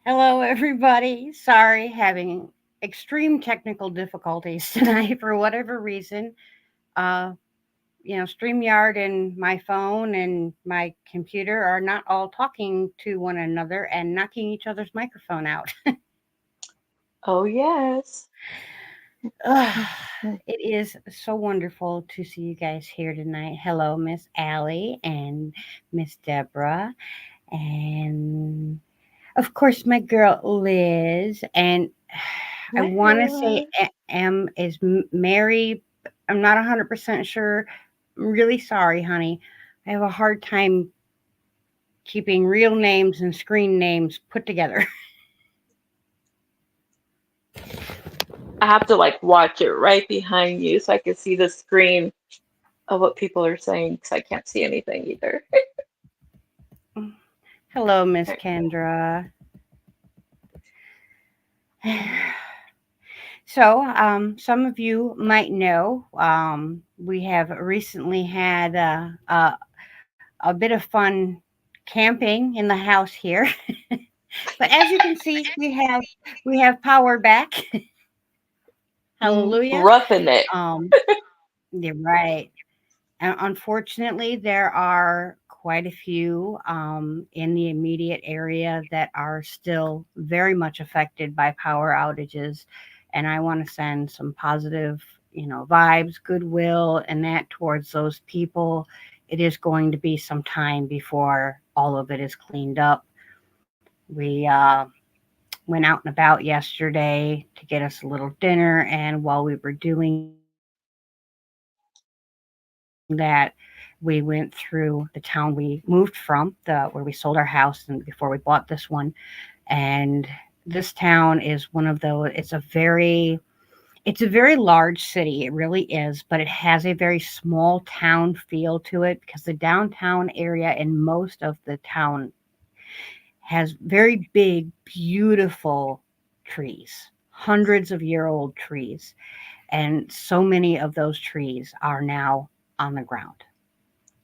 Hello, everybody. Sorry, having extreme technical difficulties tonight for whatever reason. Uh, StreamYard and my phone and my computer are not all talking to one another and knocking each other's microphone out. Oh, yes. Ugh, Mhm. it is so wonderful to see you guys here tonight. Hello, Miss Allie and Miss Deborah, and of course, my girl Liz, and I Hi, want to say everyone. M is Mary. I'm not 100% sure. I'm really sorry, honey. I have a hard time keeping real names and screen names put together. I have to like watch it right behind you so I can see the screen of what people are saying because I can't see anything either. Hello, Miss Right. Kendra. So, some of you might know we have recently had a bit of fun camping in the house here. But as you can see, we have power back. Hallelujah. Roughing it. Um, you're right. And unfortunately, there are quite a few in the immediate area that are still very much affected by power outages. And I want to send some positive, vibes, goodwill, and that towards those people. It is going to be some time before all of it is cleaned up. We went out and about yesterday to get us a little dinner, and while we were doing that, we went through the town we moved from, the where we sold our house and before we bought this one. And this town is one of those, it's a very large city. It really is, but it has a very small town feel to it because the downtown area and most of the town has very big, beautiful trees, hundreds of year old trees. And so many of those trees are now on the ground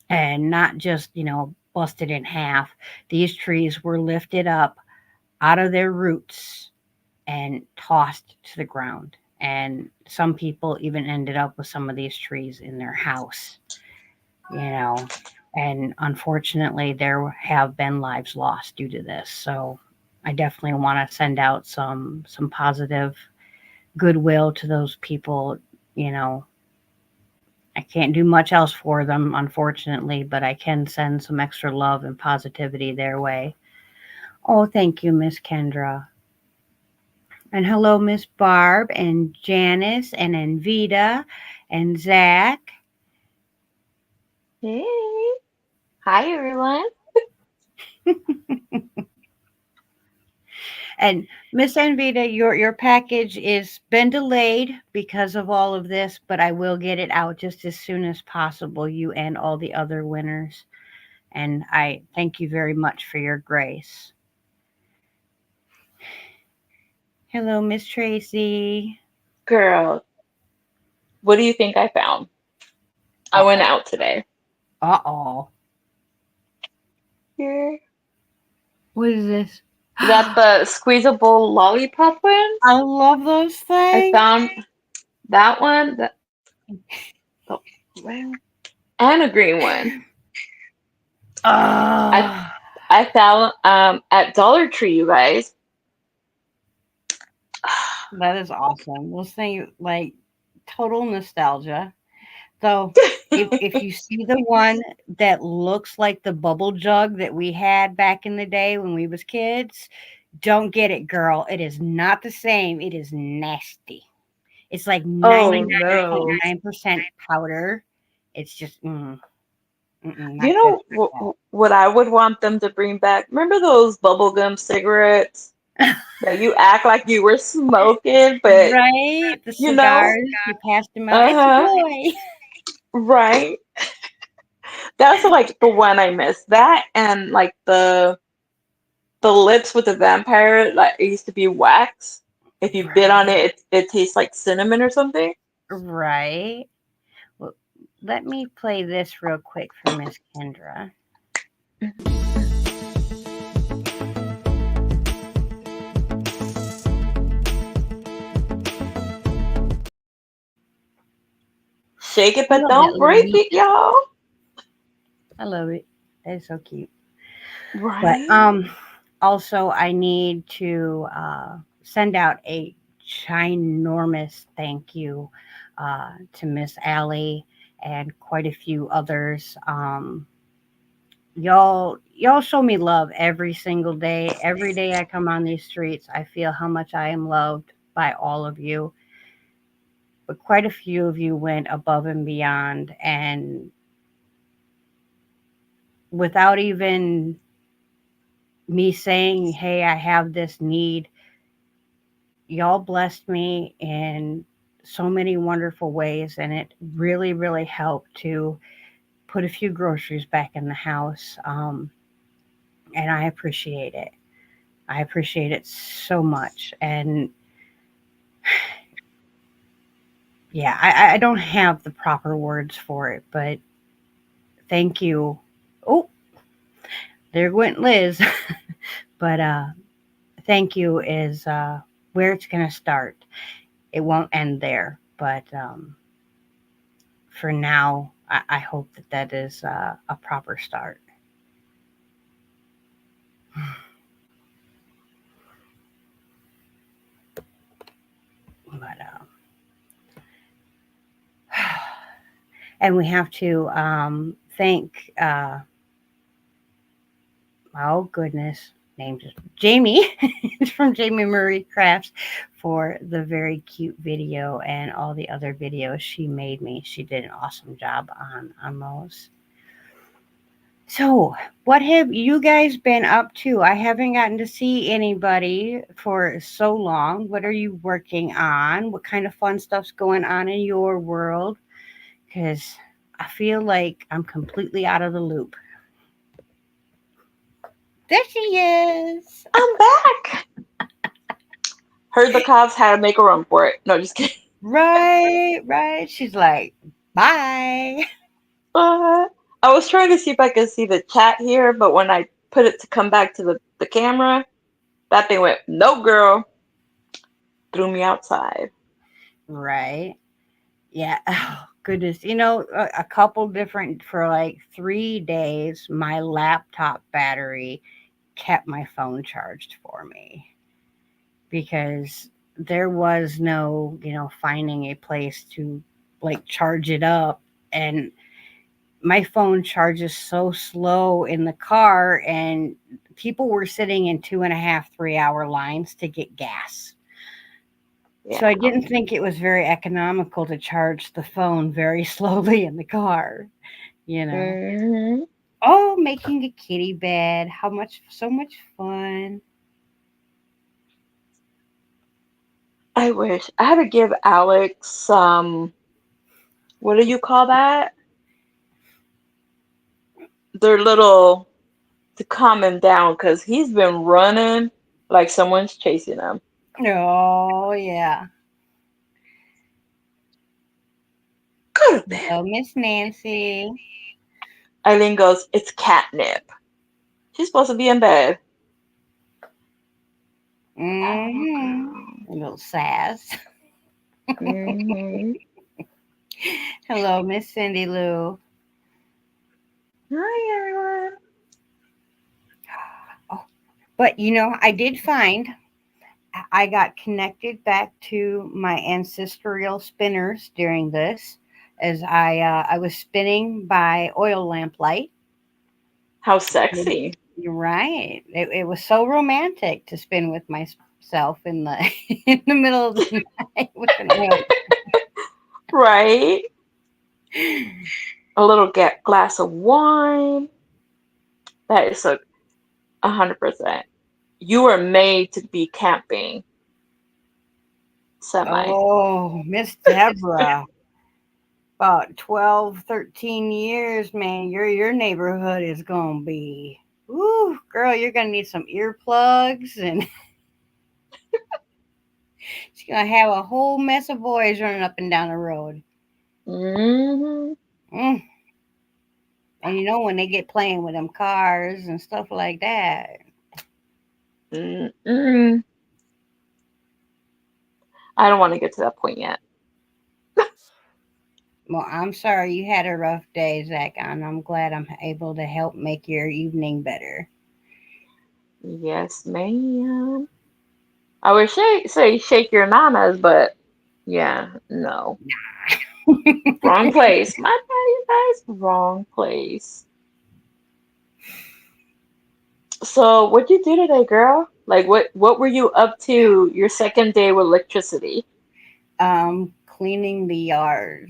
and not just, busted in half. These trees were lifted up out of their roots and tossed to the ground. And some people even ended up with some of these trees in their house, you know. And unfortunately, there have been lives lost due to this. So I definitely want to send out some positive goodwill to those people. You know, I can't do much else for them, unfortunately, but I can send some extra love and positivity their way. Oh, thank you, Miss Kendra. And hello, Miss Barb and Janice and Anvita and Zach. Hey. Hi, everyone. And Miss Anvita, your package is been delayed because of all of this, but I will get it out just as soon as possible. You and all the other winners, and I thank you very much for your grace. Hello, Miss Tracy. Girl, what do you think I found? I Uh went oh. out today. Uh oh. Here. What is this? You got the squeezable lollipop I ones. love those I things. found that one, the well, and a green one. I Ah, I found at Dollar Tree, you guys. that is awesome. Those things like total nostalgia. So if you see the one that looks like the bubble jug that we had back in the day when we was kids, don't get it, girl. It is not the same. It is nasty. It's like Oh no. 99.9% powder. It's just You not good know for what I would want them to bring back? Remember those bubblegum cigarettes that. that you act like you were smoking, but Right? The you know, cigars, you passed them out. It's a uh-huh, boy. right. That's like the one I miss. That and like the lips with the vampire, like it used to be wax. If you bit on Right. it, it tastes like cinnamon or something. Right. Well, let me play this real quick for Miss Kendra. Shake it, I but love that don't little break it, neatness. y'all. I love it. That is so cute. But Right. also I need to send out a ginormous thank you to Miss Allie and quite a few others. Y'all show me love every single day. Every day I come on these streets, I feel how much I am loved by all of you. But quite a few of you went above and beyond, and without even me saying, "Hey, I have this need," y'all blessed me in so many wonderful ways, and it really, really helped to put a few groceries back in the house. And I appreciate it. I appreciate it so much. And yeah, I don't have the proper words for it, but thank you. Oh, there went Liz. But thank you is where it's going to start. It won't end there, but for now, I hope that that is a proper start. But and we have to thank oh goodness, named Jamie from Jamie Marie Crafts for the very cute video and all the other videos she made me. She did an awesome job on those. So, what have you guys been up to? I haven't gotten to see anybody for so long. What are you working on? What kind of fun stuff's going on in your world? Because I feel like I'm completely out of the loop. There she is. I'm back. Heard the cops had to make a run for it. No, just kidding. Right, right. She's like, bye. Uh, I was trying to see if I could see the chat here, but when I put it to come back to the camera, that thing went, no, girl, threw me outside. Right. Yeah. Oh, goodness. A couple different, for like 3 days, my laptop battery kept my phone charged for me because there was no, finding a place to like charge it up. And my phone charges so slow in the car, and people were sitting in 2.5, 3 hour lines to get gas. So I Yeah. didn't think it was very economical to charge the phone very slowly in the car, you know. Hmm. Oh, making a kitty bed. So much fun. I wish I had to give Alex what do you call that? Their little to calm him down because he's been running like someone's chasing him. Oh, yeah. Go to bed. Hello, Miss Nancy. Eileen goes, it's catnip. She's supposed to be in bed. Oh, Mm-hmm. girl. A little sass. Hmm. Hello, Miss Cindy Lou. Hi, everyone. Oh, but I did find I got connected back to my ancestral spinners during this, as I was spinning by oil lamplight. How You're sexy. right. It was so romantic to spin with myself in the in the middle of the night with an oil. Right? A little glass of wine. That is 100%. You were made to be camping. Semi. Oh, Miss Deborah. About 12, 13 years, man, your neighborhood is gonna be, ooh, girl, you're gonna need some earplugs, and she's gonna have a whole mess of boys running up and down the road. Hmm. Mm. And when they get playing with them cars and stuff like that. Mm-mm. I don't want to get to that point yet. Well, I'm sorry you had a rough day, Zach, and I'm glad I'm able to help make your evening better. Yes, ma'am. I would say shake your nanas, but yeah, no. Wrong place. My bad, you guys. Wrong place. So, what'd you do today, girl? Like, what were you up to your second day with electricity? Cleaning the yard.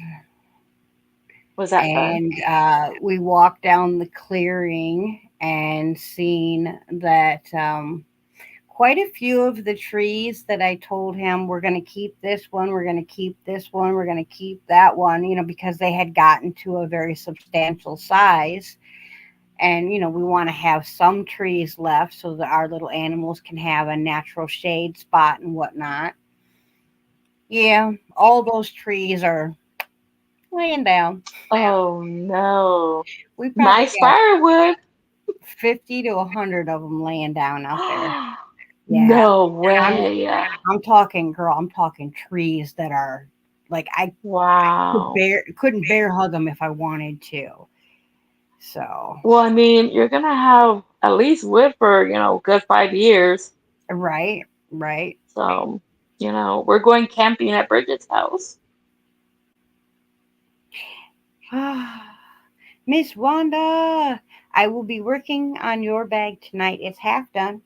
Was that fun? And we walked down the clearing and seen that quite a few of the trees that I told him we're going to keep this one, we're going to keep this one, we're going to keep that one, because they had gotten to a very substantial size. And, we want to have some trees left so that our little animals can have a natural shade spot and whatnot. Yeah, all those trees are laying down. Oh no. We probably Nice got firewood. 50 to 100 of them laying down out there. Yeah. No And way. I'm talking, girl, I'm talking trees that are like I Wow. couldn't bear hug them if I wanted to. So, Well, I mean, you're gonna have at least wood for, good 5 years. right, right. So, we're going camping at Bridget's house. Miss Wanda, I will be working on your bag tonight. It's half done.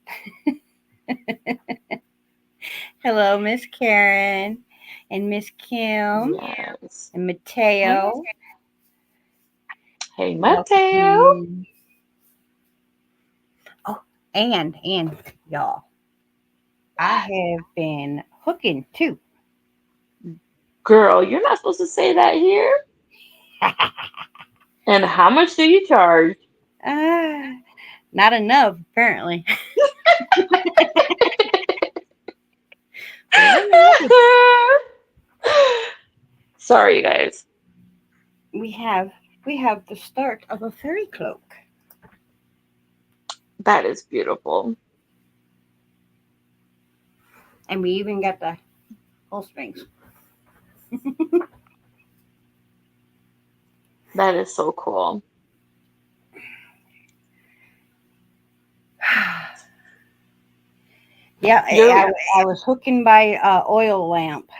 Hello, Miss Karen and Miss Kim Yes. and Hey, Mateo. hey, Mateo. Welcome. Oh, and y'all, I have been hooking too. Girl, you're not supposed to say that here. And how much do you charge? Ah, not enough, apparently. But Sorry, you guys. we have we have the start of a fairy cloak, That is beautiful. and we even got the whole strings. That is so cool. Yeah, You're I was hooking by oil lamp.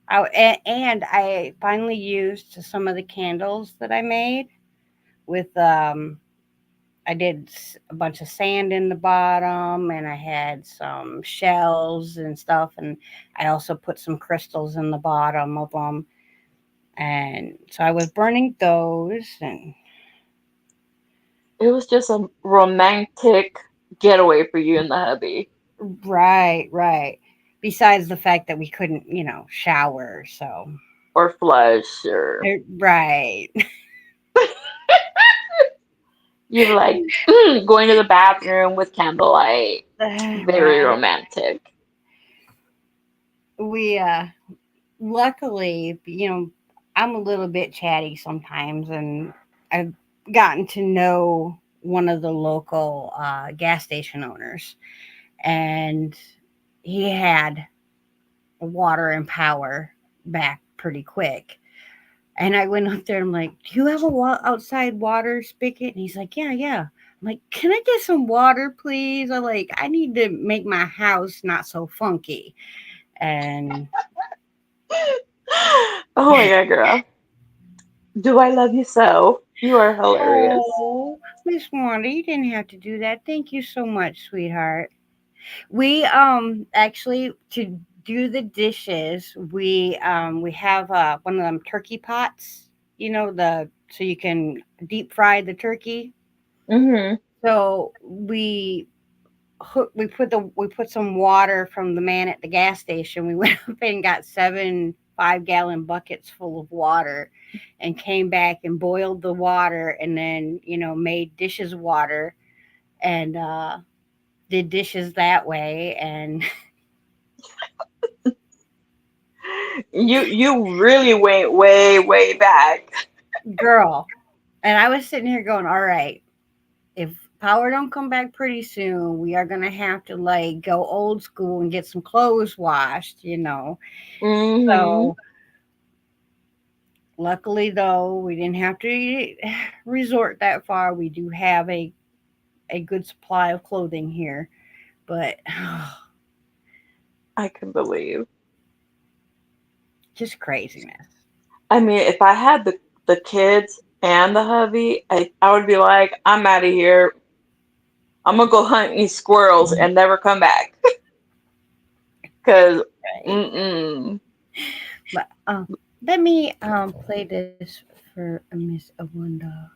And I finally used some of the candles that I made with I did a bunch of sand in the bottom, and I had some shells and stuff, and I also put some crystals in the bottom of them. And so I was burning those, and it was just a romantic getaway for you and the hubby. right, right. Besides the fact that we couldn't, shower, so Or flush or right, you like going to the bathroom with candlelight. Very right. romantic. We luckily, I'm a little bit chatty sometimes, and I've gotten to know one of the local gas station owners, and he had water and power back pretty quick. And I went up there and I'm like, "Do you have a outside water spigot?" And he's like, "Yeah, yeah." I'm like, "Can I get some water, please? I need to make my house not so funky." And Oh my god, girl. Do I love you so? You are hilarious. oh, Miss Wanda, you didn't have to do that. Thank you so much, sweetheart. We actually to do the dishes, we have one of them turkey pots, the so you can deep fry the turkey. Hmm. So we put some water from the man at the gas station. We went up and got 7 5-gallon buckets full of water and came back and boiled the water, and then, made dishes water, and did dishes that way. And You really went way, way back. girl, and I was sitting here going, all right, if power don't come back pretty soon, we are gonna have to like go old school and get some clothes washed. Hmm. So Luckily, though, we didn't have to resort that far. We do have a good supply of clothing here, but I can believe. just craziness. I mean, if I had the kids and the hubby, I would be like, I'm out of here. I'm gonna go hunt these squirrels and never come back. Cause, Right. mm-mm. But let me play this for Miss Awanda.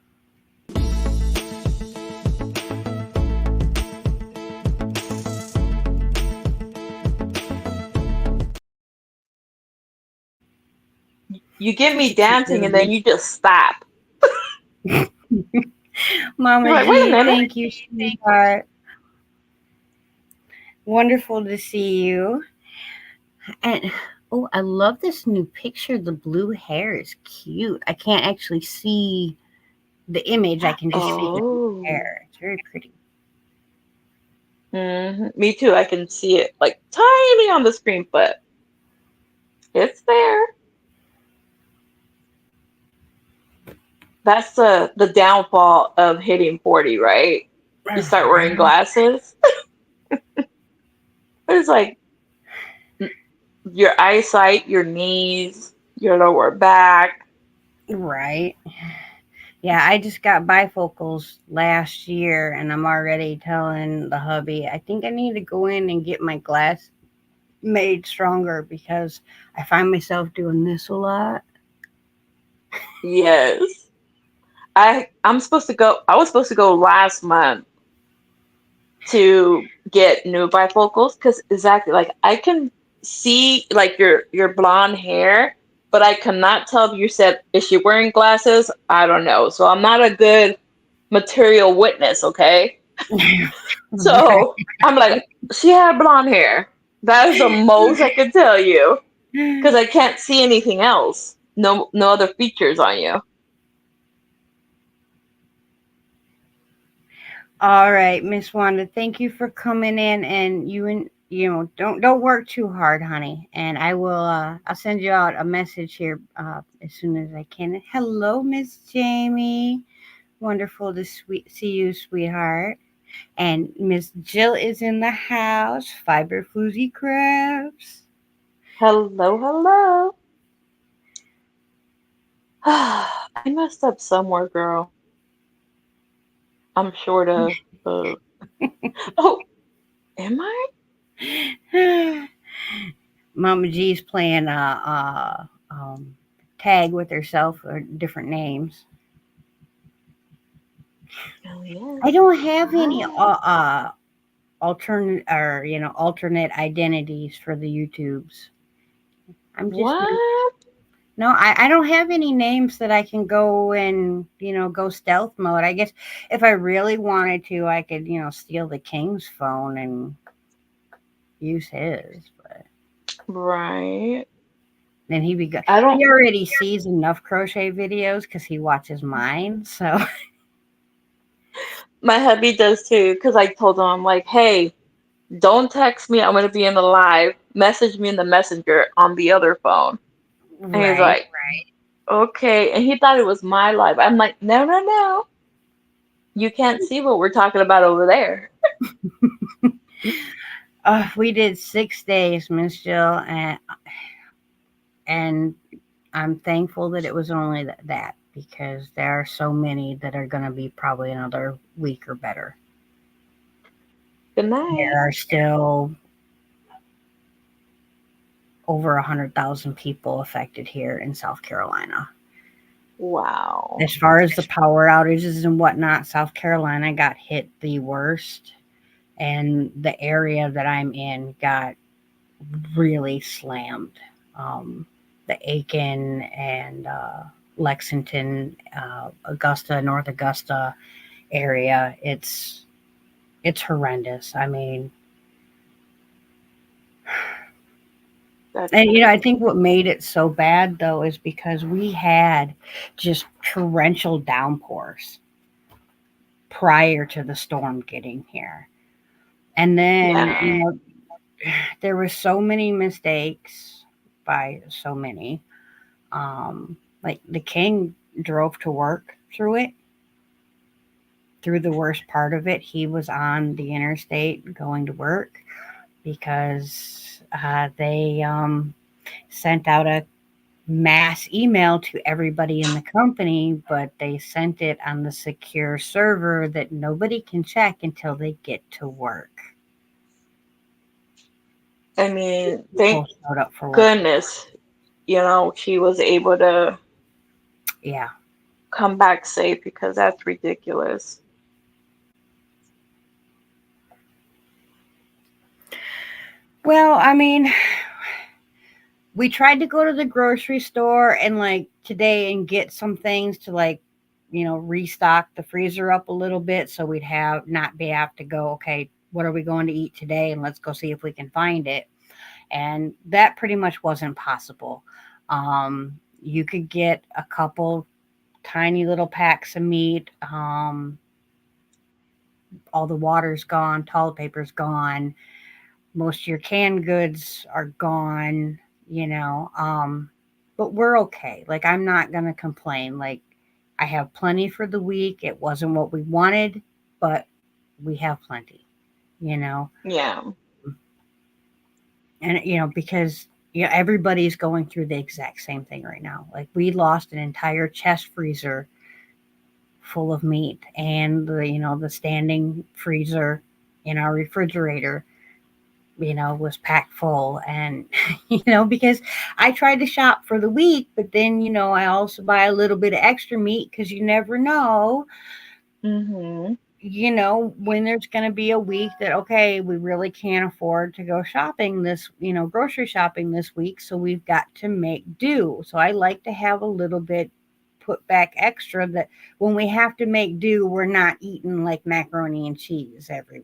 You get She's me a cute dancing little and then bit. you just stop. You're Mama like, wait a G, minute. thank you, sweetheart. Wonderful to see you. And oh, I love this new picture. The blue hair is cute. I can't actually see the image. I can just see the Oh. hair. It's very pretty. Me too. I can see it like tiny on the screen, but it's there. That's the downfall of hitting 40, right? You start wearing Right. glasses. It's like your eyesight, your knees, your lower back. Right. Yeah, I just got bifocals last year and I'm already telling the hubby, I think I need to go in and get my glass made stronger because I find myself doing this a lot. Yes. I'm supposed to go. I was supposed to go last month to get new bifocals because exactly like I can see like your blonde hair, but I cannot tell if you said is she wearing glasses? I don't know. So I'm not a good material witness, okay? Right. So I'm like, she had blonde hair. That is the most I can tell you because I can't see anything else. No other features on you. All right, Miss Wanda, thank you for coming in and don't work too hard, honey. And I'll send you out a message here as soon as I can. Hello, Miss Jamie. Wonderful to see you, sweetheart. And Miss Jill is in the house. Fiber Floozy Crafts. Hello, hello. I messed up somewhere, girl. I'm short of. Oh, am I? Mama G's playing tag with herself or different names. Oh yes. I don't have any Hi. alternate identities for the YouTubes. I'm just What? no, I don't have any names that I can go and go stealth mode. I guess if I really wanted to, I could steal the king's phone and use his, but Right. then he'd be good. I don't. He already sees enough crochet videos because he watches mine. So My hubby does too, because I told him I'm like, hey, don't text me. I'm gonna be in the live. Message me in the messenger on the other phone. And he's right. like, okay. And he thought it was my live. I'm like, no, no, no. You can't see what we're talking about over there. We did 6 days, Miss Jill, and I'm thankful that it was only that because there are so many that are going to be probably another week or better. Good night. There are still over 100,000 people affected here in South Carolina. Wow. As far as the power outages and whatnot, South Carolina got hit the worst, and the area that I'm in got really slammed. Um, the Aiken and Lexington, Augusta, North Augusta area, it's horrendous. I mean, That's and I crazy. think what made it so bad though is because we had just torrential downpours prior to the storm getting here. And then, Yeah. there were so many mistakes by so many. Like the king drove to work through it, through the worst part of it. He was on the interstate going to work because they sent out a mass email to everybody in the company, but they sent it on the secure server that nobody can check until they get to work. I mean, People thank showed up for work. goodness, she was able to Yeah. come back safe because that's ridiculous. Well, I mean, we tried to go to the grocery store and like today and get some things to like, restock the freezer up a little bit so we'd have not be have to go, okay, what are we going to eat today? And let's go see if we can find it. And that pretty much wasn't possible. You could get a couple tiny little packs of meat. All the water's gone, toilet paper's gone, most of your canned goods are gone, you know. But we're okay. Like I'm not gonna complain. Like I have plenty for the week. It wasn't what we wanted, but we have plenty, you know. Yeah. And because everybody's going through the exact same thing right now. Like we lost an entire chest freezer full of meat, and the standing freezer in our refrigerator was packed full. And because I tried to shop for the week, but then I also buy a little bit of extra meat because you never know Mhm. when there's going to be a week that, okay, we really can't afford to go shopping this, grocery shopping this week, so we've got to make do. So I like to have a little bit put back extra, that when we have to make do, we're not eating like macaroni and cheese every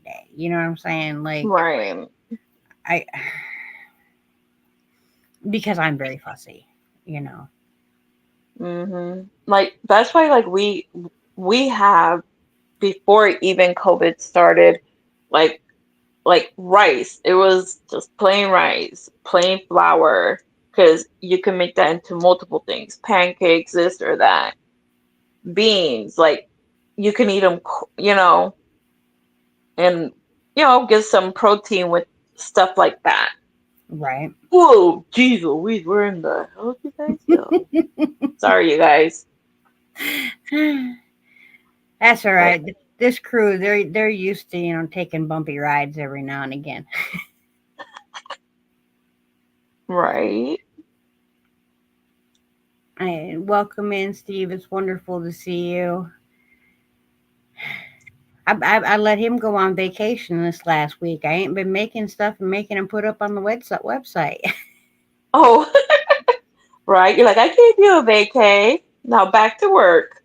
day. You know what I'm saying? Like Right. I because I'm very fussy, you know. Like that's why like we have before even COVID started, like rice. It was just plain rice, plain flour, because you can make that into multiple things, pancakes, this or that, beans. Like you can eat them, and get some protein with stuff like that. Right. Whoa, geez Louise, where in the hell did you guys go? Sorry, you guys. That's all But right. This crew, they're used to taking bumpy rides every now and again. right. And welcome in, Steve. It's wonderful to see you. I let him go on vacation this last week. I ain't been making stuff and making him put up on the website. Oh, right. You're like, I gave you a vacay. Now back to work.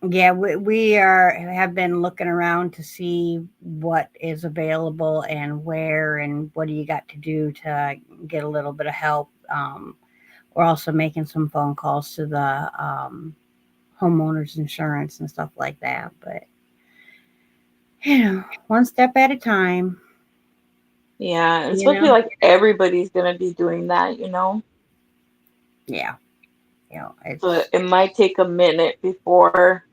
Yeah, we have been looking around to see what is available and where, and what do you got to do to get a little bit of help. We're also making some phone calls to the homeowners insurance and stuff like that. But one step at a time. Yeah, and You especially know, like everybody's gonna be doing that. yeah, So it's it might take a minute before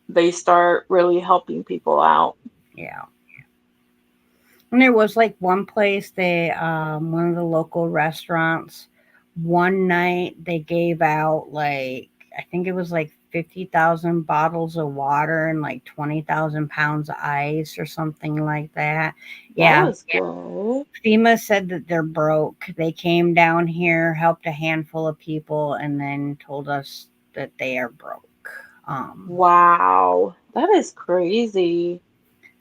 they start really helping people out. yeah. And there was like one place, one of the local restaurants, one night they gave out like, I think it was like 50,000 bottles of water and like 20,000 pounds of ice or something like that. That Yeah. was good. FEMA said that they're broke. They came down here, helped a handful of people, and then told us that they are broke. Um, Wow, that is crazy.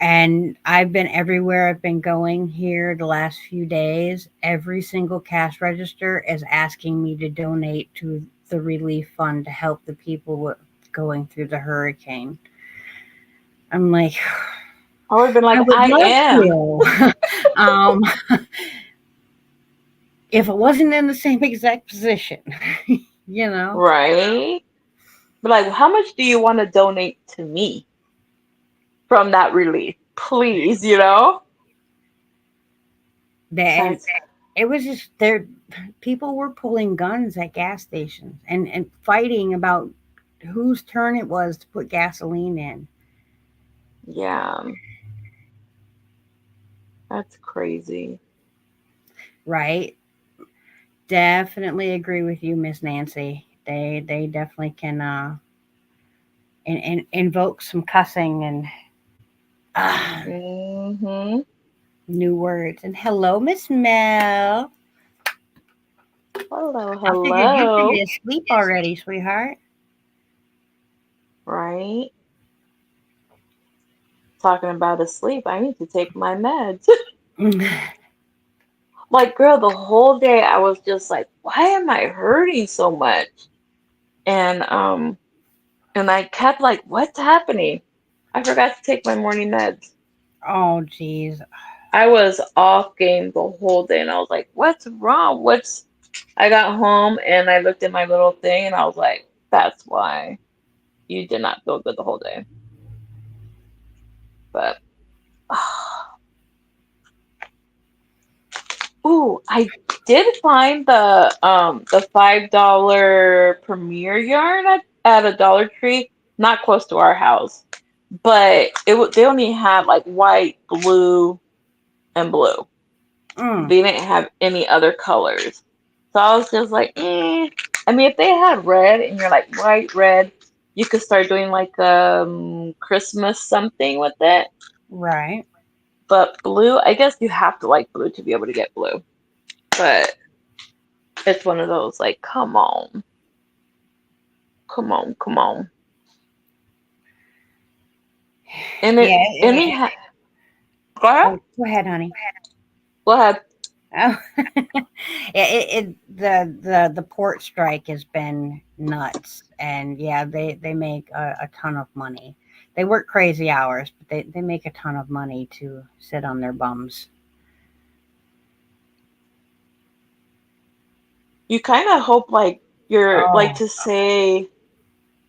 And I've been everywhere I've been going here the last few days. Every single cash register is asking me to donate to the relief fund to help the people going through the hurricane. I'm like, I would have been I like, would I love am. to. um, if it wasn't in the same exact position, you know, Right? But like, how much do you want to donate to me from that relief? Please, that, That's It was just there. People were pulling guns at gas stations and fighting about whose turn it was to put gasoline in. Yeah, that's crazy. Right? Definitely agree with you, Miss Nancy. They definitely can invoke some cussing and uh, Hmm. new words. And hello, Miss Mel. Hello, I figured you'd hello. be asleep already, sweetheart. Right? Talking about asleep. I need to take my meds. Like, girl, the whole day I was just like, why am I hurting so much? And and I kept like, what's happening? I forgot to take my morning meds. Oh, geez. I was off game the whole day and I was like, what's wrong? What's I got home and I looked at my little thing and I was like, that's why you did not feel good the whole day. But ooh, I did find the $5 Premier yarn at a Dollar Tree, not close to our house, but they only had like white, blue, and blue. Mm, They didn't have any other colors, so I was just like, I mean, if they had red and you're like white, red, you could start doing like Christmas something with it. right. But blue, I guess you have to like blue to be able to get blue. But it's one of those like, come on, come on, come on. And Yeah. it go ahead, Oh, go ahead, honey. go ahead. Oh, the port strike has been nuts, and yeah, they make a ton of money. They work crazy hours, but they make a ton of money to sit on their bums. You kind of hope like you're like Oh, to say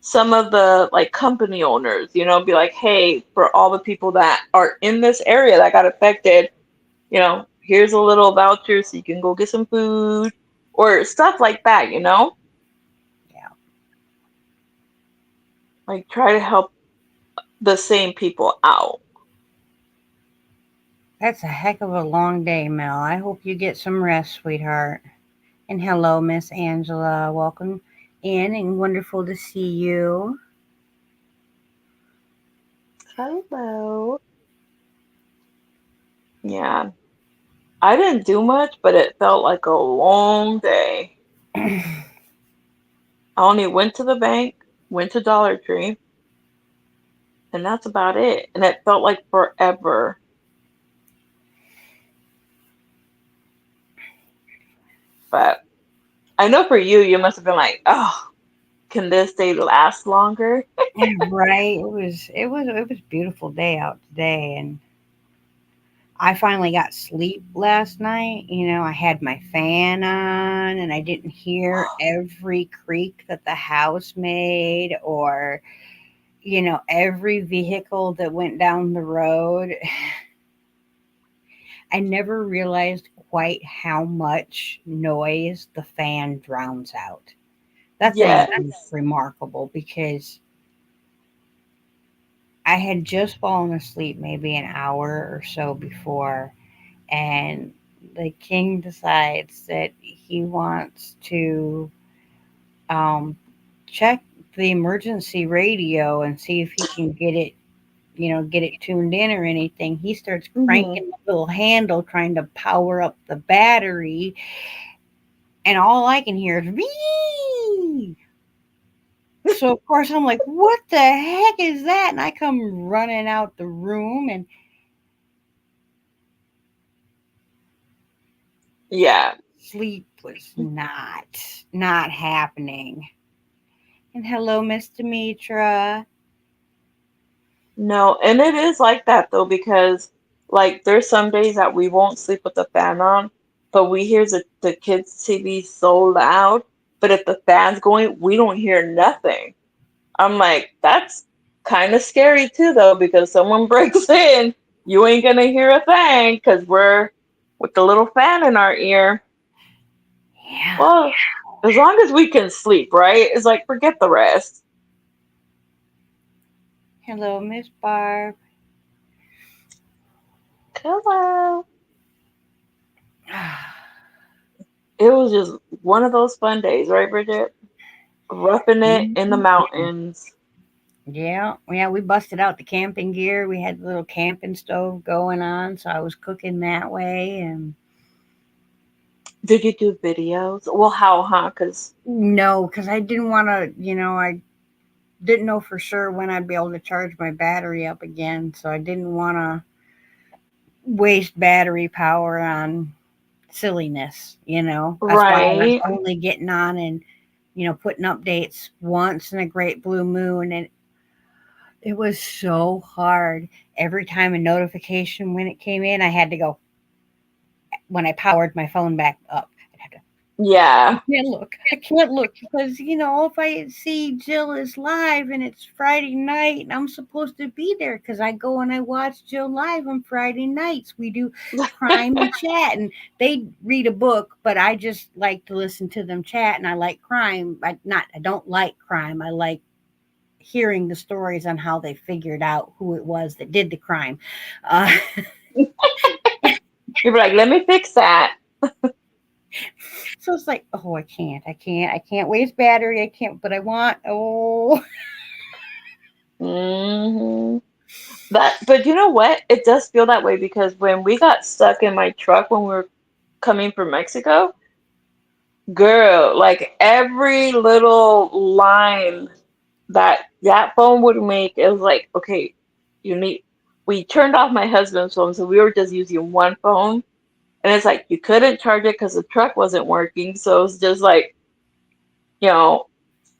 some of the like company owners, be like, hey, for all the people that are in this area that got affected, here's a little voucher so you can go get some food or stuff like that. yeah, Like try to help the same people out. that's a heck of a long day, Mel. I hope you get some rest, sweetheart. And hello, Miss Angela. Welcome in, and wonderful to see you. Hello. Yeah. I didn't do much, but it felt like a long day. I only went to the bank, went to Dollar Tree, and that's about it. And it felt like forever. But I know for you, you must have been like, oh, can this day last longer? Right. It was a beautiful day out today, and I finally got sleep last night. I had my fan on and I didn't hear every creak that the house made or, every vehicle that went down the road. I never realized quite how much noise the fan drowns out. That thing is Yes. remarkable because I had just fallen asleep maybe an hour or so before, and the king decides that he wants to um, check the emergency radio and see if he can get it tuned in or anything. He starts Hmm. cranking the little handle trying to power up the battery, and all I can hear is "Wee!" So of course I'm like, "What the heck is that?" And I come running out the room, and Yeah. sleep was not happening. And hello, Miss Demetra. No, and it is like that though, because like there's some days that we won't sleep with the fan on, but we hear the kids' TV so loud. But if the fan's going, we don't hear nothing. I'm like, that's kind of scary too, though, because someone breaks in, you ain't gonna hear a thing because we're with the little fan in our ear. Yeah. Well, as long as we can sleep, right? It's like forget the rest. Hello, Miss Barb. Hello. It was just one of those fun days, right, Bridget? Roughing it in the Mhm. mountains. Yeah, yeah, we busted out the camping gear. We had the little camping stove going on, so I was cooking that way. And Did you do videos? Well, how, huh? Because no, because I didn't want to, I didn't know for sure when I'd be able to charge my battery up again. So I didn't want to waste battery power on silliness. That's why I was right. only getting on and, putting updates once in a great blue moon. And it was so hard. Every time a notification when it came in, I had to go when I powered my phone back up. I'd have to Yeah. can't look. I can't look because if I see Jill is live and it's Friday night and I'm supposed to be there because I go and I watch Jill live on Friday nights. We do crime and chat, and they read a book, but I just like to listen to them chat, and I like crime. I don't like crime. I like hearing the stories on how they figured out who it was that did the crime. Uh, You're like, let me fix that. so it's like, oh, I can't waste battery. I can't, but I want. Oh, hmm but you know what? It does feel that way because when we got stuck in my truck when we were coming from Mexico, girl, like every little line that phone would make, it was like, okay, you need. We turned off my husband's phone, so we were just using one phone, and it's like you couldn't charge it because the truck wasn't working. So it's just like, you know,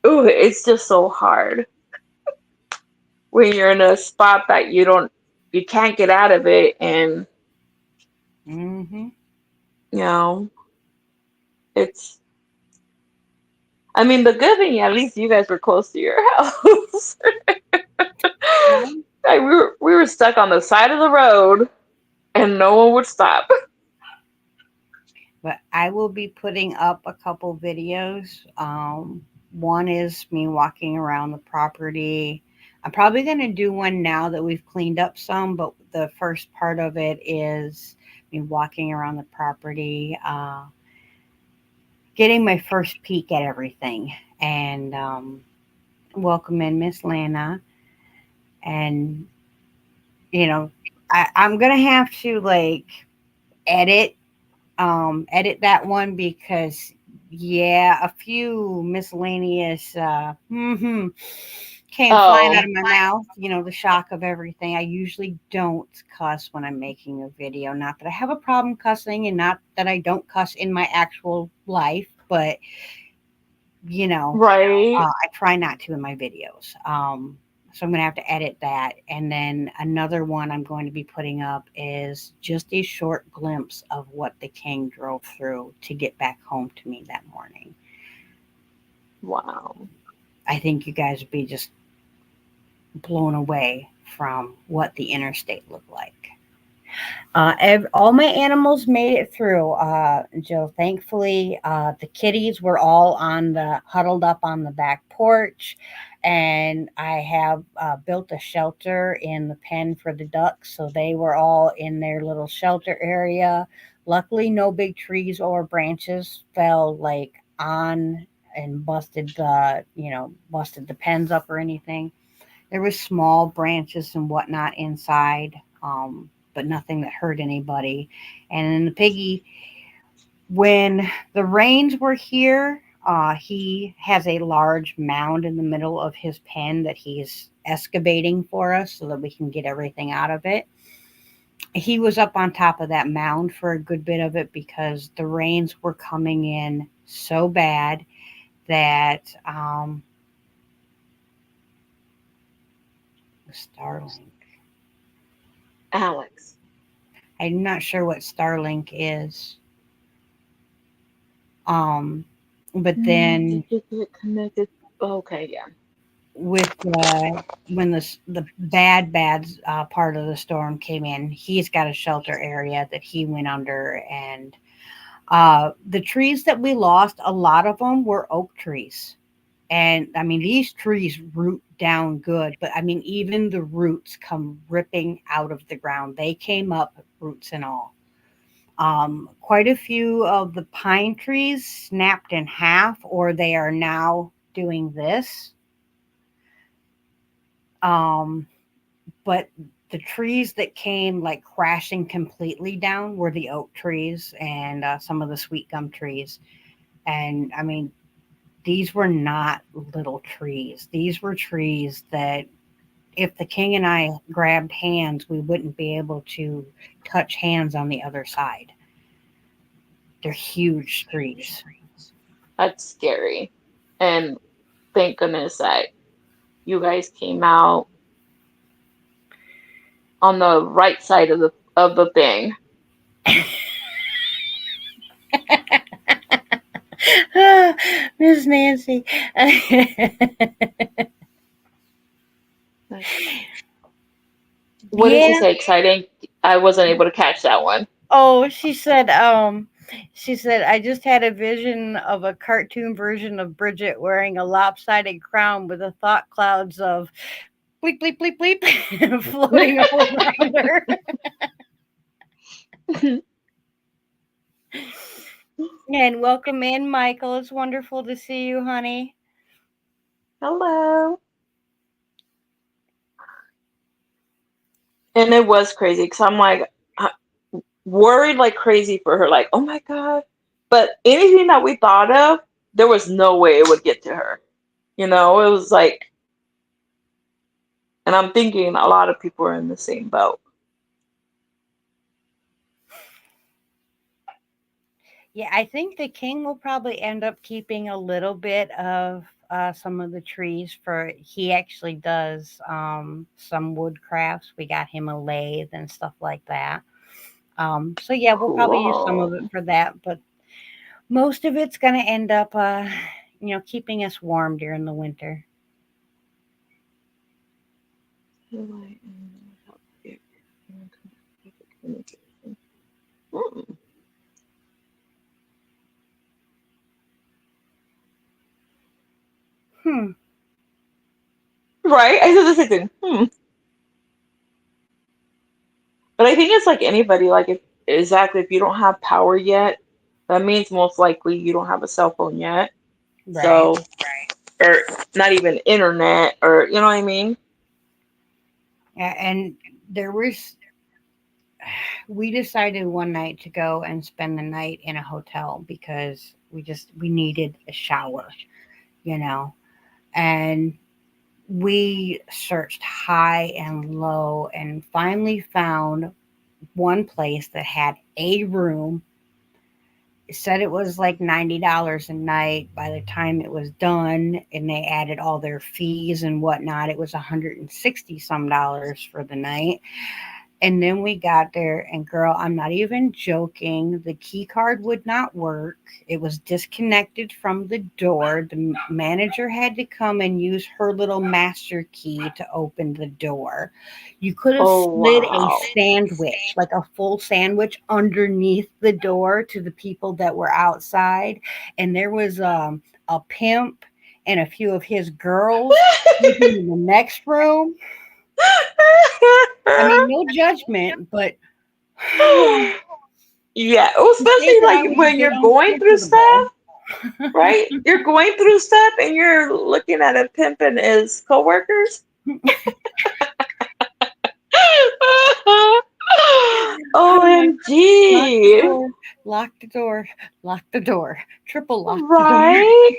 ooh, it's just so hard when you're in a spot that you can't get out of it, and hmm. you know, it's. I mean, the good thing, at least you guys were close to your house. Yeah. Like we were stuck on the side of the road, and no one would stop. But I will be putting up a couple videos. One is me walking around the property. I'm probably going to do one now that we've cleaned up some, but the first part of it is me walking around the property, getting my first peek at everything, and welcome in Miss Lana. And, you know, I'm going to have to edit edit that one because yeah, a few miscellaneous came flying out Oh, of my mouth. The shock of everything. I usually don't cuss when I'm making a video. Not that I have a problem cussing, and not that I don't cuss in my actual life, but you know, right. I try not to in my videos. So I'm going to have to edit that. And then another one I'm going to be putting up is just a short glimpse of what the king drove through to get back home to me that morning. Wow. I think you guys would be just blown away from what the interstate looked like. All my animals made it through, Joe. Thankfully, the kitties were all huddled up on the back porch, and I have built a shelter in the pen for the ducks, so they were all in their little shelter area. Luckily, no big trees or branches fell on and busted the pens up or anything. There was small branches and whatnot inside, but nothing that hurt anybody. And then the piggy, when the rains were here, he has a large mound in the middle of his pen that he's excavating for us so that we can get everything out of it. He was up on top of that mound for a good bit of it because the rains were coming in so bad that Starlink. Alex. I'm not sure what Starlink is. Um, but Did then you get connected? Okay, yeah. with when the bad part of the storm came in, he's got a shelter area that he went under, and the trees that we lost, a lot of them were oak trees. And I mean, these trees root down good, but I mean, even the roots come ripping out of the ground. They came up, roots and all. Quite a few of the pine trees snapped in half, or they are now doing this. Um, but the trees that came like crashing completely down were the oak trees and some of the sweet gum trees. And I mean, these were not little trees. These were trees that if the king and I grabbed hands, we wouldn't be able to touch hands on the other side. They're huge trees. That's scary. And thank goodness that you guys came out on the right side of the thing. Miss Nancy. What did she Yeah. say? Exciting? I wasn't able to catch that one. Oh, she said, I just had a vision of a cartoon version of Bridget wearing a lopsided crown with the thought clouds of bleep, bleep, bleep, bleep floating all around her. And welcome in, Michael. It's wonderful to see you, honey. Hello. And it was crazy because I'm like worried like crazy for her, like, oh my God. But anything that we thought of, there was no way it would get to her. It was like, and I'm thinking a lot of people are in the same boat. Yeah, I think the king will probably end up keeping a little bit of some of the trees for he actually does some wood crafts. We got him a lathe and stuff like that. So yeah, we'll probably use some of Cool. it for that, but most of it's gonna end up keeping us warm during the winter. Hmm. Hmm. Right? I said the same thing. Hmm. But I think it's like anybody, like if you don't have power yet, that means most likely you don't have a cell phone yet. Right. So, or not even internet, or you know what I mean? And there was we decided one night to go and spend the night in a hotel because we needed a shower, you know. And we searched high and low and finally found one place that had a room. It said it was like $90 a night. By the time it was done and they added all their fees and whatnot, it was 160 some dollars for the night. And then we got there, and girl, I'm not even joking. The key card would not work. It was disconnected from the door. The manager had to come and use her little master key to open the door. You could have Oh slid a wow. sandwich, like a full sandwich, underneath the door to the people that were outside. And there was a pimp and a few of his girls sleeping in the next room. I mean, no judgment, but Yeah, the days especially that I like was a when bit you're going through uncomfortable. stuff, right? You're going through stuff and you're looking at a pimp and his coworkers. I'm like, lock the OMG. door, lock the door, lock the door, triple lock the door. Right?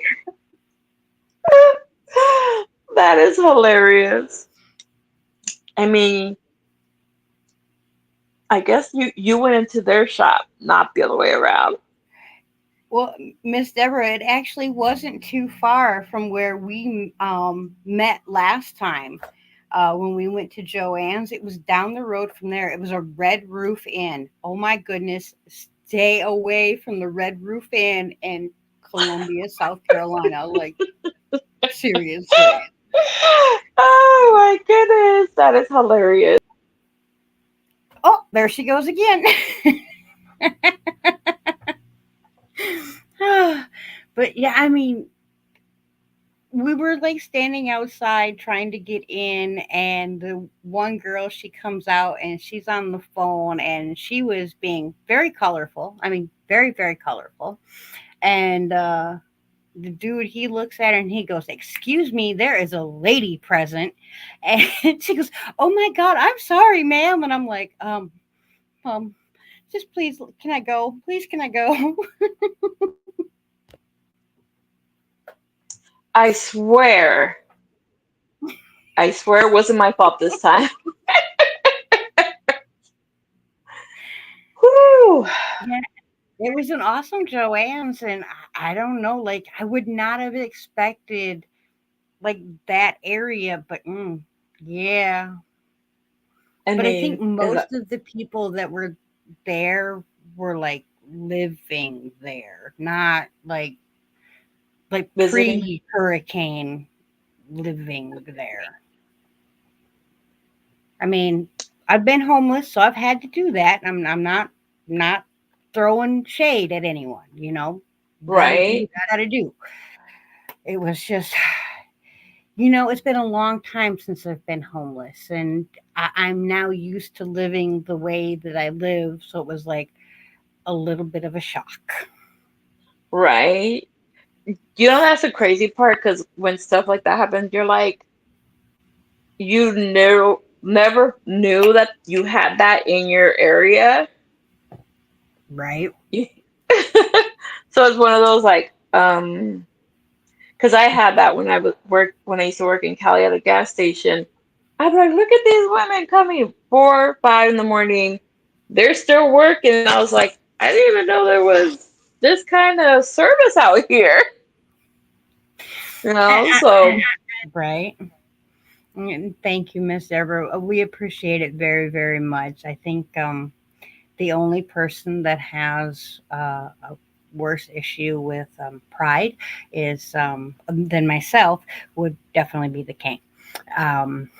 That is hilarious. I mean, I guess you went into their shop, not the other way around. Well, Miss Deborah, it actually wasn't too far from where we met last time when we went to Joanne's. It was down the road from there. It was a Red Roof Inn. Oh my goodness, stay away from the Red Roof Inn in Columbia, South Carolina. Like, seriously. Oh my goodness, that is hilarious. Oh, there she goes again. But yeah, I mean, we were like standing outside trying to get in, and the one girl, she comes out and she's on the phone, and she was being very colorful. I mean, very, very colorful. And the dude, he looks at her and he goes, "Excuse me, there is a lady present." And she goes, "Oh my God, I'm sorry, ma'am." And I'm like, um, just please, can I go? Please, can I go? I swear, I swear it wasn't my fault this time. Whew. Yeah, it was an awesome Joanne's, and I don't know, like I would not have expected like that area, but yeah. I But I think mean, is most that of the people that were there were like living there, not like visiting? pre-hurricane living there. I mean, I've been homeless, so I've had to do that. I'm not throwing shade at anyone, you know. Got to do what Right, you got to do. It was just, it's been a long time since I've been homeless, and I'm now used to living the way that I live. So it was like a little bit of a shock. right. You know, that's the crazy part because when stuff like that happens, you're like, you never knew that you had that in your area. Right? So it's one of those like, because I had that when I used to work in Cali at a gas station. I'd be like, look at these women coming 4, 5 in the morning. They're still working. And I was like, I didn't even know there was this kind of service out here. You know, so Right. Thank you, Miss Deborah. We appreciate it very, very much. I think the only person that has a worse issue with pride is than myself would definitely be the king. Um,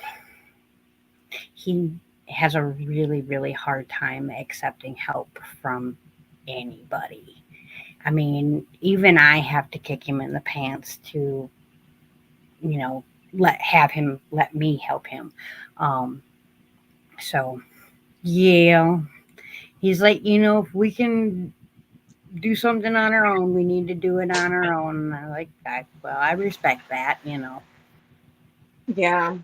he has a really, really hard time accepting help from anybody. I mean, even I have to kick him in the pants to, you know, let me help him. Um, so yeah, he's like, if we can do something on our own, we need to do it on our own. And I like that. Well, I respect that. yeah.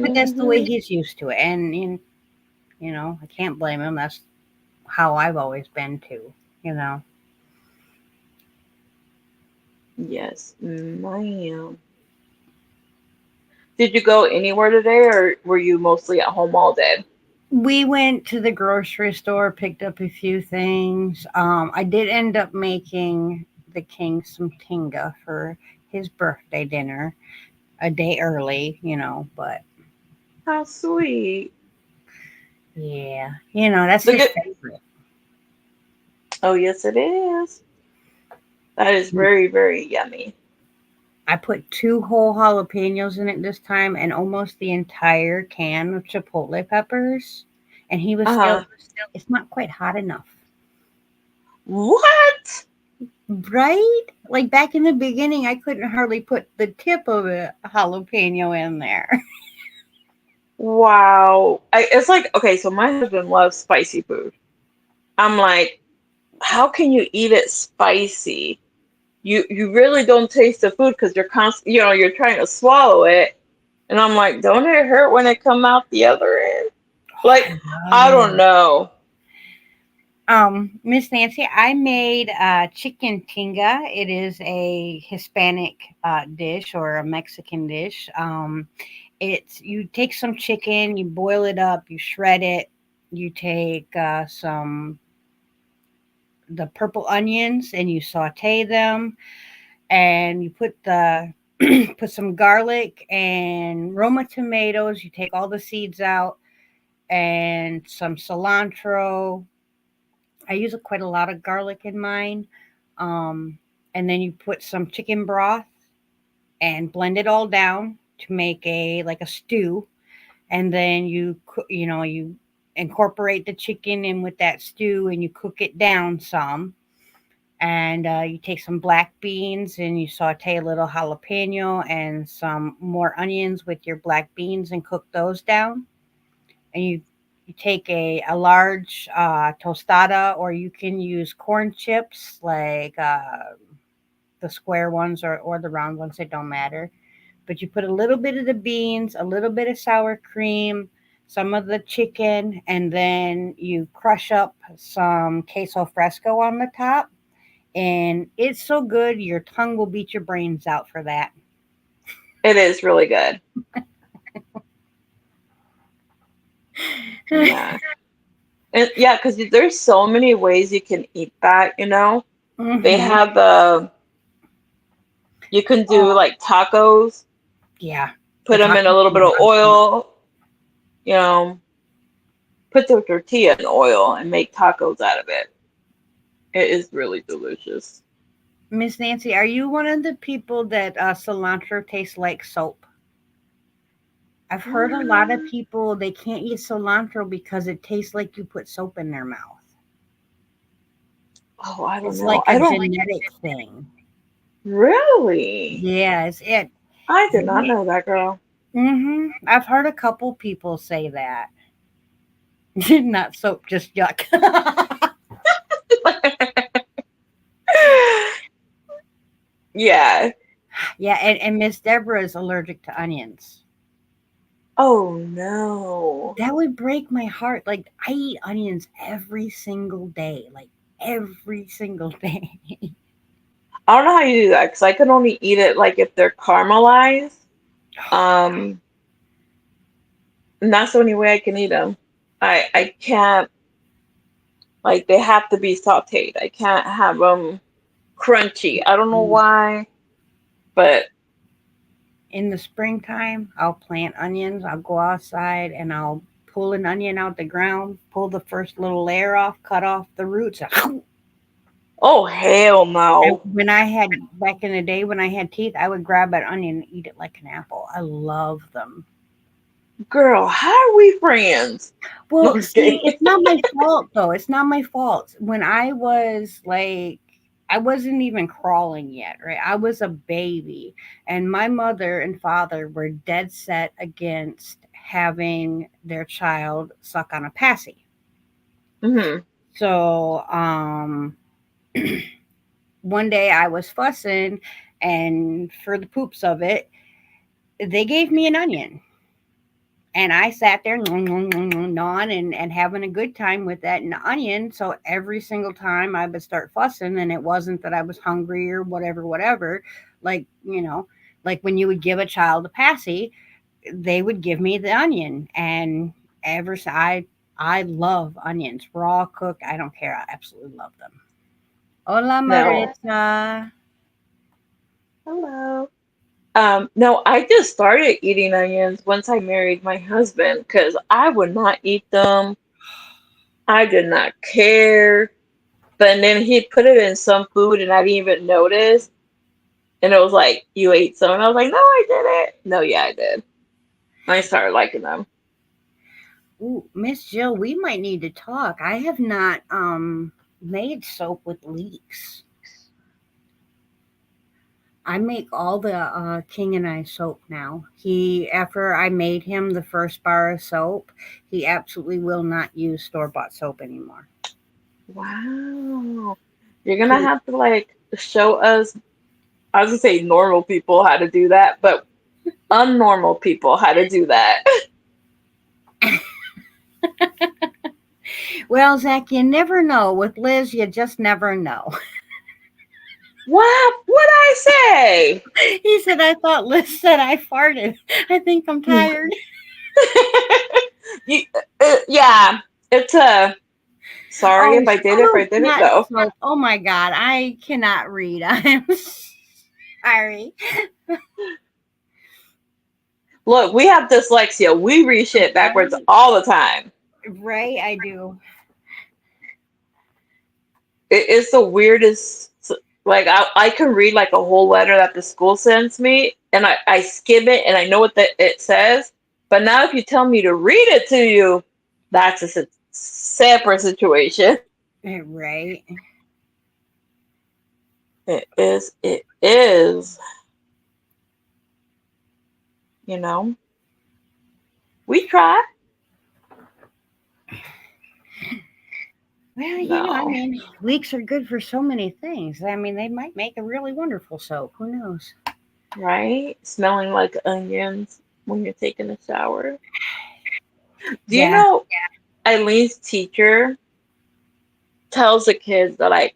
But that's the way Hmm. he's used to it, and I can't blame him. That's how I've always been too. You know. Yes, ma'am. Did you go anywhere today, or were you mostly at home all day? We went to the grocery store, picked up a few things. I did end up making the king some tinga for his birthday dinner a day early, but How sweet. yeah, that's The his good. favorite. Oh, yes, it is. That is very, very yummy. I put two whole jalapenos in it this time and almost the entire can of chipotle peppers. And he was Uh-huh. still, it's not quite hot enough. What? Right? Like back in the beginning, I couldn't hardly put the tip of a jalapeno in there. Wow. It's like, okay, so my husband loves spicy food. I'm like, how can you eat it spicy? You really don't taste the food because you're trying to swallow it. And I'm like, don't it hurt when it come out the other end? Like, I love I don't it. know. Miss Nancy, I made chicken tinga. It is a Hispanic dish or a Mexican dish. It's you take some chicken, you boil it up, you shred it, you take some the purple onions and you saute them, and you put the put some garlic and Roma tomatoes. You take all the seeds out and some cilantro. I use quite a lot of garlic in mine. Um, and then you put some chicken broth and blend it all down to make a like a stew, and then you incorporate the chicken in with that stew and you cook it down some, and you take some black beans and you saute a little jalapeno and some more onions with your black beans and cook those down, and you take a large tostada, or you can use corn chips like the square ones or the round ones, it don't matter. But you put a little bit of the beans, a little bit of sour cream, some of the chicken, and then you crush up some queso fresco on the top. And it's so good, your tongue will beat your brains out for that. It is really good. Yeah. And yeah, because there's so many ways you can eat that, you know. They Hmm. have the you can do Oh, like tacos, yeah. The put them in a tacos little are bit of good. oil, you know, put the tortilla in oil and make tacos out of it. It is really delicious. Miss Nancy, are you one of the people that cilantro tastes like soap? I've heard a lot of What? people they can't eat cilantro because it tastes like you put soap in their mouth. Oh, I don't It's know. like a I don't genetic thing. really. Yeah, it's it. I did not know that, girl. I've heard a couple people say that. Not soap, just yuck. Yeah. Yeah, and Miss Deborah is allergic to onions. Oh no. That would break my heart. Like I eat onions every single day, like every single day. I don't know how you do that because I can only eat it like if they're caramelized. Um, and that's the only way I can eat them. I can't like they have to be sautéed. I can't have them crunchy. I don't know why, but In the springtime, I'll plant onions. I'll go outside and I'll pull an onion out the ground, pull the first little layer off, cut off the roots. oh hell no. When I had back in the day when I had teeth, I would grab an onion and eat it like an apple. I love them. Girl, how are we friends? No, Well, I'm just see, kidding. it's not my fault though. It's not my fault. When I was like, I wasn't even crawling yet, right? I was a baby, and my mother and father were dead set against having their child suck on a passy. Hmm. So, one day I was fussing, and for the poops of it, they gave me an onion. And I sat there gnawing and having a good time with that and onion. So every single time I would start fussing, and it wasn't that I was hungry or whatever, whatever. Like, like when you would give a child a passy, they would give me the onion. And I love onions, raw, cooked. I don't care. I absolutely love them. Hola, No. Maritza. Hello. No, I just started eating onions once I married my husband because I would not eat them. I did not care. But then he put it in some food and I didn't even notice. And it was like, you ate some. And I was like, no, I didn't. No, yeah, I did. I started liking them. Ooh, Miss Jill, we might need to talk. I have not made soap with leeks. I make all the King and I soap now. He after I made him the first bar of soap, he absolutely will not use store bought soap anymore. Wow. You're gonna He have to like show us, I was gonna say normal people how to do that, but unnormal people how to do that. well, Zach, you never know. With Liz, you just never know. What? What'd I say? He said, I thought Liz said I farted. I think I'm tired. You, yeah, it's a. Sorry if Oh, I did, if I soap, didn't not know. soap. Oh my God, I cannot read. I am sorry. Look, we have dyslexia. We read shit backwards Right, all the time. right, I do. It's the weirdest. Like I can read like a whole letter that the school sends me, and I skim it and I know what it says. But now if you tell me to read it to you, that's a separate situation. Right. It is. It is. You know, we try. Well, I No, mean, leeks are good for so many things. I mean, they might make a really wonderful soap. Who knows? right? Smelling like onions when you're taking a shower. Do you Yeah. know Eileen's teacher tells the kids that like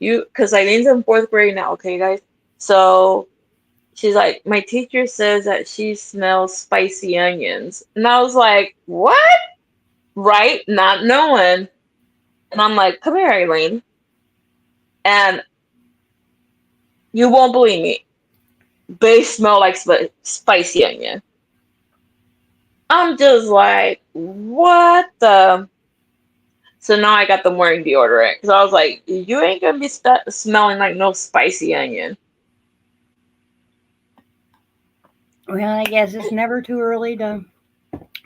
because Eileen's in fourth grade now, okay, guys? So she's like, my teacher says that she smells spicy onions. And I was like, what? Right? Not knowing. And I'm like, come here, Eileen. And you won't believe me. They smell like spicy onion. I'm just like, what the? So now I got them wearing deodorant because I was like, you ain't gonna be smelling like no spicy onion. Well, I guess it's never too early to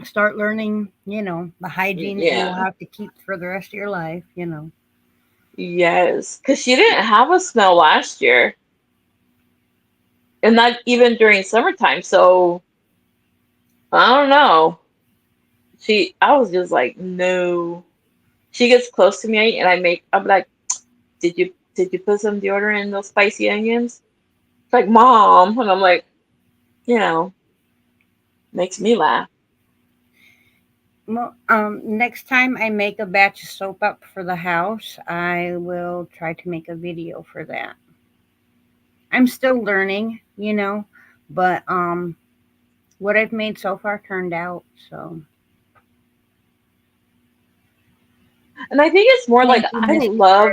start learning, the hygiene that you will Yeah. have to keep for the rest of your life. Yes. Because she didn't have a smell last year. And not even during summertime. So I don't know. I was just like, no. She gets close to me and I'm like, did you put some deodorant in those spicy onions? It's like, Mom. And I'm like, you know, makes me laugh. Well, next time I make a batch of soap up for the house, I will try to make a video for that. I'm still learning, but what I've made so far turned out. So And I think it's more like thank you, I Miss. love,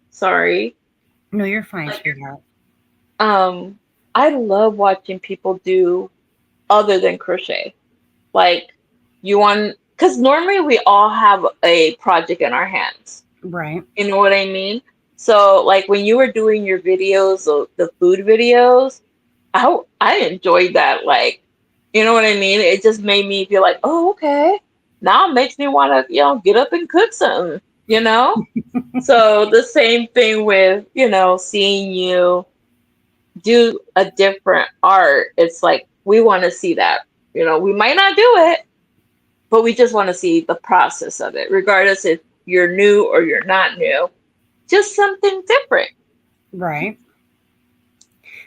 sorry, No, you're fine, sweetheart. um, I love watching people do other than crochet. Like, because normally we all have a project in our hands. Right, You know what I mean? So, like when you were doing your videos, the food videos, I enjoyed that. Like, you know what I mean? It just made me feel like, oh, okay. Now it makes me want to, get up and cook something, you know? So the same thing with, seeing you do a different art. It's like we want to see that. We might not do it, but we just want to see the process of it, regardless if you're new or you're not new. Just something different. right.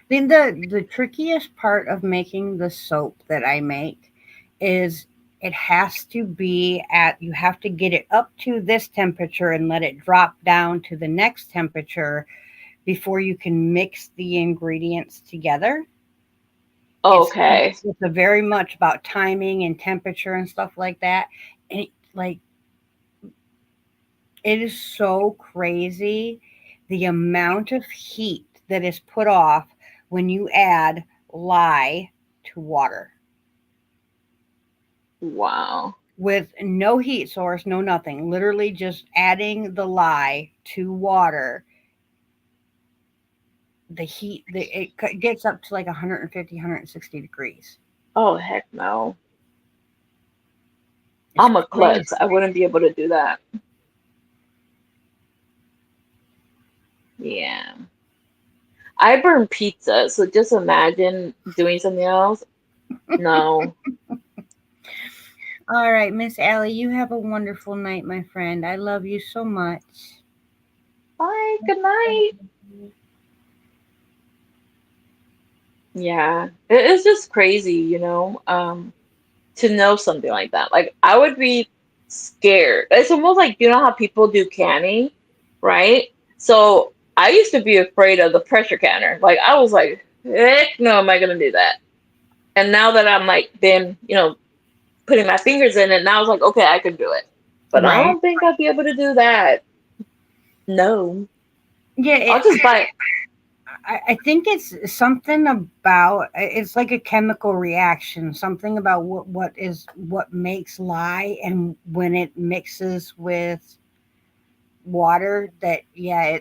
Then the trickiest part of making the soap that I make is it has to be you have to get it up to this temperature and let it drop down to the next temperature before you can mix the ingredients together. It's Okay. it's a very much about timing and temperature and stuff like that. And like it is so crazy the amount of heat that is put off when you add lye to water Wow. with no heat source, no nothing. Literally just adding the lye to water. The heat, it gets up to like 150, 160 degrees. Oh, heck no. It's I'm a crazy. klutz. I wouldn't be able to do that. Yeah. I burn pizza, so just imagine doing something else. No. All right, Miss Allie, you have a wonderful night, my friend. I love you so much. Bye. Good night. Yeah. It's just crazy, to know something like that. Like I would be scared. It's almost like how people do canning, right? So I used to be afraid of the pressure canner. Like I was like, heck no, am I gonna do that? And now that I'm like been, putting my fingers in it, now I was like, okay, I can do it. But I Right. don't think I'll be able to do that. No. Yeah, I'll just buy I think it's something about it's like a chemical reaction, something about what makes lye and when it mixes with water that yeah,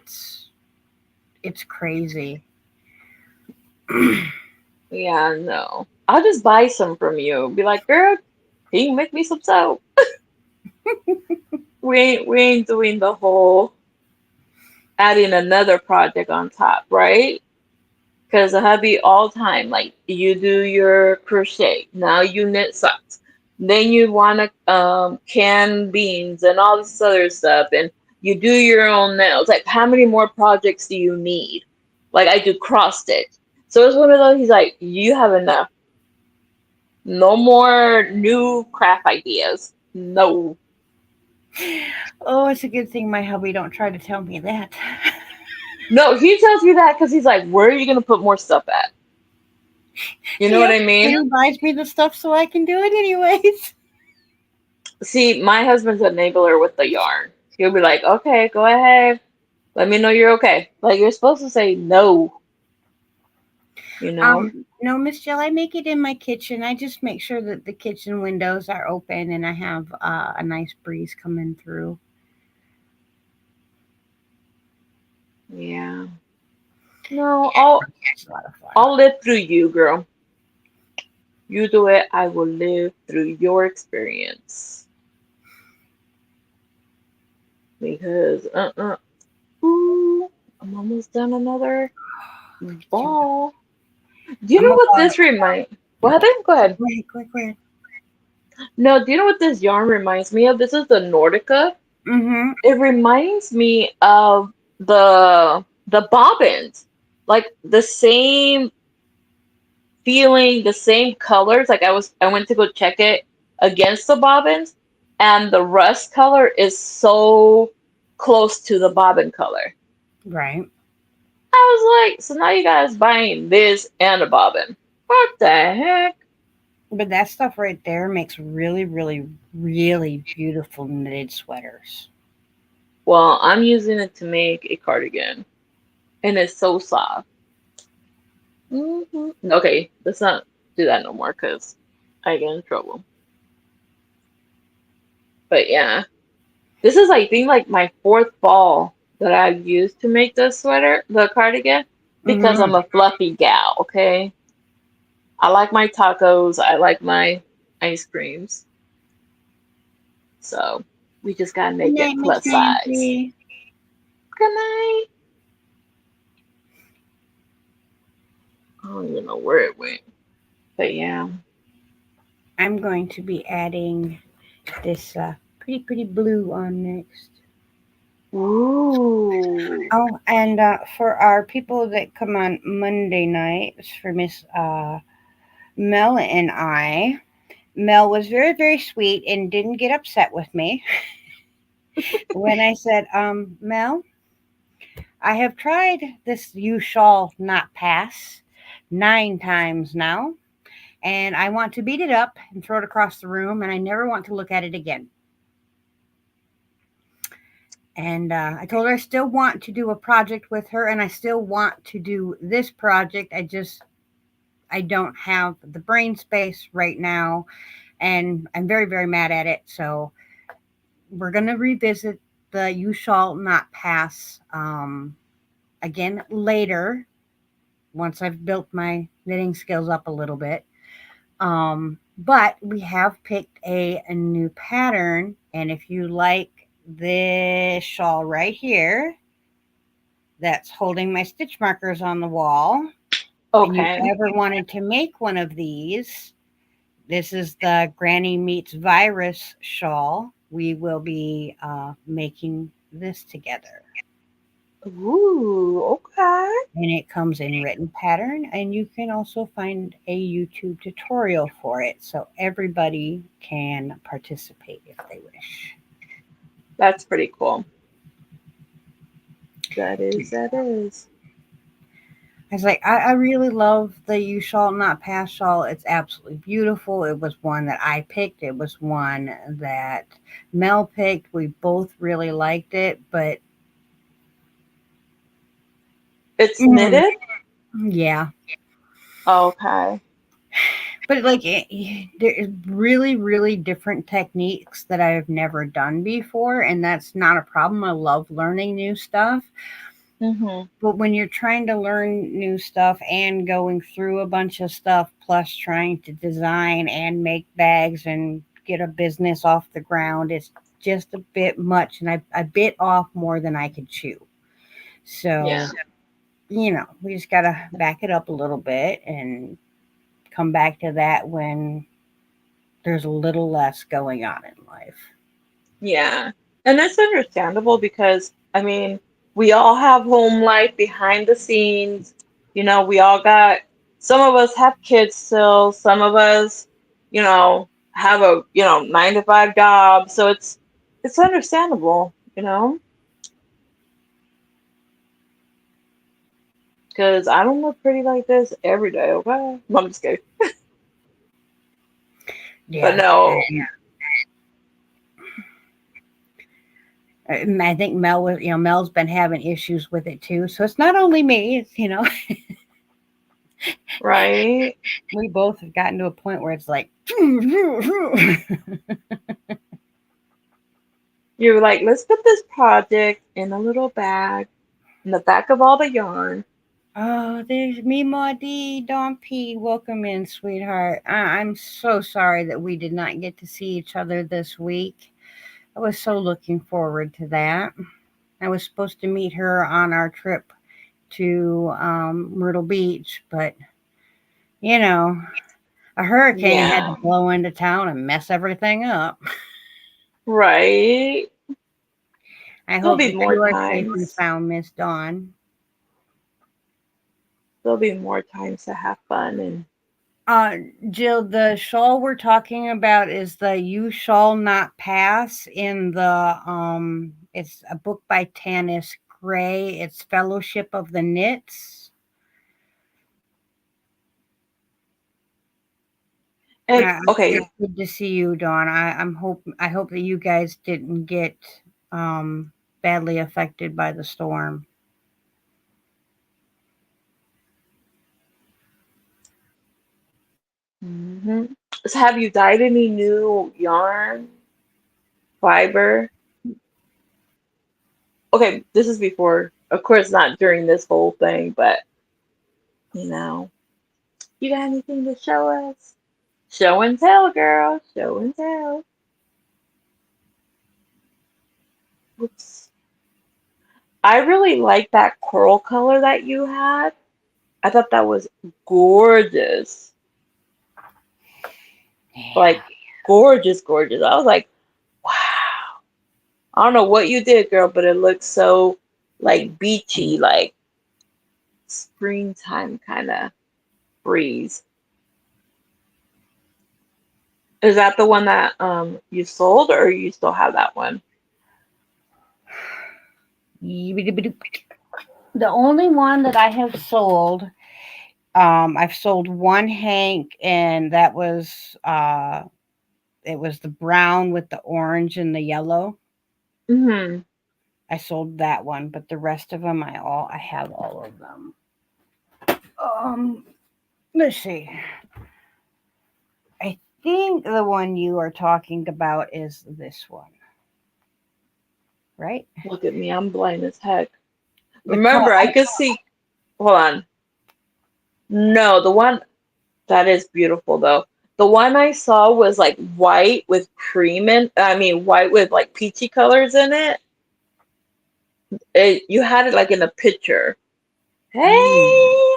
It's crazy. Yeah, no. I'll just buy some from you. Be like, girl, can you make me some soap? We ain't doing the whole adding another project on top, right? Because a hubby all time, like you do your crochet, now you knit socks, then you want to can beans and all this other stuff, and you do your own nails. Like, how many more projects do you need? Like, I do cross stitch, so it's one of those. He's like, you have enough. No more new craft ideas. No. Oh, it's a good thing my hubby don't try to tell me that. No, he tells me that because he's like, where are you gonna put more stuff at? You know what Yep. I And mean? he buys me the stuff so I can do it anyways. See, my husband's an enabler with the yarn. He'll be like, okay, go ahead. Let me know you're okay. Like, you're supposed to say no, you know? No, Miss Jill, I make it in my kitchen. I just make sure that the kitchen windows are open and I have a nice breeze coming through. Yeah. No, Yeah, it's a lot of fun. I'll live through you, girl. You do it, I will live through your experience. Because, ooh, I'm almost done another Get you- ball. Do you I'm know what about. this remind? What happened? Go ahead. Go ahead, go ahead, go ahead. No, do you know what this yarn reminds me of? This is the Nordica. Mm-hmm. It reminds me of the bobbins, like the same feeling, the same colors. Like, I went to go check it against the bobbins, and the rust color is so close to the bobbin color. Right. I was like, so now you guys buying this and a bobbin. What the heck? But that stuff right there makes really, really, really beautiful knitted sweaters. Well, I'm using it to make a cardigan, and it's so soft. Okay, let's not do that no more because I get in trouble. But yeah, this is, I think, like my fourth ball that I've used to make the sweater, the cardigan, because Mm-hmm. I'm a fluffy gal, okay? I like my tacos, I like my ice creams. So we just gotta Good make night, it Miss plus size. Nancy. Good night. I don't even know where it went. But yeah. I'm going to be adding this pretty, pretty blue on next. Ooh. Oh, and for our people that come on Monday nights, for Miss Mel and I, Mel was very, very sweet and didn't get upset with me when I said, Mel, I have tried this you shall not pass 9 times now, and I want to beat it up and throw it across the room, and I never want to look at it again. And I told her I still want to do a project with her, and I still want to do this project. I don't have the brain space right now, and I'm very, very mad at it. So we're gonna revisit the "You Shall Not Pass" again later once I've built my knitting skills up a little bit. But we have picked a new pattern, and if you like this shawl right here, that's holding my stitch markers on the wall, and you Okay. ever wanted to make one of these, this is the Granny Meets Virus shawl. We will be making this together. Ooh, okay. And it comes in written pattern, and you can also find a YouTube tutorial for it so everybody can participate if they wish. That's pretty cool. That is. I was like, I really love the You Shall Not Pass shawl. It's absolutely beautiful. It was one that I picked. It was one that Mel picked. We both really liked it, but It's mm, knitted? yeah. Okay. But like, there's really, really different techniques that I've never done before, and that's not a problem. I love learning new stuff. Mhm. But when you're trying to learn new stuff and going through a bunch of stuff, plus trying to design and make bags and get a business off the ground, it's just a bit much. And I bit off more than I could chew. Yeah. So, we just got to back it up a little bit and come back to that when there's a little less going on in life. Yeah. And that's understandable because, I mean, we all have home life behind the scenes. We all got, some of us have kids still, some of us, have a, 9 to 5 job. So it's understandable, because I don't look pretty like this every day, okay? No, I'm just kidding. But Yeah. no, I think Mel's been having issues with it too. So it's not only me, it's right? we both have gotten to a point where it's like, You're like, let's put this project in a little bag in the back of all the yarn. oh, there's me, Maudie, Don P. Welcome in, sweetheart. I'm so sorry that we did not get to see each other this week. I was so looking forward to that. I was supposed to meet her on our trip to Myrtle Beach, but you know, a hurricane had to Yeah, blow into town and mess everything up. right. I There'll hope be that more you are safe and times. sound, Miss Dawn. There'll be more times to have fun and Uh, Jill, the shawl we're talking about is the "You Shall Not Pass" in the It's a book by Tanis Gray. It's Fellowship of the Knits. okay. It's good to see you, Dawn. I hope that you guys didn't get um badly affected by the storm. hmm So have you dyed any new yarn, fiber? Okay, this is before, of course, not during this whole thing, but you know, you got anything to show us? Show and tell, girl. Show and tell. Oops. I really like that coral color that you had. I thought that was gorgeous. Yeah. Like, gorgeous, gorgeous. I was like, wow. I don't know what you did, girl, but it looks so like beachy, like springtime kind of breeze. Is that the one that you sold, or you still have that one? The only one that I have sold, I've sold one Hank, and that was it was the brown with the orange and the yellow. Mm-hmm. I sold that one, but the rest of them, I have all of them. Um, let's see. I think the one you are talking about is this one, right? Look at me, I'm blind as heck. The co- Remember, I could see. Hold on. No, the one that is beautiful though. The one I saw was like white with cream in, I mean, white with like peachy colors in it. You had it like in a picture. hmm, Hey,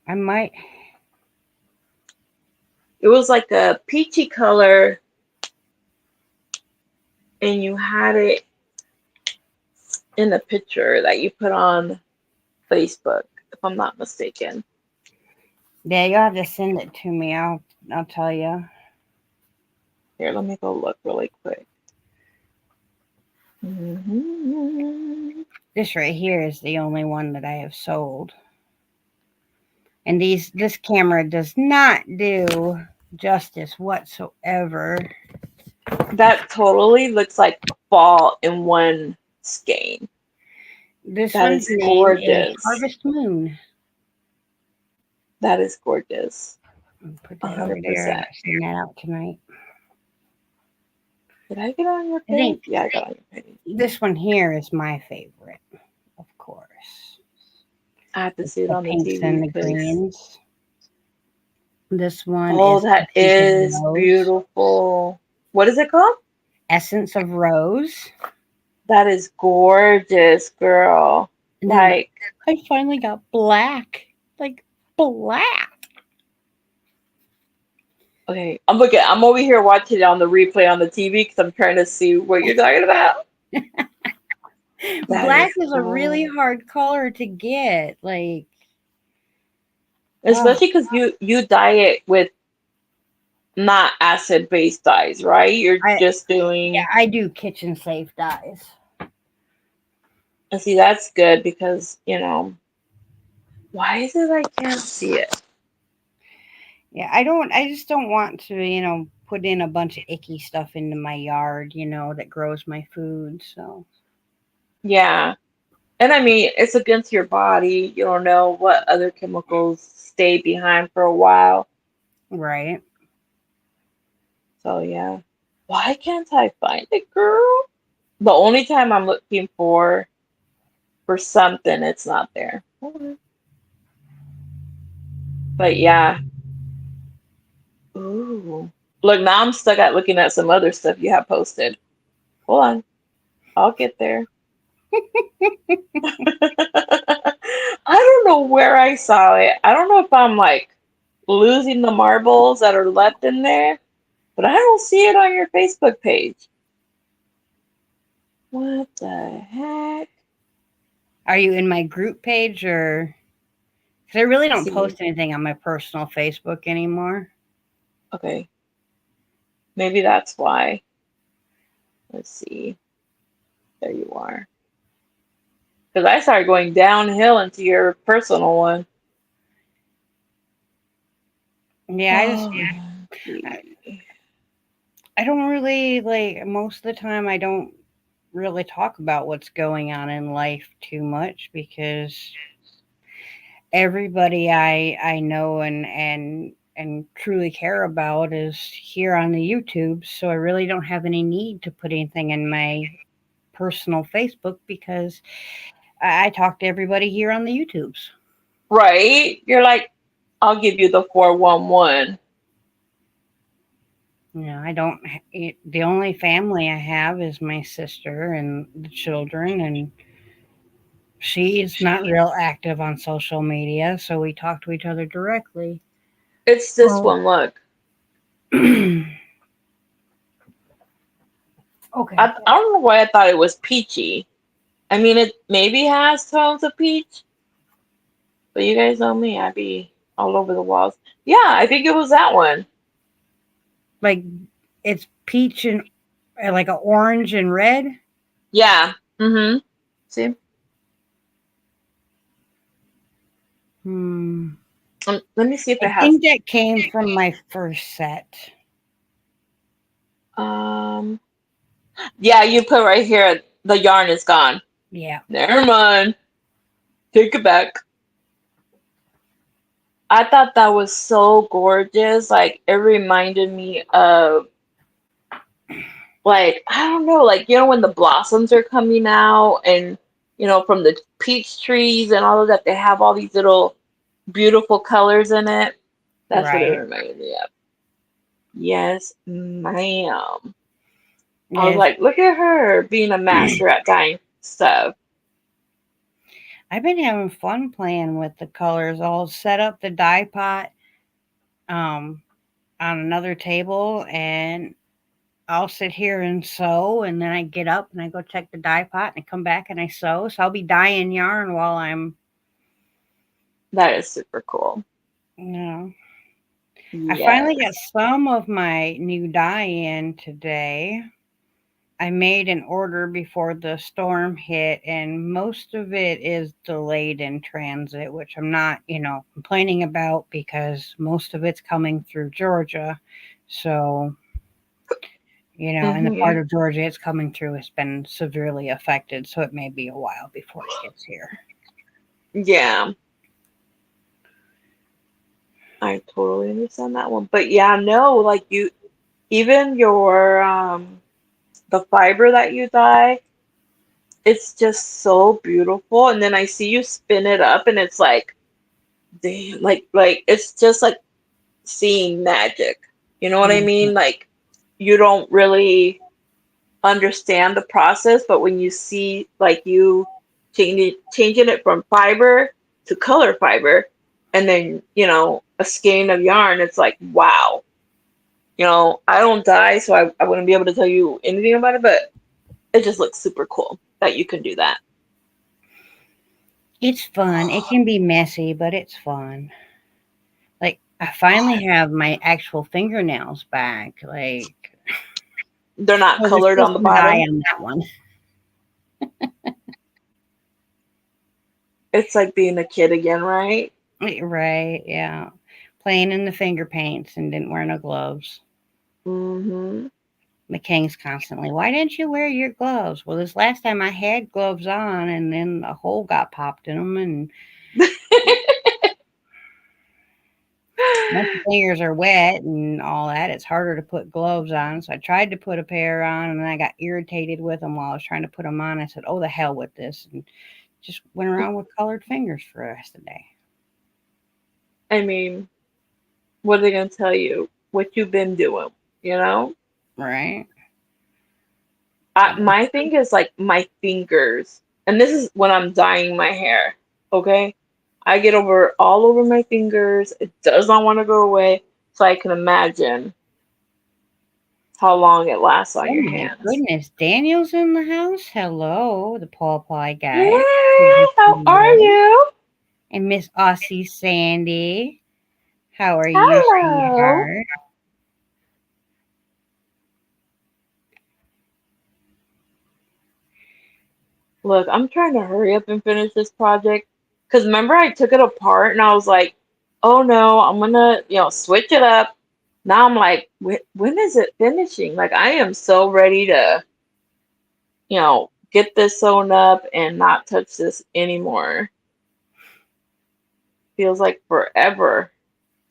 I might. it was like a peachy color, and you had it in a picture that you put on Facebook, if I'm not mistaken. Yeah, you'll have to send it to me. I'll tell you. Here, let me go look really quick. Mhm. This right here is the only one that I have sold. And this camera does not do justice whatsoever. That totally looks like fall in one skein. This That one's is name is gorgeous. Harvest Moon. That is gorgeous. I'll put that over there. 100%. I'll send that out tonight. Did I get on your I think page? Yeah, I got on your page. this one here is my favorite, of course. I have to It's see it the on the pinks TV and the because greens. This one oh, is that Essence of is Rose. beautiful. What is it called? Essence of Rose. That is gorgeous, girl. And then Like, I finally got black. Like black. okay, I'm over here watching it on the replay on the TV because I'm trying to see what you're talking about. That Black is is a really cool. hard color to get. Like, oh, Especially because you dye it with not acid based dyes, right? You're I just yeah, doing. I do kitchen safe dyes. And see, that's good because why is it I can't see it? Yeah, I just don't want to, put in a bunch of icky stuff into my yard, that grows my food. So, Yeah. And I mean, it's against your body. You don't know what other chemicals stay behind for a while. right. So yeah. Why can't I find it, girl? The only time I'm looking for something, it's not there. Okay. But yeah. Ooh. Look, now I'm stuck at looking at some other stuff you have posted. Hold on. I'll get there. I don't know where I saw it. I don't know if I'm like losing the marbles that are left in there, but I don't see it on your Facebook page. What the heck? Are you in my group page or? Because I really Let's don't see. post anything on my personal Facebook anymore. Okay, maybe that's why. Let's see. There you are. Because I started going downhill into your personal one. Yeah, Oh, let's I, see. I don't really like most of the time. I don't really talk about what's going on in life too much because everybody I know and truly care about is here on the YouTube. So I really don't have any need to put anything in my personal Facebook because I talk to everybody here on the YouTubes. Right? You're like, I'll give you the 411. I don't. The only family I have is my sister and the children, and she's not real active on social media, so we talk to each other directly. It's this Oh. one, look. Okay. I don't know why I thought it was peachy. I mean, it maybe has tones of peach, but you guys know me, I'd be all over the walls. Yeah, I think it was that one. Like it's peach and like a orange and red. Yeah. Mm-hmm. See? Hmm. Let me see if I it has. think that came from my first set. Um. Yeah, you put right here. The yarn is gone. Yeah. Never mind. Take it back. I thought that was so gorgeous. Like it reminded me of like I don't know, like when the blossoms are coming out and from the peach trees and all of that, they have all these little beautiful colors in it. That's what it Right. reminded me of. Yes, ma'am. I was Yes. like, look at her being a master at dyeing stuff. I've been having fun playing with the colors. I'll set up the dye pot um on another table and I'll sit here and sew, and then I get up and I go check the dye pot and I come back and I sew. So I'll be dyeing yarn while I'm, That is super cool. you know. I finally got Yes. some of my new dye in today. I made an order before the storm hit, and most of it is delayed in transit, which I'm not, complaining about because most of it's coming through Georgia. So, and the Hmm. part of Georgia it's coming through has been severely affected, so it may be a while before it gets here. Yeah, I totally understand that one. But yeah, no, like even your the fiber that you dye, it's just so beautiful. And then I see you spin it up, and it's like, damn, like it's just like seeing magic. You know what I Mhm. mean? Like you don't really understand the process, but when you see like you changing it from fiber to color fiber, and then a skein of yarn, it's like wow. I don't dye, so I wouldn't be able to tell you anything about it, but it just looks super cool that you can do that. It's fun. It can be messy, but it's fun. Like, I finally have my actual fingernails back. Like, They're not well, there's colored still on the some dye bottom. on that one. It's like being a kid again, right? Right, yeah. Playing in the finger paints and didn't wear no gloves. Hmm. McKing's constantly, why didn't you wear your gloves? Well, this last time I had gloves on and then a hole got popped in them. And once the fingers are wet and all that, it's harder to put gloves on. So I tried to put a pair on and then I got irritated with them while I was trying to put them on. I said, oh, the hell with this. And just went around with colored fingers for the rest of the day. I mean, what are they gonna tell you? What you've been doing, you know? Right? So, My thing is like my fingers, and this is when I'm dyeing my hair. Okay, I get over all over my fingers. It does not want to go away, so I can imagine how long it lasts on oh your my hands. goodness. Daniel's in the house. Hello, the Paw Pie guy. Good to Hey, how see are you. you? And Miss Aussie Sandy. How are you, Hello. sweetheart? Look, I'm trying to hurry up and finish this project because remember I took it apart and I was like, oh no, I'm gonna, switch it up. Now I'm like, when is it finishing? Like I am so ready to, get this sewn up and not touch this anymore. Feels like forever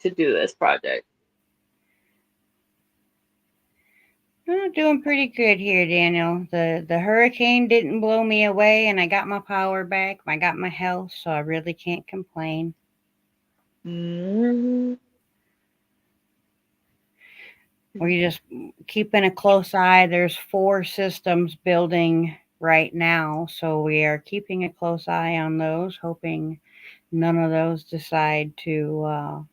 to do this project. I'm doing pretty good here, Daniel. The hurricane didn't blow me away and I got my power back. I got my health, so I really can't complain. Hmm. We're just keeping a close eye. There's 4 systems building right now, so we are keeping a close eye on those, hoping none of those decide to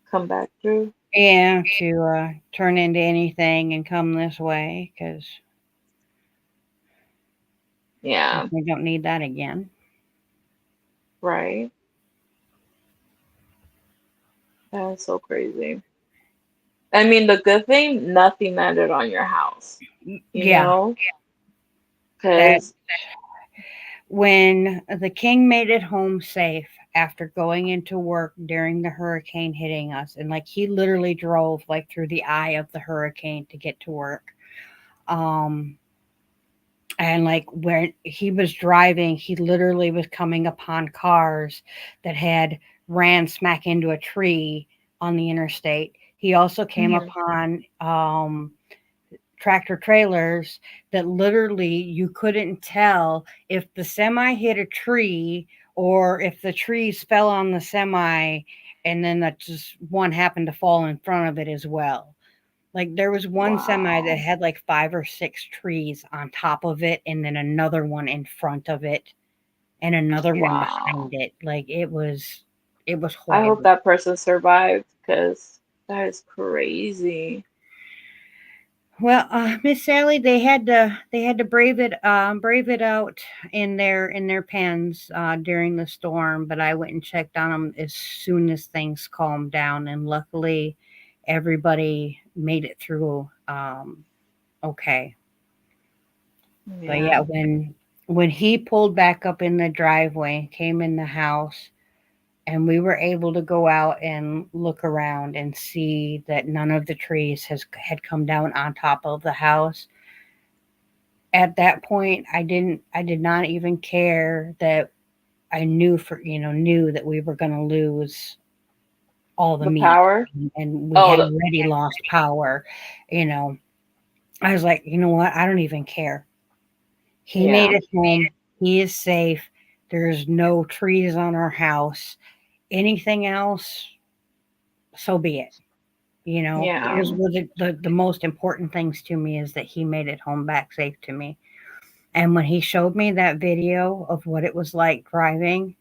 Come back through. yeah, to turn into anything and come this way, because Yeah, we don't need that again. right. That's so crazy. I mean, the good thing, nothing landed on your house, you Yeah, know? that Because, when the king made it home safe after going into work during the hurricane hitting us, and like he literally drove like through the eye of the hurricane to get to work. Um, and like when he was driving, he literally was coming upon cars that had ran smack into a tree on the interstate. He also came mhm, upon tractor trailers that literally you couldn't tell if the semi hit a tree or if the trees fell on the semi and then that just one happened to fall in front of it as well. Like there was one semi that wow. had like 5 or 6 trees on top of it and then another one in front of it and another one Wow. behind it. Like it was I hope horrible. that person survived because that is crazy. Well, Miss Sally, they had to brave it out in their pens during the storm. But I went and checked on them as soon as things calmed down, and luckily, everybody made it through okay. But yeah, Yeah. when he pulled back up in the driveway, came in the house, and we were able to go out and look around and see that none of the trees had come down on top of the house. At that point, I did not even care that I knew that we were going to lose all the The meat power? and we Oh, had already lost power, you know. I was like, you know what? I don't even care. He made Yeah. it home. He is safe. There's no trees on our house. Anything else, so be it. You know, Yeah. here's what the most important things to me is that he made it home back safe to me. And when he showed me that video of what it was like driving,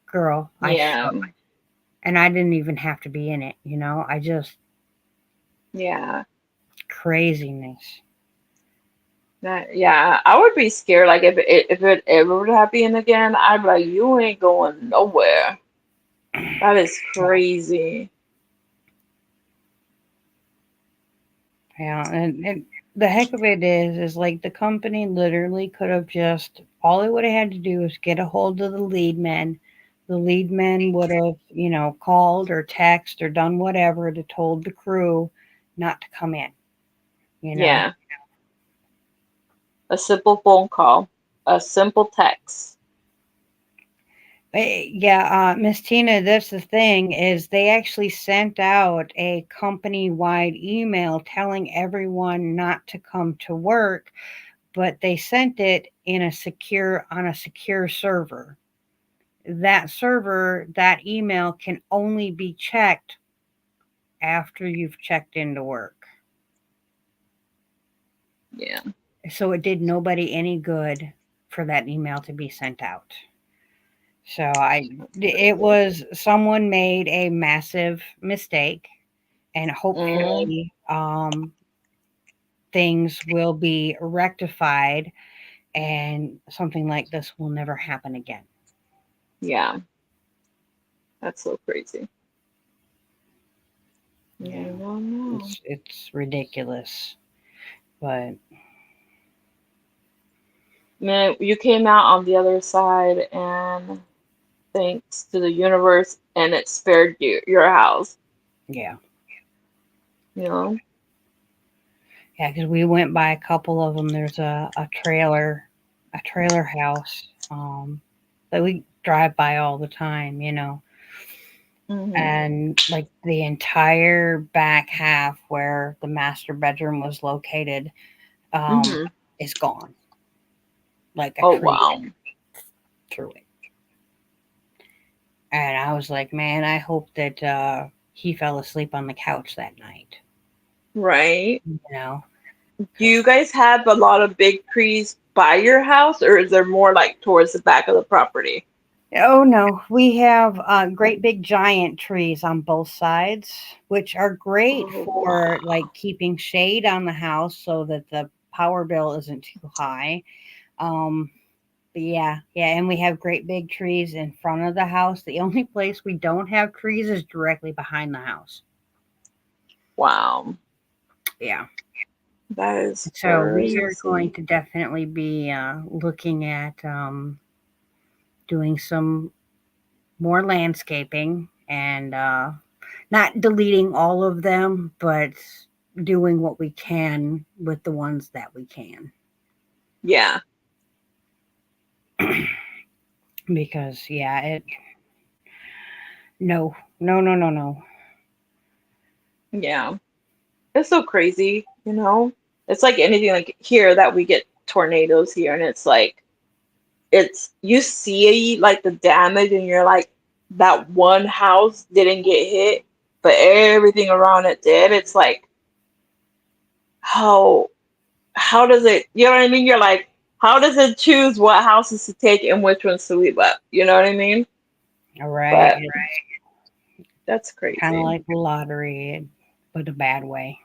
girl, I Yeah. shook. And I didn't even have to be in it, you know? I just Yeah. craziness. That, yeah, I would be scared. Like if it ever would happen again, I'd be like, you ain't going nowhere. That is crazy. Yeah, and the heck of it is like the company literally could have just all it would have had to do was get a hold of the lead men. The lead men would have, you know, called or text or done whatever to told the crew not to come in, you know. Yeah, a simple phone call, a simple text. Yeah, Miss Tina, that's the thing is they actually sent out a company-wide email telling everyone not to come to work, but they sent it in a secure on a secure server. That server, that email can only be checked after you've checked into work. Yeah. So it did nobody any good for that email to be sent out. So I That's it crazy. was someone made a massive mistake and Mm, hopefully things will be rectified and something like this will never happen again. yeah, that's so crazy. Yeah, No, no, no. it's ridiculous, but Man, you came out on the other side, and thanks to the universe, and it spared you your house. yeah, You know. yeah, because we went by a couple of them. There's a trailer house that we drive by all the time, you know, Mhm. and like the entire back half where the master bedroom was located um, Mhm. is gone. Like a Oh tree wow. through it. And I was like, man, I hope that he fell asleep on the couch that night. Right. You know? Do you guys have a lot of big trees by your house, or is there more like towards the back of the property? Oh no, we have great big giant trees on both sides, which are great Oh for like wow. keeping shade on the house so that the power bill isn't too high. Um, but yeah, yeah, and we have great big trees in front of the house. The only place we don't have trees is directly behind the house. Wow. Yeah. That is So we are going crazy. to definitely be looking at doing some more landscaping and not deleting all of them, but doing what we can with the ones that we can. Yeah. Because yeah, it no, no, no, no, no. Yeah. It's so crazy, you know? It's like anything like here that we get tornadoes here, and it's like it's you see like the damage, and you're like that one house didn't get hit, but everything around it did. It's like how how does it, you know what I mean? You're like, how does it choose what houses to take and which ones to leave up? You know what I mean? All right, But it's that's kind of crazy. like the lottery, but a bad way.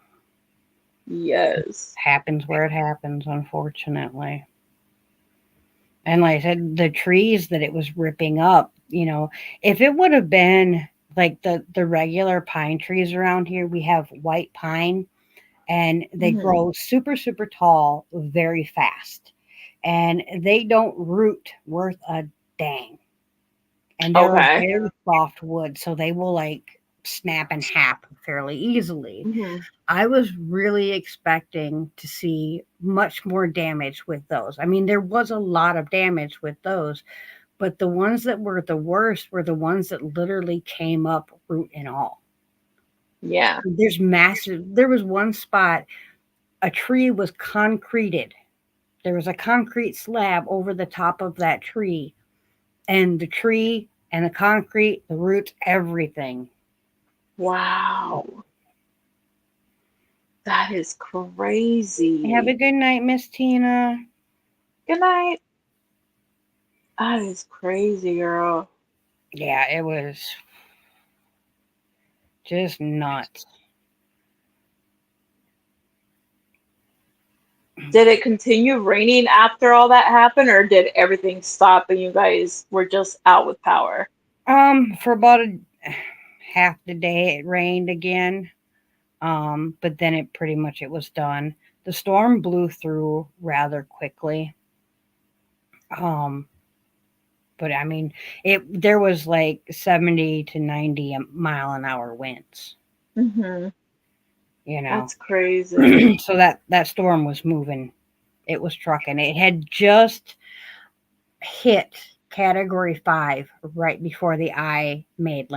Yes. Happens where it happens, unfortunately. And like I said, the trees that it was ripping up, you know, if it would have been like the regular pine trees around here, we have white pine and they Hmm. grow super super tall very fast. And they don't root worth a dang. And they're a Okay. very soft wood, so they will like snap in half fairly easily. Hmm. I was really expecting to see much more damage with those. I mean, there was a lot of damage with those, but the ones that were the worst were the ones that literally came up root and all. Yeah. There's massive. There was one spot, a tree was concreted. There was a concrete slab over the top of that tree, and the tree and the concrete, the roots, everything. Wow. That is Have a crazy. good night, Miss Tina. Good night. That is crazy, girl. Yeah, it was just nuts. Did it continue raining after all that happened, or did everything stop and you guys were just out with power? For about a half the day, it rained again. But then it pretty much it was done. The storm blew through rather quickly. Um, but I mean, it there was like 70 to 90 mile an hour winds. Hmm. You know, That's crazy. so that storm was moving. It was trucking. It had just hit category 5 right before the eye made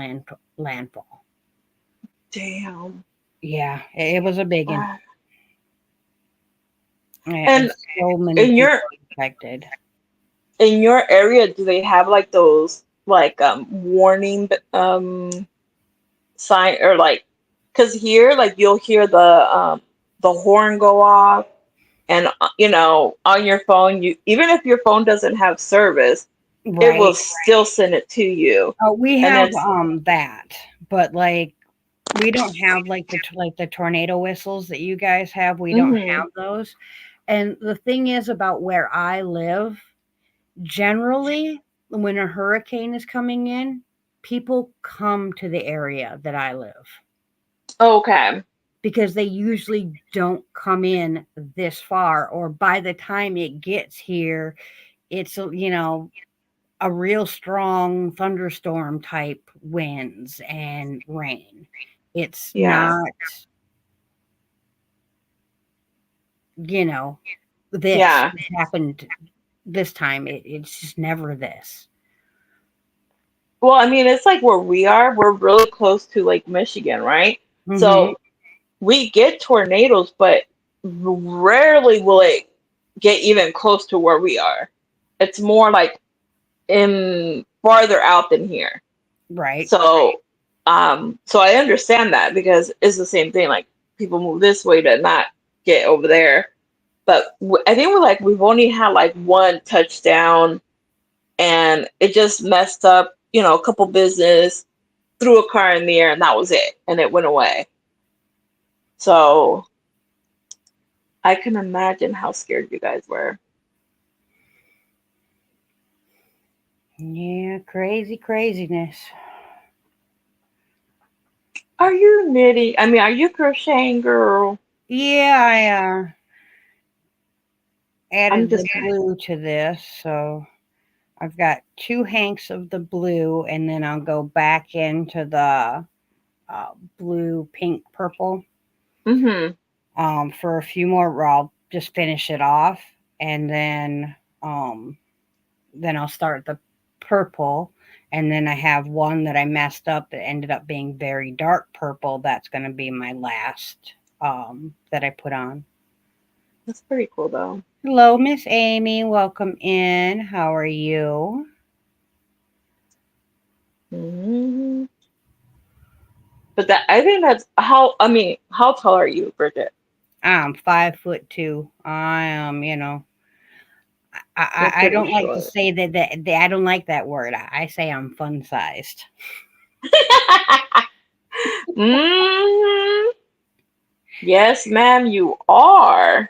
landfall. Damn. Yeah, it was a big one. Ah. Yeah, And so many in your people affected. in your area, do they have like those like warning sign, or like, because here like you'll hear the horn go off, and on your phone, you, even if your phone doesn't have service, it will Right. still send it to you. Oh, we And have it's that, but like we don't have like the tornado whistles that you guys have. We don't hmm have those. And the thing is about where I live, generally when a hurricane is coming in, people come to the area that I live okay. because they usually don't come in this far, or by the time it gets here, it's a real strong thunderstorm type winds and rain. It's Yeah. not, you know, this Yeah. happened this time. It's just never this. Well, I mean, it's like where we are, we're really close to Lake Michigan, right? Hmm. So we get tornadoes, but rarely will it get even close to where we are. It's more like in farther out than here. Right. So I understand that, because it's the same thing. Like, people move this way to not get over there. But I think we've only had like one touchdown, and it just messed up, a couple business, threw a car in the air, and that was it, and it went away. So I can imagine how scared you guys were. Yeah, crazy craziness. Are you knitting? I mean, are you crocheting, girl? Yeah, I I'm added just. the blue to this, so I've got 2 hanks of the blue, and then I'll go back into the blue, pink, purple Mm-hmm. for a few more. Or I'll just finish it off, and then I'll start the purple, and then I have one that I messed up that ended up being very dark purple. That's going to be my last that I put on. That's pretty cool, though. Hello, Miss Amy. Welcome in. How are you? Hmm. But that, I think that's how. I mean, how tall are you, Bridget? I'm 5'2". I am, You're I pretty don't like to short. say that I don't like that word. I say I'm fun sized. Hmm. Yes, ma'am, you are.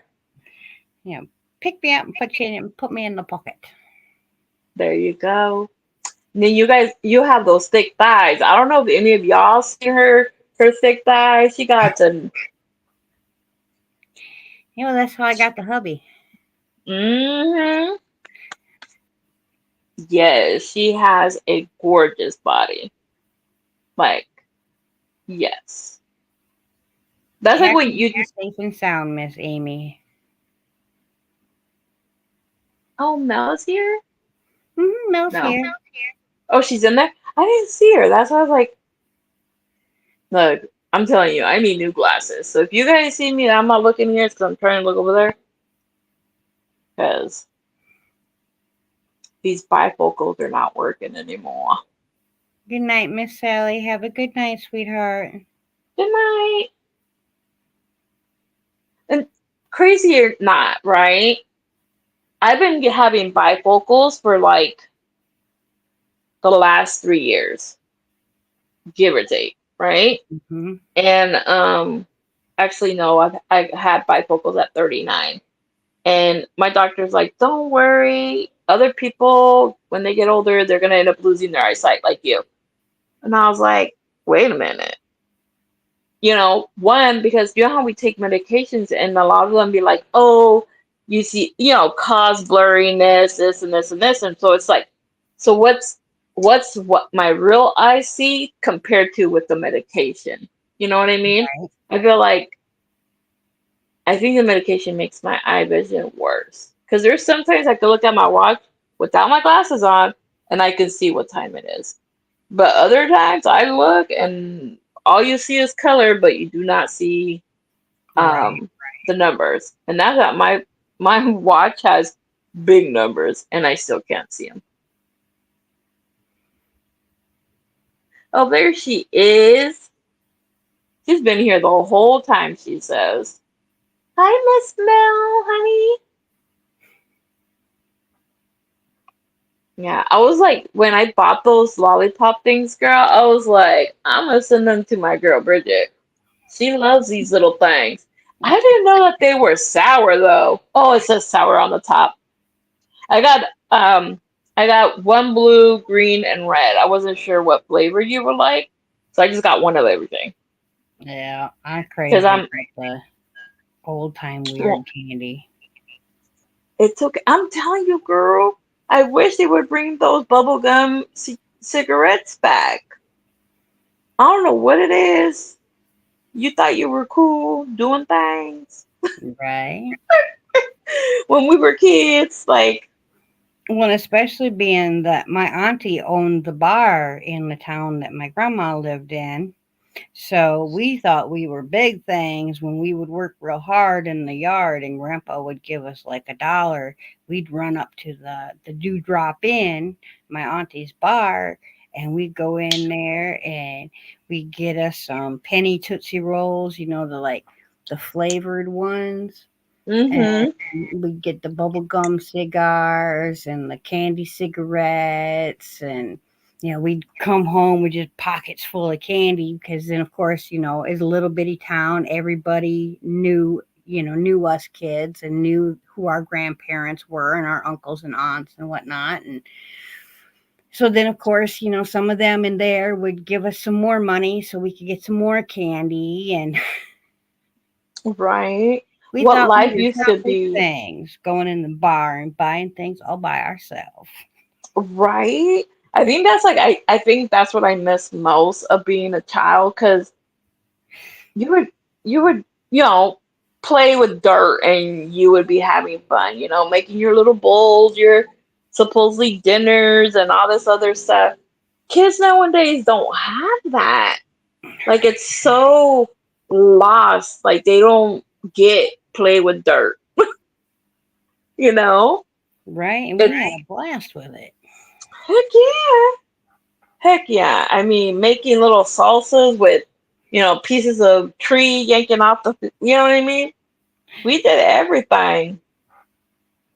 Pick me up and put me in the pocket. There you go. And then you have those thick thighs. I don't know if any of y'all see her thick thighs. She got some. That's how I got the hubby. Hmm. Yes, she has a gorgeous body. Like, yes. That's like Jack when will you. be safe and sound, Miss Amy. Oh, Mel is here? Mel's No. here. Oh, she's in there? I didn't see her. That's why I was like, look. I'm telling you, I need new glasses. So if you guys see me and I'm not looking here, it's because I'm trying to look over there. Because these bifocals are not working anymore. Good night, Miss Sally. Have a good night, sweetheart. Good night. And crazy or not, right? I've been having bifocals for like the last 3 years, give or take, right? Hmm. And actually no, I had bifocals at 39. And my doctor's like, don't worry. Other people, when they get older, they're gonna end up losing their eyesight like you. And I was like, wait a minute. One, because you know how we take medications and a lot of them be like, oh, you see, cause blurriness, this and this and this. And so it's like, so what's what my real eyes see compared to with the medication? You know what I mean? Right. I feel like I think the medication makes my eye vision worse. Because there's sometimes I can look at my watch without my glasses on and I can see what time it is. But other times I look and all you see is color, but you do not see Right. the numbers. And that's that my watch has big numbers and I still can't see them. Oh, there she is. She's been here the whole time, she says. Hi, Miss Mel, honey. Yeah, I was like, when I bought those lollipop things, girl, I was like, I'm gonna send them to my girl Bridget. She loves these little things. I didn't know that they were sour though. Oh, it says sour on the top. I got um I got one blue, green, and red. I wasn't sure what flavor you were like, so I just got one of everything. Yeah, I'm Cause crazy I'm about the old time well, weird candy. it took. I'm telling you, girl. I wish they would bring those bubblegum cigarettes back. I don't know what it is. You thought you were cool doing things Right. when we were kids, like Well, especially being that my auntie owned the bar in the town that my grandma lived in. So we thought we were big things when we would work real hard in the yard and grandpa would give us like $1. We'd run up to the Dewdrop Inn, my auntie's bar, and we'd go in there and we'd get us some penny Tootsie Rolls, the flavored ones. And mm-hmm. we'd get the bubblegum cigars and the candy cigarettes and we'd come home with just pockets full of candy because then of course, it's a little bitty town. Everybody knew us kids and knew who our grandparents were and our uncles and aunts and whatnot. And so then of course, some of them in there would give us some more money so we could get some more candy and Right. we What thought we life were used to top big be, things, going in the bar and buying things all by ourselves. right? I think that's like I think that's what I miss most of being a child because you would play with dirt and you would be having fun, making your little bowls, your supposedly dinners and all this other stuff. Kids nowadays don't have that. Like it's so lost. Like they don't get play with dirt, you know? Right? And we had It's a blast with it. heck yeah. Heck yeah. I mean, making little salsas with, pieces of tree yanking off you know what I mean? We did everything.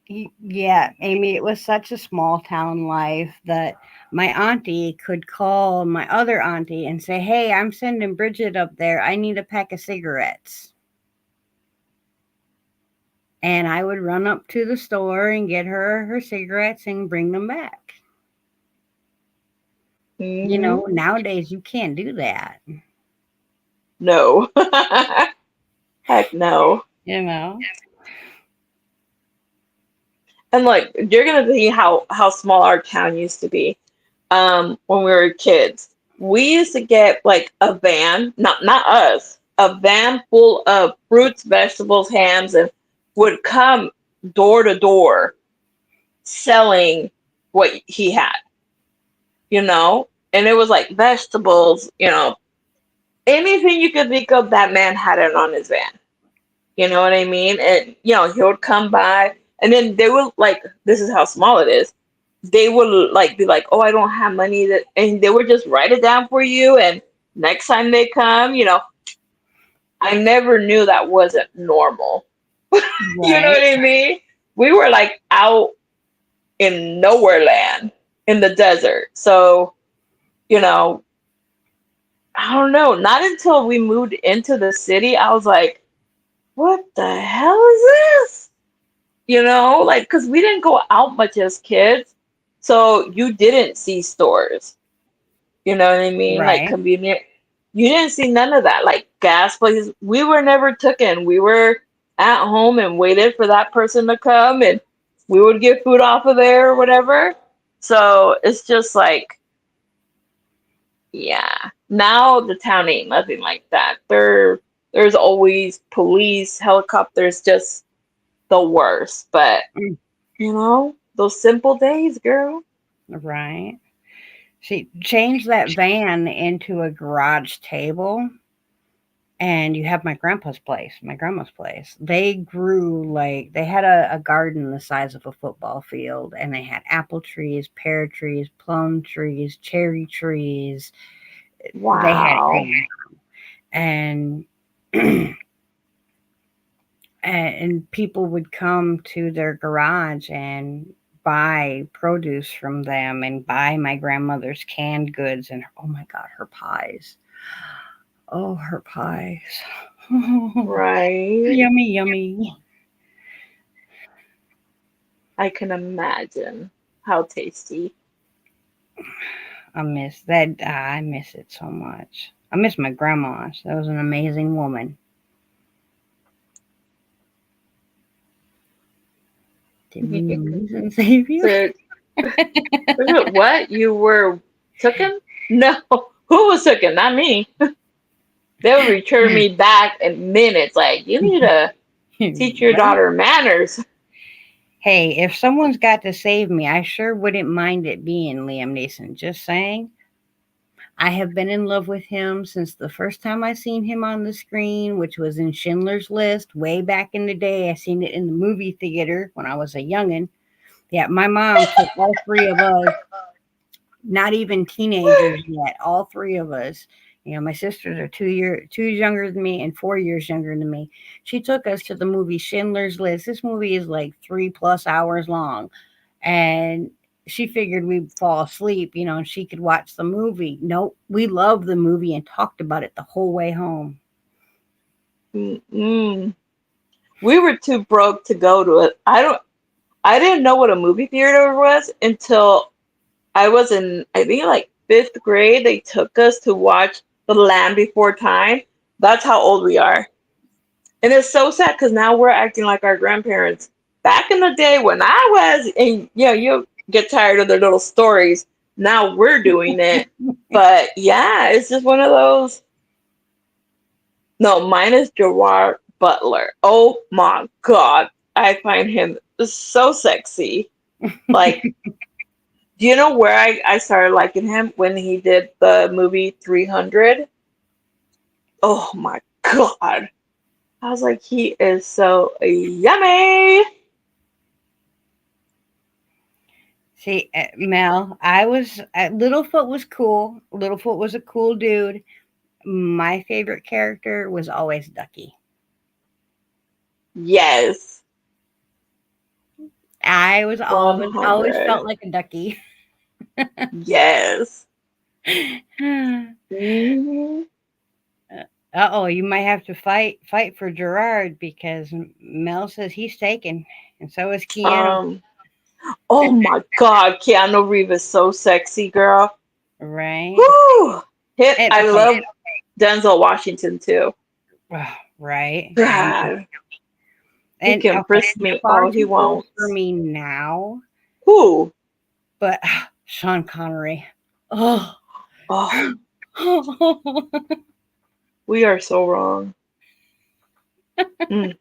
Yeah, Amy, it was such a small town life that my auntie could call my other auntie and say, "Hey, I'm sending Bridget up there. I need a pack of cigarettes." And I would run up to the store and get her cigarettes and bring them back. Hmm. Nowadays you can't do that. No. Heck no. You know? And like you're gonna see how small our town used to be. When we were kids. We used to get like a van, not us, a van full of fruits, vegetables, hams, and would come door to door selling what he had, And it was like vegetables, anything you could think of, that man had it on his van. You know what I mean? And he would come by, and then they would like, this is how small it is. They would like be like, "Oh, I don't have money," and they would just write it down for you. And next time they come, I never knew that wasn't normal. You know Right. what I mean? We were like out in nowhere land in the desert. So, you know, I don't know. Not until we moved into the city, I was like, what the hell is this? Like, because we didn't go out much as kids. So you didn't see stores. You know what I mean? Like Right. convenient. You didn't see none of that. Like gas places. We were never taken. We were at home and waited for that person to come, and we would get food off of there or whatever. So it's just like, yeah. Now the town ain't nothing like that. There's always police, helicopters, just the worst. But Mm. those simple days, girl. Right. She changed that van into a garage table, and you have my grandma's place. They grew like they had a garden the size of a football field, and they had apple trees, pear trees, plum trees, cherry trees. They had it Wow. going. And and people would come to their garage and buy produce from them and buy my grandmother's canned goods, and oh my god, her pies. Oh, her pies. Right. Yummy, yummy. I can imagine how tasty. I miss that. I miss it so much. I miss my grandma. That was an amazing woman. Did we lose and save you? So, what? You were tooken? No. Who was tooken? Not me. They'll return me back in minutes. Like, you need to teach your Right? daughter manners. Hey, if someone's got to save me, I sure wouldn't mind it being Liam Neeson. Just saying. I have been in love with him since the first time I seen him on the screen, which was in Schindler's List way back in the day. I seen it in the movie theater when I was a youngin'. Yeah, my mom took all three of us, not even teenagers yet, all three of us. My sisters are 2 years younger than me and 4 years younger than me. She took us to the movie Schindler's List. This movie is like 3+ hours long, and she figured we'd fall asleep, and she could watch the movie. Nope, we loved the movie and talked about it the whole way home. Mm-mm. We were too broke to go to it. I didn't know what a movie theater was until I was in, I think, like fifth grade. They took us to watch The Land Before Time. That's how old we are. And it's so sad because now we're acting like our grandparents. Back in the day when I was, and you get tired of their little stories. Now we're doing it. But yeah, it's just one of those. No, mine is Gerard Butler. Oh my God. I find him so sexy. Like, do you know where I started liking him? When he did the movie 300. Oh my God. I was like, he is so yummy. See, Mel, Littlefoot was cool. Littlefoot was a cool dude. My favorite character was always Ducky. Yes. I was always 100. felt like a ducky. Yes. Uh Hmm. oh, you might have to fight for Gerard because Mel says he's taken, and so is Keanu. Um, oh my God, Keanu Reeves is so sexy, girl. Right? Whoo! And I okay, love Denzel Washington too. right. God, he And can okay, frisk you're me far all he too old for wants. me now, Who? but Sean Connery. Oh. Oh, we are so wrong. Mm.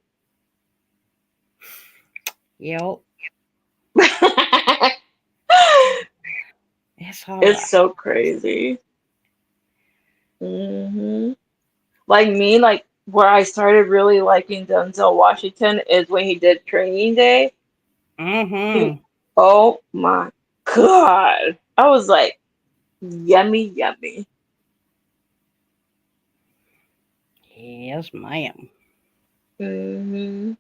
Yep. It's all It's right. so crazy. Hmm. like me, like where I started really liking Denzel Washington is when he did Training Day. He, Mm-hmm. oh my God. I was like, yummy, yummy. Yes, ma'am. Hmm.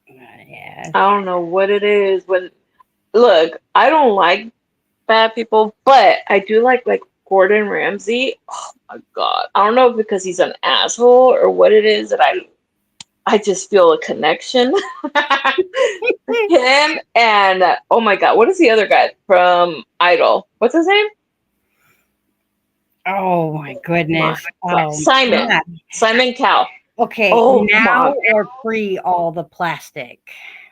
Yes. I don't know what it is. When look, I don't like bad people, but I do like Gordon Ramsay. Oh my God. I don't know if because he's an asshole or what it is that I just feel a connection. Him and oh my God, what is the other guy from Idol? What's his name? Oh my My goodness. God. Oh, Simon. yeah. Simon Cowell. Okay, Oh now my. or pre all the plastic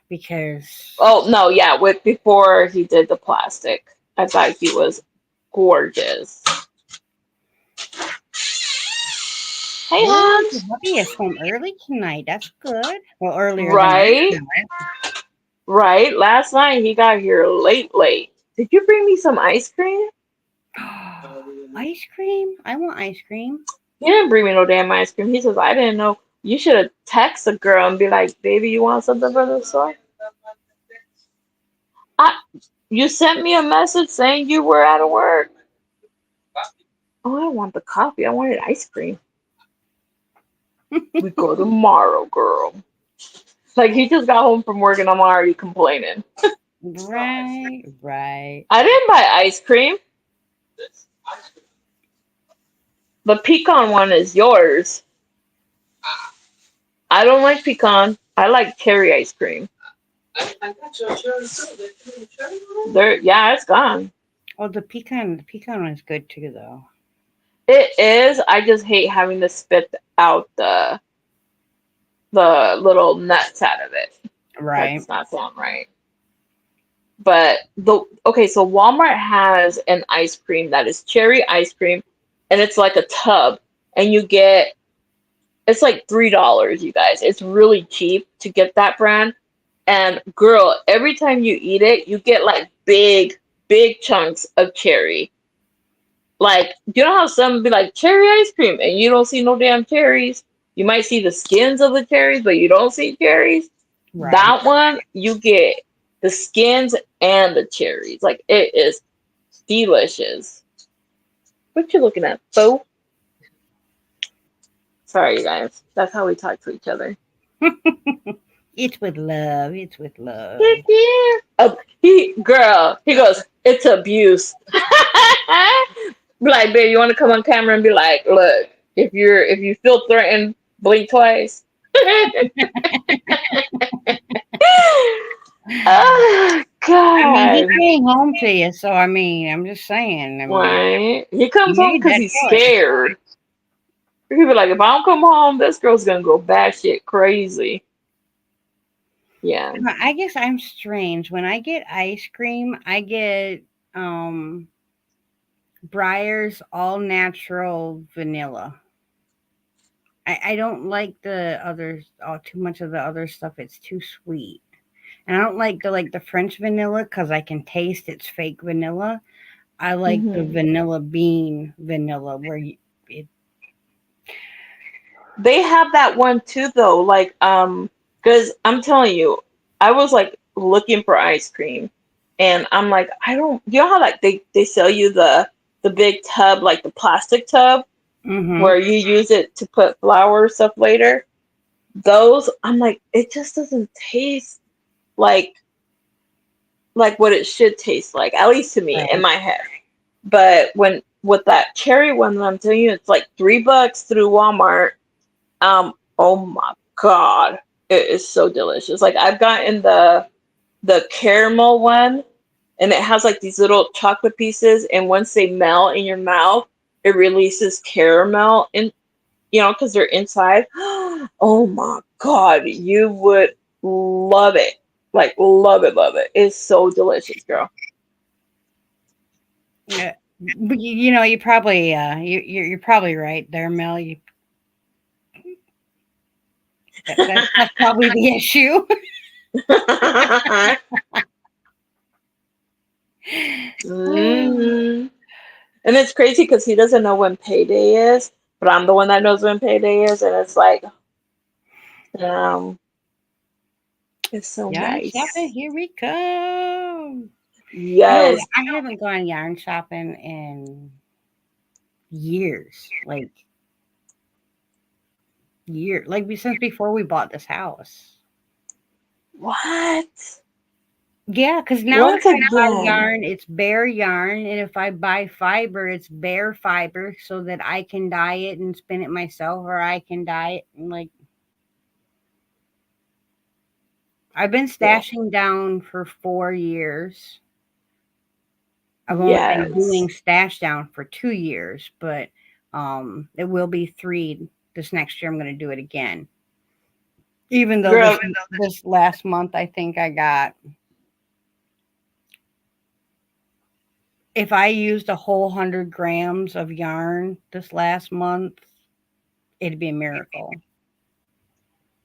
because Oh no, yeah, with before he did the plastic. I thought he was gorgeous. Hey oh, your Hans. hubby is home early tonight. That's good. Well, earlier than Right? last Right? Last night he got here late, late. Did you bring me some ice cream? night. Ice cream? I want ice cream. He didn't bring me no damn ice cream. He says, I didn't know. You should have texted a girl and be like, baby, you want something for the store? I, you sent me a message saying you were out of work. Oh, I don't want the coffee. I wanted ice cream. We go tomorrow, girl. Like he just got home from work and I'm already complaining. Right, right. I didn't buy ice cream. The pecan one is yours. I don't like pecan. I like cherry ice cream. There, yeah, it's gone. Oh, the pecan one is good too, though. It is. I just hate having to spit out the little nuts out of it. Right, That's not sound right. But the okay, so Walmart has an ice cream that is cherry ice cream, and it's like a tub, and you get it's like $3, you guys. It's really cheap to get that brand. And girl, every time you eat it, you get like big, big chunks of cherry. Like, you know how some be like cherry ice cream and you don't see no damn cherries? You might see the skins of the cherries, but you don't see cherries. right. That one, you get the skins and the cherries. Like, it is delicious. What you looking at, Bo? Sorry, you guys. That's how we talk to each other. It's with love. It's with love. Oh, he goes, it's abuse. Be like, babe, you want to come on camera and be like, look, if you feel threatened, blink twice. Oh I mean, he God. came home to you, so I mean, I'm just saying. I mean, Right? He you comes home made because that he's choice. scared. He be like, if I don't come home, this girl's gonna go batshit crazy. Yeah. I guess I'm strange. When I get ice cream, I get Breyer's all natural vanilla. I don't like the others too much of the other stuff. It's too sweet. And I don't like the French vanilla because I can taste it's fake vanilla. I like the Hmm. vanilla bean vanilla where it They have that one too, though. Like, because I'm telling you, I was like looking for ice cream, and I'm like, I don't. You know how like they sell you the big tub, like the plastic tub, mm-hmm. where you use it to put flour stuff later. Those, I'm like, it just doesn't taste like like what it should taste like, at least to me in Right. my head. But when with that cherry one that I'm telling you, it's like $3 through Walmart. Oh my God, it is so delicious. Like I've gotten the caramel one, and it has like these little chocolate pieces, and once they melt in your mouth, it releases caramel in because they're inside. Oh my God, you would love it. Like love it, love it. It's so delicious, girl. But you probably you're probably right there, Mel. That's probably the issue. Mhm. And it's crazy because he doesn't know when payday is, but I'm the one that knows when payday is, and it's like, um, it's so Yarn shopping, nice. here we come. No, Yes. I haven't gone yarn shopping in years. Like since before we bought this house. What? Yeah, because now if Once I buy again. yarn, it's bare yarn, and if I buy fiber, it's bare fiber, so that I can dye it and spin it myself, or I can dye it. And like I've been Yeah. stashing down for 4 years. I've only been Yes. doing stash down for 2 years, but it will be three this next year. I'm going to do it again. Even though Girl, this last month, I think I got, if I used a whole 100 grams of yarn this last month, it'd be a miracle.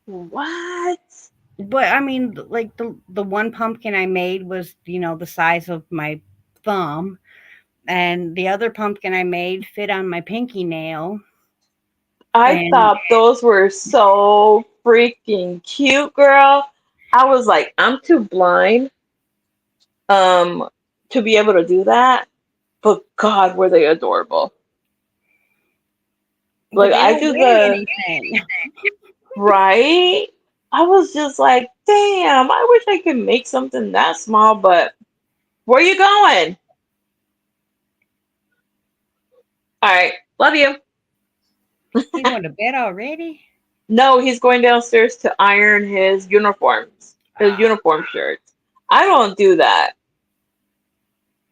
what? But I mean, like the one pumpkin I made was, the size of my thumb, and the other pumpkin I made fit on my pinky nail. I And thought those were so freaking cute, girl. I was like, I'm too blind um to be able to do that. But God, were they adorable. but Like they I don't do weigh the anything. right. I was just like, damn, I wish I could make something that small, but where you going? All right, love you. He's going to bed already. No, he's going downstairs to iron his uniforms, his Ah, uniform shirts. I don't do that.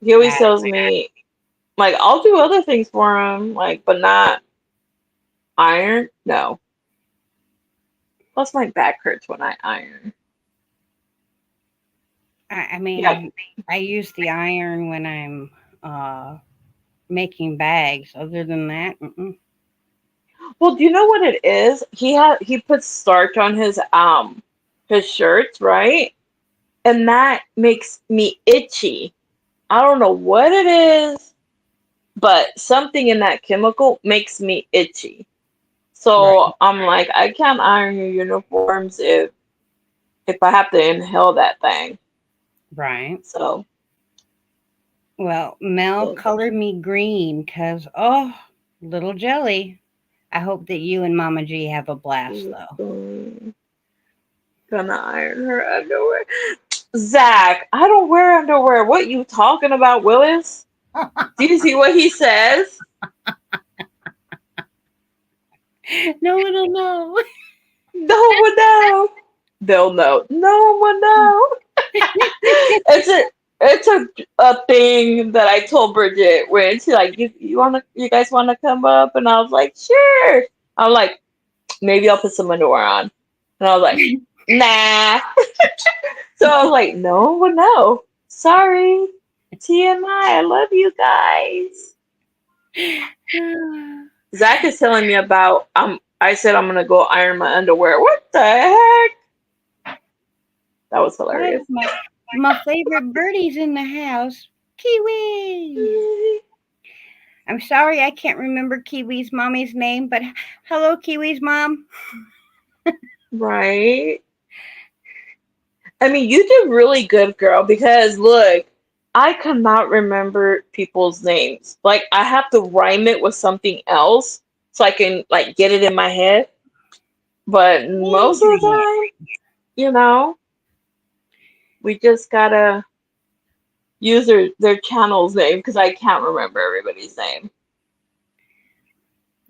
He always that tells me, like, I'll do other things for him, like, but not iron. No. Plus, my back hurts when I iron. I Yeah. mean, I use the iron when I'm uh making bags. Other than that, mm-mm. Well, do you know what it is? He puts starch on his shirts, right? And that makes me itchy. I don't know what it is, but something in that chemical makes me itchy. Right, So I'm like, I can't iron your uniforms if I have to inhale that thing. right. So Well, Mel so, colored me green because, little jelly. I hope that you and Mama G have a blast, though. gonna iron her underwear. Zach, I don't wear underwear. What you talking about, Willis? Do you see what he says? No one will know. No one will know. They'll know. No one will know. It's a thing that I told Bridget when she like you guys wanna come up, and I was like sure. I'm like maybe I'll put some underwear on, and I was like nah. So I was like no one would know. Sorry, TMI. I love you guys. Zach is telling me about I said I'm gonna go iron my underwear. What the heck? That was Oh, hilarious. my favorite birdie's in the house. Kiwi. I'm sorry I can't remember Kiwi's mommy's name, but hello, Kiwi's mom. Right. I mean, you did really good, girl, because look, I cannot remember people's names. Like, I have to rhyme it with something else so I can, like, get it in my head. But most of the Adrian. time, you know, we just gotta use their channel's name because I can't remember everybody's name.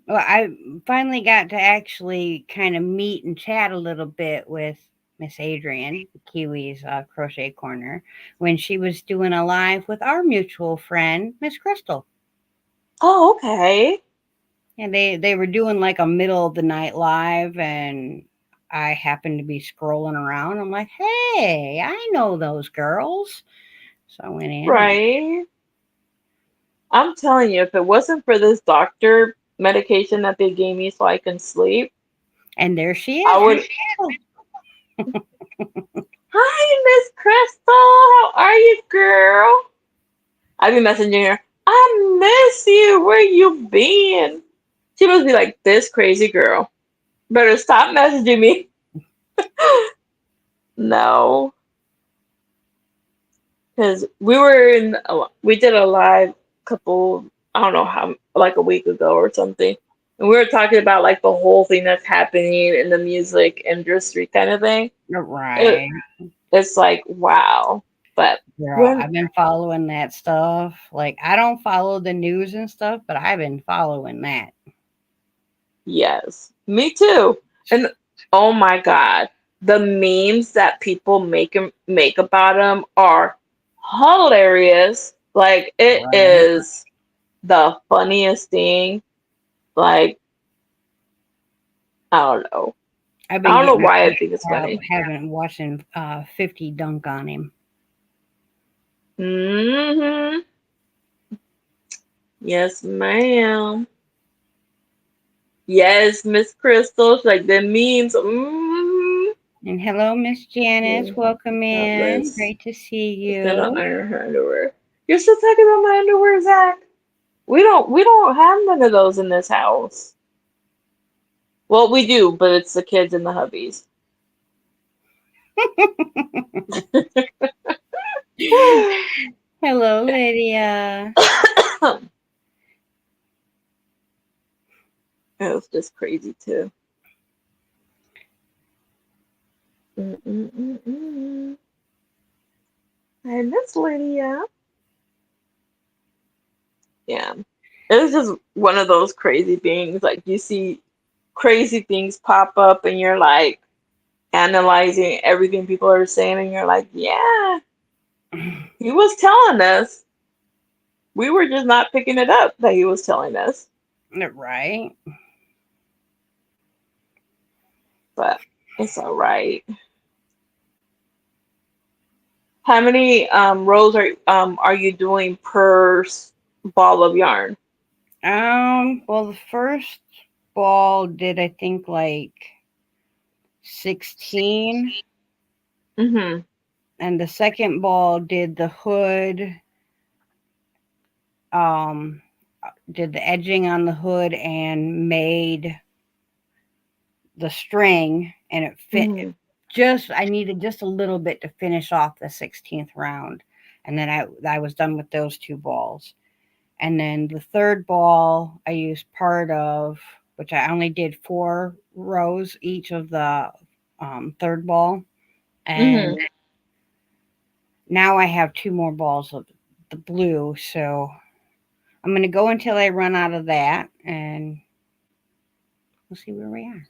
Well, I finally got to actually kind of meet and chat a little bit with Miss Adrian, Kiwi's crochet corner, when she was doing a live with our mutual friend, Miss Crystal. Oh, okay. And they were doing like a middle of the night live, and I happened to be scrolling around. I'm like, hey, I know those girls. So I went in, and Right. I'm telling you, if it wasn't for this doctor medication that they gave me so I can sleep, there she I is, Miss would. Crystal. Hi, Miss Crystal. How are you, girl? I've been messaging her. I'm miss you. Where you been? She must be like, this crazy girl. Better stop messaging me. No, because we did a live couple, I don't know how, like a week ago or something. And we were talking about like the whole thing that's happening in the music industry kind of thing. It, Right. it's like, wow. But Girl, when, I've been following that stuff. Like, I don't follow the news and stuff, but I've been following that. yes, me too. And oh my God, the memes that people make about them are hilarious. Like it Right. is the funniest thing. Like I don't know. I've I been don't know getting why I think it's funny. having watching 50 dunk on him. Hmm. Yes, ma'am. Yes, Miss Crystal. She's like the memes. And hello, Miss Yeah, Janice. Welcome in. topless. Great to see It's gonna you. iron her underwear. You're still talking about my underwear, Zach? We don't have none of those in this house. Well, we do, but it's the kids and the hubbies. Hello, Lydia. It was just crazy too. Mm-mm-mm-mm. I miss Lydia. Yeah. It was just one of those crazy things. Like you see crazy things pop up and you're like analyzing everything people are saying and you're like, yeah, he was telling us. We were just not picking it up that he was telling us. Right. But it's all right. How many rows are you doing per ball of yarn? Well, the first ball did, I think, like 16, Mm-hmm. and the second ball did the hood, um, did the edging on the hood and made the string, and it fit. Mm-hmm. Just I needed just a little bit to finish off the 16th round, and then I was done with those two balls. And then the third ball I used part of, which I only did 4 rows each of the third ball, and Mm-hmm. now I have 2 more balls of the blue. So I'm gonna go until I run out of that, and we'll see where we are.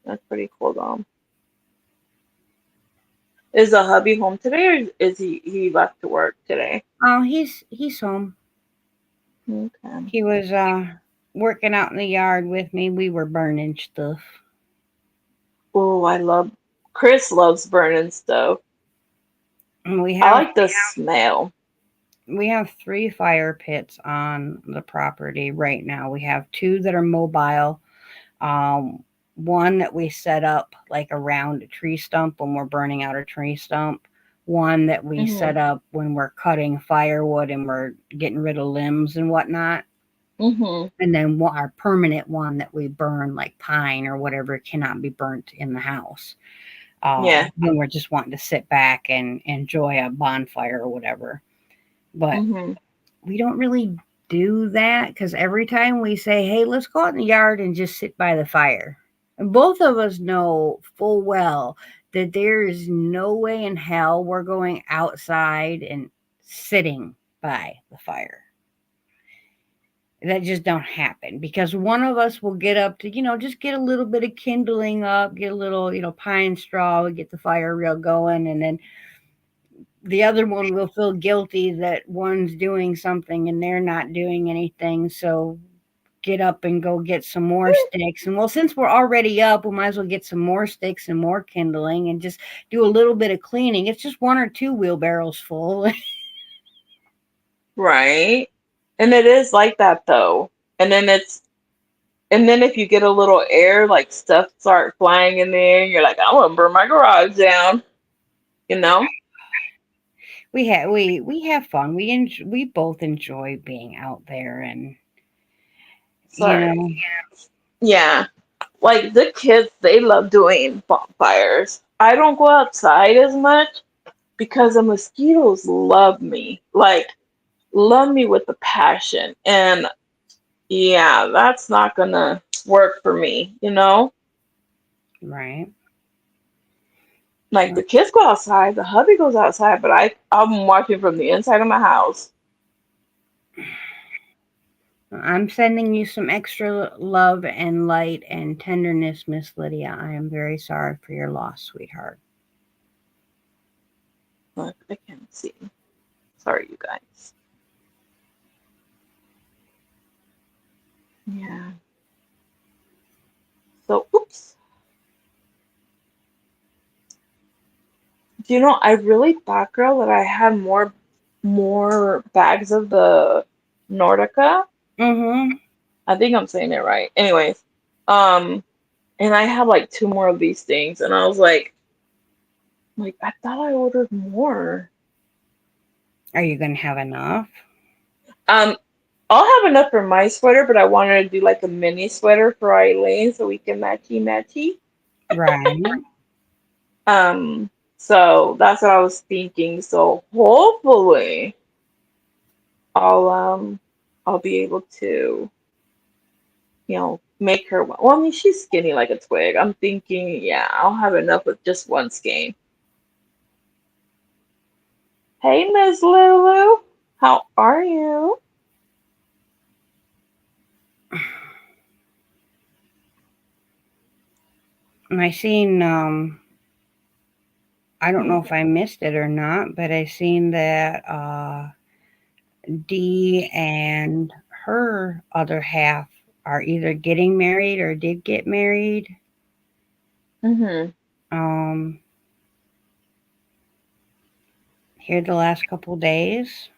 That's pretty cool, though. Is the hubby home today, or is he left to work today? Oh, he's home. Okay. He was working out in the yard with me. We were burning stuff. Oh, Chris loves burning stuff. And I like the smell. we have 3 fire pits on the property right now. We have 2 that are mobile. Um, one that we set up like around a tree stump when we're burning out a tree stump. One that we Mm-hmm. set up when we're cutting firewood and we're getting rid of limbs and whatnot. Mm-hmm. And then our permanent one that we burn, like pine or whatever, cannot be burnt in the house. Yeah. When we're just wanting to sit back and enjoy a bonfire or whatever. But Mm-hmm. we don't really do that because every time we say, hey, let's go out in the yard and just sit by the fire. And both of us know full well that there is no way in hell we're going outside and sitting by the fire. That just don't happen because one of us will get up to, just get a little bit of kindling up, get a little, pine straw, get the fire real going, and then the other one will feel guilty that one's doing something and they're not doing anything. So get up and go get some more sticks. And well, since we're already up, we might as well get some more sticks and more kindling and just do a little bit of cleaning. It's just 1 or 2 wheelbarrows full. Right. And it is like that though. And then if you get a little air, like stuff start flying in there, you're like, I want to burn my garage down, you know? we have fun. We both enjoy being out there, and you Sorry. know, Yeah. Like the kids, they love doing bonfires. I don't go outside as much because the mosquitoes love me. Like, love me with a passion. And yeah, that's not gonna work for me, you know? right? Like the kids go outside, the hubby goes outside, but I'm watching from the inside of my house. I'm sending you some extra love and light and tenderness, Miss Lydia. I am very sorry for your loss, sweetheart. Look, I can't see. Sorry, you guys. Yeah. So, oops. Do you know, I really thought, girl, that I had more bags of the Nordica. Mm-hmm. I think I'm saying it right. Anyways, um, and I have like two more of these things, and I was like I thought I ordered more. Are you gonna have enough? Um, I'll have enough for my sweater, but I wanted to do like a mini sweater for Eileen so we can matchy matchy. Right. Um, so that's what I was thinking. So hopefully I'll um I'll be able to, make her. Well, I mean, she's skinny like a twig. I'm thinking, yeah, I'll have enough with just one skein. Hey, Miss Lulu, how are you? And I seen I don't Yeah. know if I missed it or not, but I seen that Dee and her other half are either getting married or did get married. Mhm. Um, here the last couple days.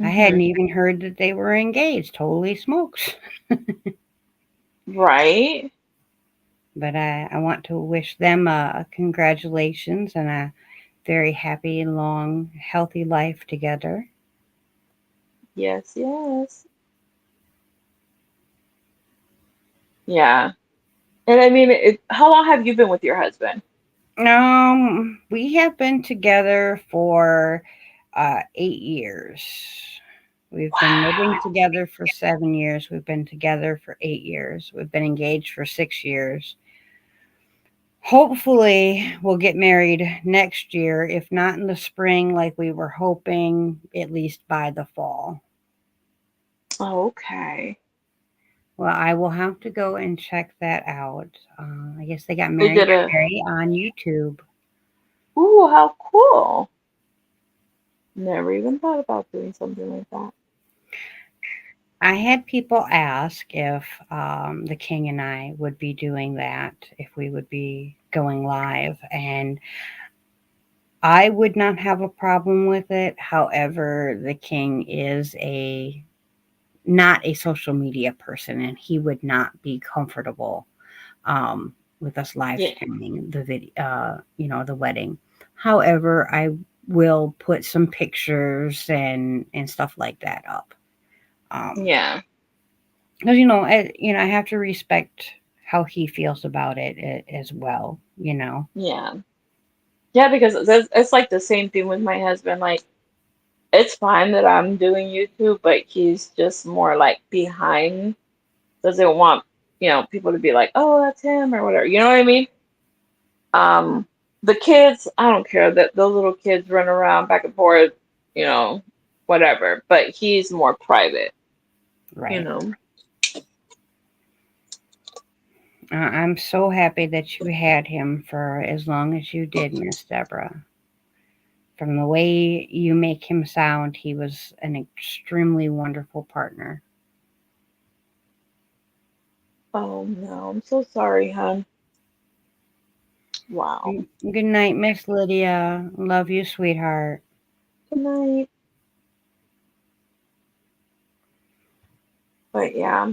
I hadn't Mhm. even heard that they were engaged. Holy smokes. Right. But I want to wish them a congratulations and a very happy, long, healthy life together. Yes. Yes. Yeah. And I mean, how long have you been with your husband? We have been together for 8 years. We've been living Wow. together for 7 years. We've been together for 8 years. We've been engaged for 6 years. Hopefully, we'll get married next year, if not in the spring like we were hoping, at least by the fall. Okay. Well, I will have to go and check that out. I guess they got They married did a. today on YouTube. Ooh, how cool. Never even thought about doing something like that. I had people ask if the king and I would be doing that, if we would be going live, and I would not have a problem with it. However, the king is a not a social media person, and he would not be comfortable with us live Yeah. streaming the video, the wedding. However, I will put some pictures and stuff like that up. Yeah. Because I have to respect how he feels about it as well. Yeah. Yeah, because it's like the same thing with my husband. Like, it's fine that I'm doing YouTube, but he's just more like behind. Doesn't want, people to be like, oh, that's him or whatever. You know what I mean? Um, the kids, I don't care that those little kids run around back and forth, you know, whatever. But he's more private, you Right. know. I'm so happy that you had him for as long as you did, Miss Deborah. From the way you make him sound, he was an extremely wonderful partner. Oh no, I'm so sorry, hon. Wow. Good night, Miss Lydia. Love you, sweetheart. Good night. But yeah,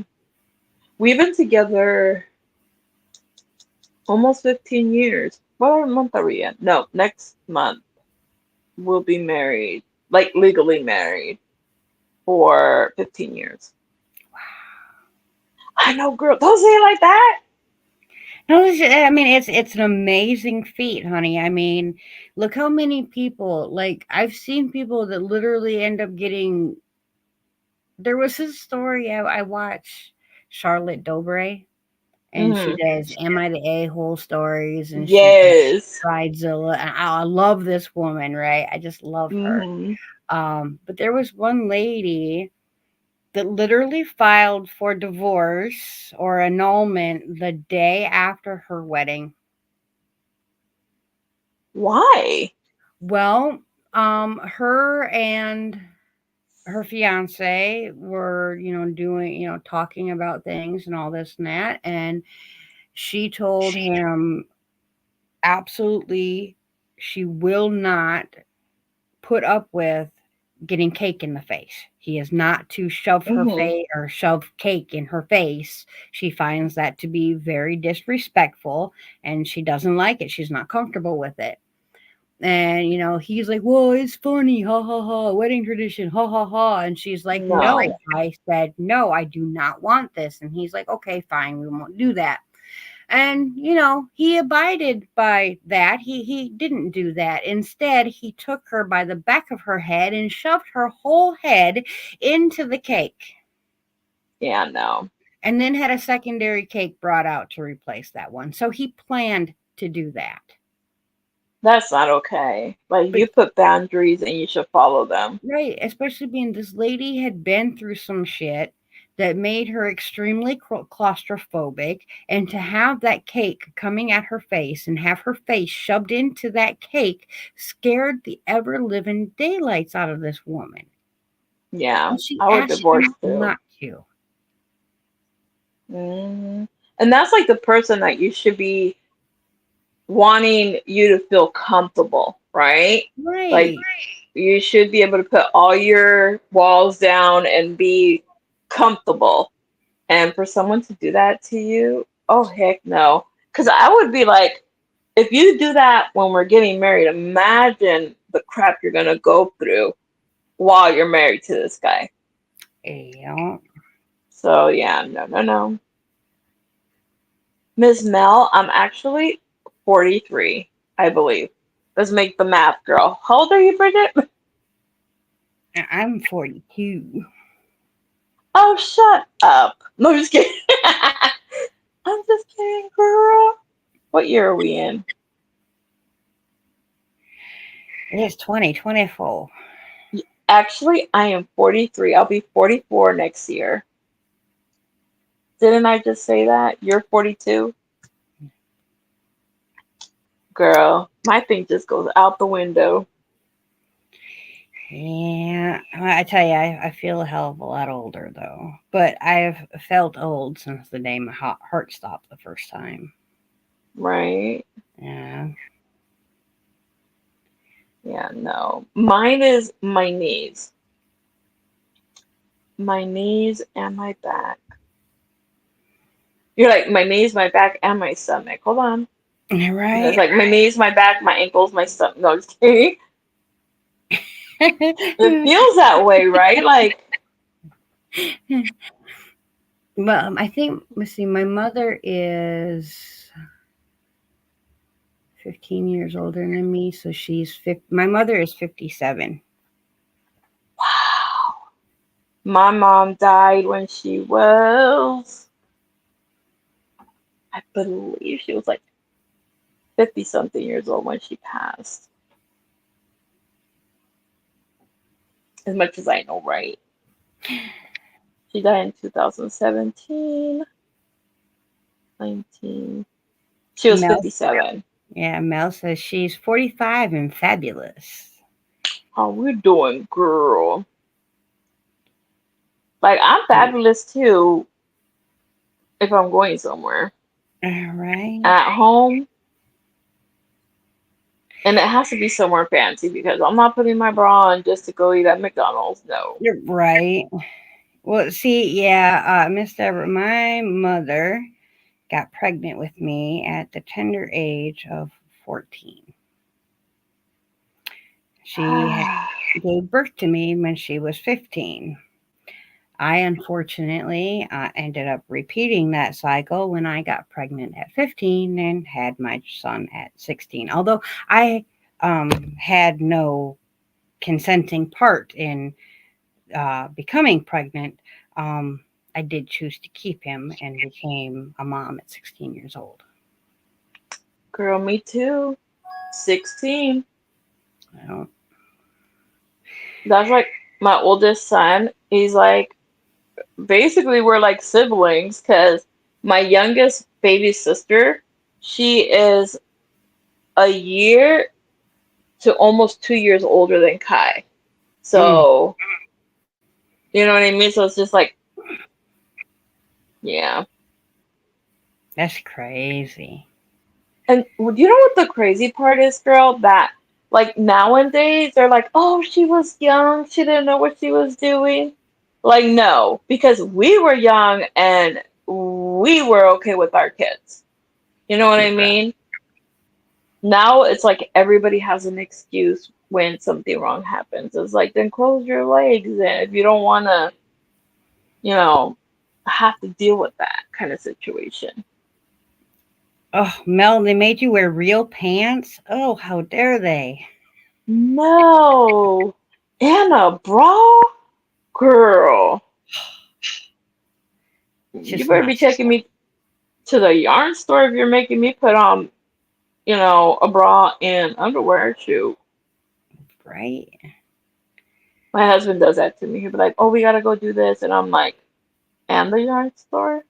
we've been together almost 15 years. What month are we in? No, next month will be married, like legally married, for 15 years. I know, girl. Don't say it like that. No, I mean, it's an amazing feat, honey. I mean, look how many people, like, I've seen people that literally end up getting. There was this story I watched, Charlotte Dobre, and she Hmm. does "Am I the A-hole" stories, and she does Yes. Bridezilla, and I love this woman, right? I just love her. Hmm. But there was one lady that literally filed for divorce or annulment the day after her wedding. Why? Well, her and her fiance were, doing, talking about things and all this and that. And she told him absolutely she will not put up with getting cake in the face. He is not to shove her Hmm. face or shove cake in her face. She finds that to be very disrespectful and she doesn't like it. She's not comfortable with it. And he's like, "Well, it's funny, ha ha ha, wedding tradition, ha ha ha." And she's like, "No, No. I said no, I do not want this." And he's like, "Okay, fine, we won't do that." And he abided by that. He didn't do that. Instead, he took her by the back of her head and shoved her whole head into the cake, Yeah, no. and then had a secondary cake brought out to replace that one. So he planned to do that. That's not okay. Like, But you put boundaries and you should follow them. right, especially being this lady had been through some shit that made her extremely claustrophobic, and to have that cake coming at her face and have her face shoved into that cake scared the ever living daylights out of this woman. Yeah, And she I would asked divorce him too. not to. Hmm. And that's like the person that you should be wanting you to feel comfortable, right? Like, Right. you should be able to put all your walls down and be comfortable. And for someone to do that to you, oh heck no. Because I would be like, if you do that when we're getting married, imagine the crap you're gonna go through while you're married to this guy. Yeah. So yeah, no, no, no. Ms. Mel, I'm actually 43, I believe. Let's make the math, girl. How old are you, Bridget? I'm 42. Oh, shut up. No, just kidding. I'm just kidding, girl. What year are we in? It is 2024. Actually, I am 43. I'll be 44 next year. Didn't I just say that? You're 42? Girl, my thing just goes out the window. Yeah, well, I tell you, I feel a hell of a lot older though. But I've felt old since the day my heart stopped the first time. Right? Yeah. Yeah, no. Mine is my knees. My knees and my back. You're like, my knees, my back, and my stomach. Hold on. And it's Right. like my knees, my back, my ankles, my stomach. No, just kidding. It feels that way, right? Like, Well, I think, let's see, my mother is 15 years older than me, so she's 50, my mother is 57. wow. My mom died when she was, I believe she was like 50 something years old when she passed. As much as I know, right? She died in 2017, 19. She was Mel, 57. yeah, Mel says she's 45 and fabulous. How we doing, girl? Like, I'm fabulous too if I'm going somewhere. All right. At home, and it has to be somewhere fancy because I'm not putting my bra on just to go eat at McDonald's. No. You're right. Well, see, yeah, Miss Deborah, my mother got pregnant with me at the tender age of 14. She gave birth to me when she was 15. I unfortunately ended up repeating that cycle when I got pregnant at 15 and had my son at 16. Although I had no consenting part in becoming pregnant, um, I did choose to keep him and became a mom at 16 years old. Girl, me too. 16. Well, That's like my oldest son. He's like, basically, we're like siblings because my youngest baby sister, she is a year to almost 2 years older than Kai. mm, So, you know what I mean? So it's just like, yeah. that's crazy. And you know what the crazy part is, girl? That like nowadays they're like, oh, she was young, she didn't know what she was doing. Like, no, because we were young and we were okay with our kids. You know what I mean? Now it's like everybody has an excuse when something wrong happens. It's like, then close your legs and if you don't want to, you know, have to deal with that kind of situation. Oh, Mel, they made you wear real pants? Oh, how dare they? No. Anna, bra? Girl, It's you just better be not taking me to the yarn store if you're making me put on, a bra and underwear. Shoot. right. My husband does that to me. He'll be like, oh, we gotta go do this. And I'm like, and the yarn store?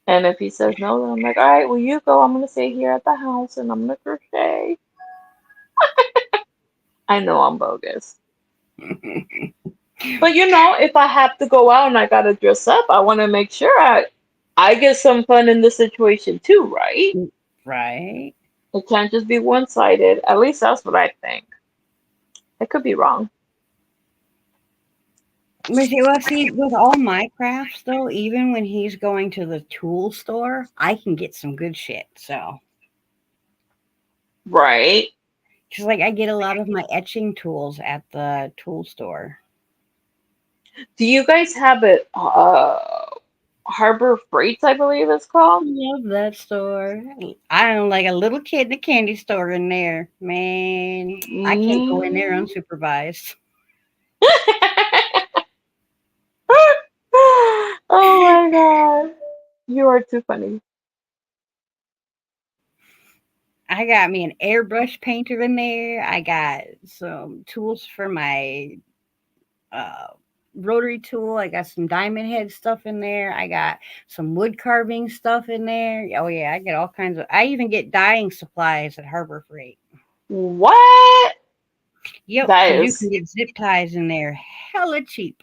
And if he says no, then I'm like, all right, well, you go. I'm gonna stay here at the house and I'm gonna crochet. I know I'm bogus. But if I have to go out and I gotta dress up, I wanna make sure I get some fun in the situation too, right? Right. It can't just be one-sided. At least that's what I think. I could be wrong. But see, well, see, with all my crafts though, even when he's going to the tool store, I can get some good shit. So, Right. because like I get a lot of my etching tools at the tool store. Do you guys have it Harbor Freights, I believe it's called? Love that store. I am like a little kid in a candy store in there. Man, I can't go in there Mm. unsupervised. Oh my god. You are too funny. I got me an airbrush painter in there. I got some tools for my uh, rotary tool. I got some diamond head stuff in there. I got some wood carving stuff in there. Oh yeah, I get all kinds of. I even get dyeing supplies at Harbor Freight. What? Yep, That because you can is get zip ties in there hella cheap.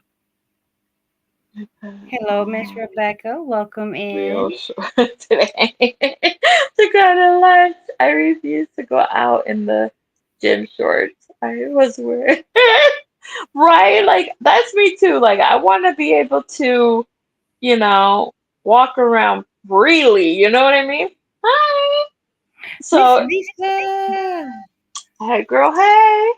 Hello, Miss Rebecca. Welcome real in. short today. To go to lunch, I refuse to go out in the gym shorts. I was wearing right, like that's me too. Like I want to be able to, you know, walk around freely. You know what I mean? Hi. Miss So, Lisa. hey, girl, hey.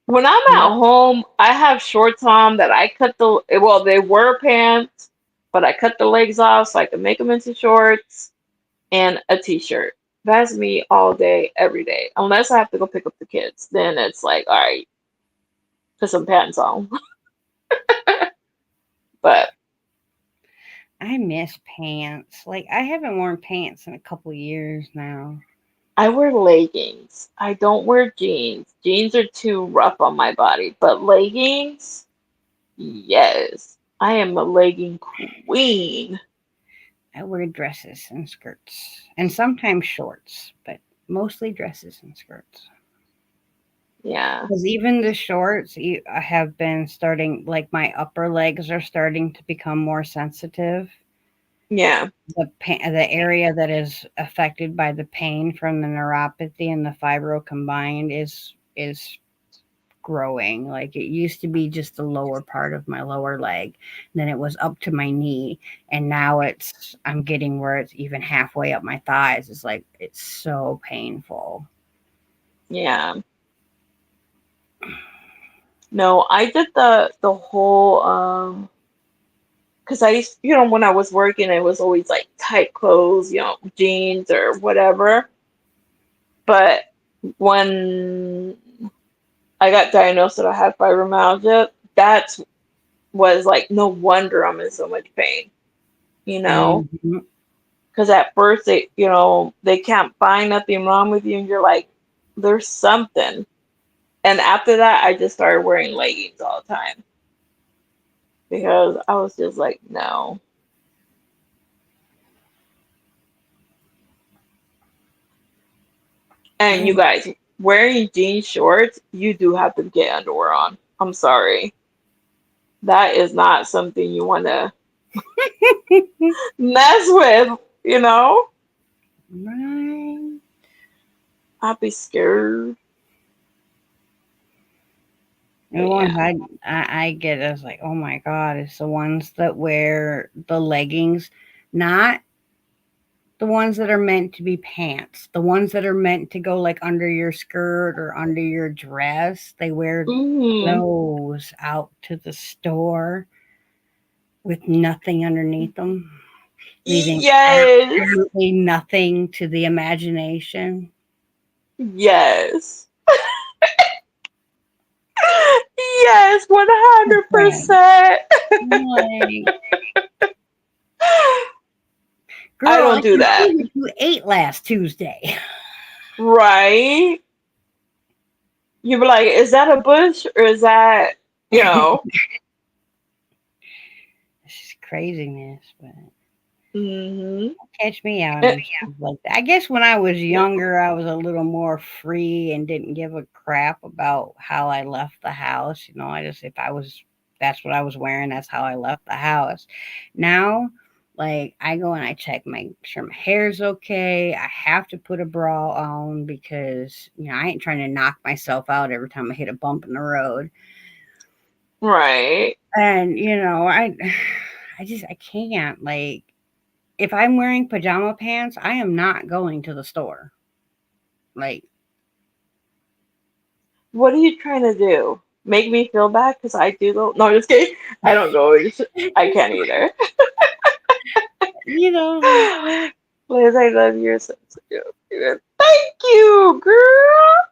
When I'm at Yep. home, I have shorts on that I cut well, they were pants, but I cut the legs off so I can make them into shorts and a t-shirt. That's me all day, every day. Unless I have to go pick up the kids, then it's like, all right, put some pants on. But I miss pants. Like I haven't worn pants in a couple years now. I wear leggings. I don't wear jeans. Jeans are too rough on my body, but leggings, yes. I am a legging queen. I wear dresses and skirts and sometimes shorts, but mostly dresses and skirts. Yeah. Because even the shorts have been starting, like my upper legs are starting to become more sensitive. Yeah. The area that is affected by the pain from the neuropathy and the fibro combined is growing. Like it used to be just the lower part of my lower leg, then it was up to my knee, and now I'm getting where it's even halfway up my thighs. It's like it's so painful. Yeah. No, I did the whole because I used, when I was working, it was always like tight clothes, jeans or whatever. But when I got diagnosed that I had fibromyalgia, that was like, no wonder I'm in so much pain, you know? Mhm. Because at first they can't find nothing wrong with you, and you're like, there's something. And after that, I just started wearing leggings all the time because I was just like, no. And you guys, wearing jean shorts, you do have to get underwear on. I'm sorry. That is not something you want to mess with, you know? Right. I'd be scared. The But ones yeah. I get is like, oh my God, it's the ones that wear the leggings, not the ones that are meant to be pants, the ones that are meant to go like under your skirt or under your dress. They wear Hmm. those out to the store with nothing underneath them, leaving Yes. absolutely nothing to the imagination. Yes. Yes, Man, 100%. I'm like, I girl, I don't do can see that. what you ate last Tuesday. Right? You be like, is that a bush or is that, you know? It's just craziness, but Hmm. catch me out and stuff like that. I guess when I was Yeah. younger, I was a little more free and didn't give a crap about how I left the house. I just, if I was, that's what I was wearing, that's how I left the house. Now, like, I go and I check, make sure my hair's okay. I have to put a bra on because, I ain't trying to knock myself out every time I hit a bump in the road. Right. And, I just, I can't. Like, if I'm wearing pajama pants, I am not going to the store. Like, What are you trying to do? Make me feel bad because I do go. No, just kidding. I don't go. I can't either. like, Liz, I love your sense of humor. Thank you, girl.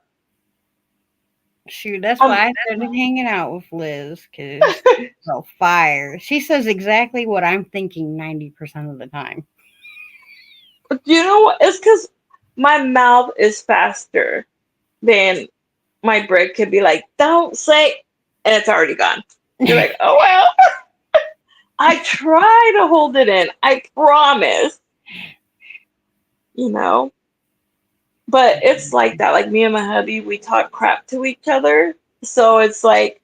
shoot, that's Um, why I started hanging out with Liz because so fire. She says exactly what I'm thinking 90% of the time. you know what? It's because my mouth is faster than my brain could be like, don't say, and it's already gone. You're like, oh well. I try to hold it in. I promise. You know. But it's like that. Like me and my hubby, we talk crap to each other. So it's like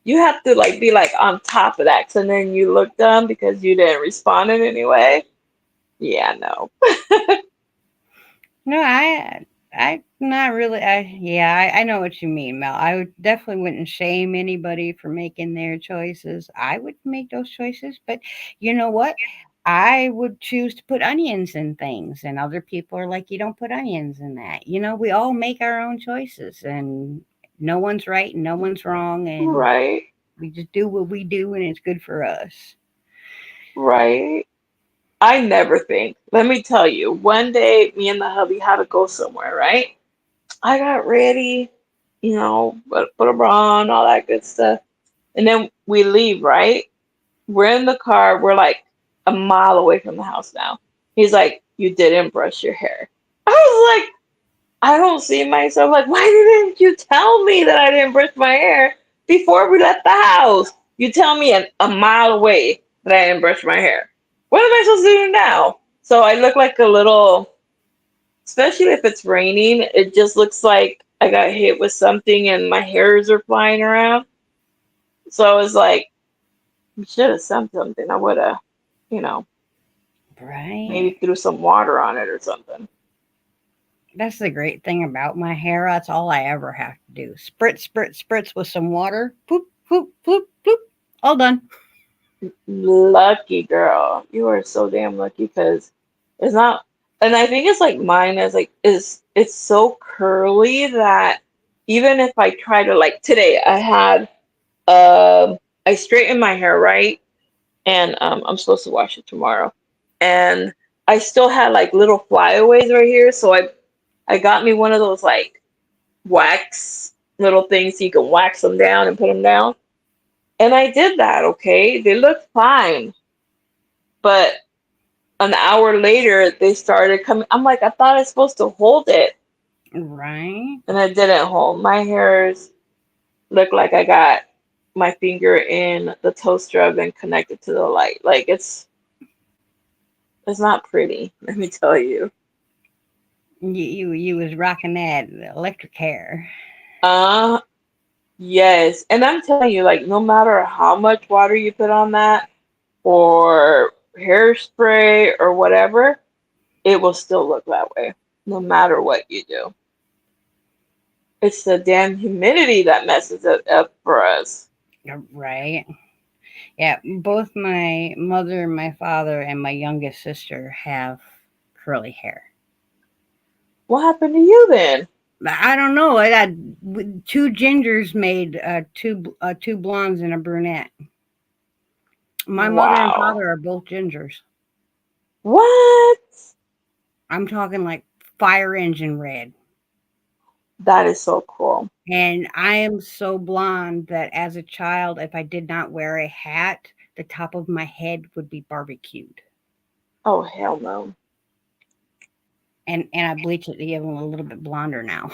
you have to like be like on top of that. So then you look dumb because you didn't respond in any way. Yeah, no. No, I not really. I know what you mean, Mel. I would definitely wouldn't shame anybody for making their choices. I would make those choices, but you know what? I would choose to put onions in things, and other people are like, you don't put onions in that. We all make our own choices, and no one's right and no one's wrong, and Right, we just do what we do, and it's good for us. right. I never think. Let me tell you, one day me and the hubby had to go somewhere, right? I got ready, put a bra on, all that good stuff. And then we leave, right? We're in the car. We're like a mile away from the house now. He's like, you didn't brush your hair. I was like, I don't see myself. Like, why didn't you tell me that I didn't brush my hair before we left the house? You tell me a mile away that I didn't brush my hair. What am I supposed to do now? So I look like a little, especially if it's raining, it just looks like I got hit with something and my hairs are flying around. So I was like, you should have said something. I would have, you know, Right. maybe threw some water on it or something. That's the great thing about my hair. That's all I ever have to do. Spritz, spritz, spritz with some water. Poop, poop, poop, poop. All done. Lucky girl. You are so damn lucky because it's not. And I think it's like mine is like is it's so curly that even if I try to like today I had I straightened my hair, right? And I'm supposed to wash it tomorrow. And I still had like little flyaways right here, so I got me one of those like wax little things so you can wax them down and put them down. And I did that, okay? They looked fine. But an hour later they started coming. I'm like, I thought I was supposed to hold it. Right. And I didn't hold. My hairs look like I got my finger in the toaster oven connected to the light. Like it's not pretty, let me tell you. You was rocking that electric hair. Uh yes. And I'm telling you, like no matter how much water you put on that or hairspray or whatever, it will still look that way. No matter what you do. It's the damn humidity that messes it up for us. Right. Yeah, both my mother, my father, and my youngest sister have curly hair. What happened to you then? I don't know. I got two gingers made two blondes and a brunette. My mother and Wow. father are both gingers. What? I'm talking like fire engine red. That is so cool. And I am so blonde that as a child, if I did not wear a hat, the top of my head would be barbecued. Oh hell no. And I bleach it to get a little bit blonder now.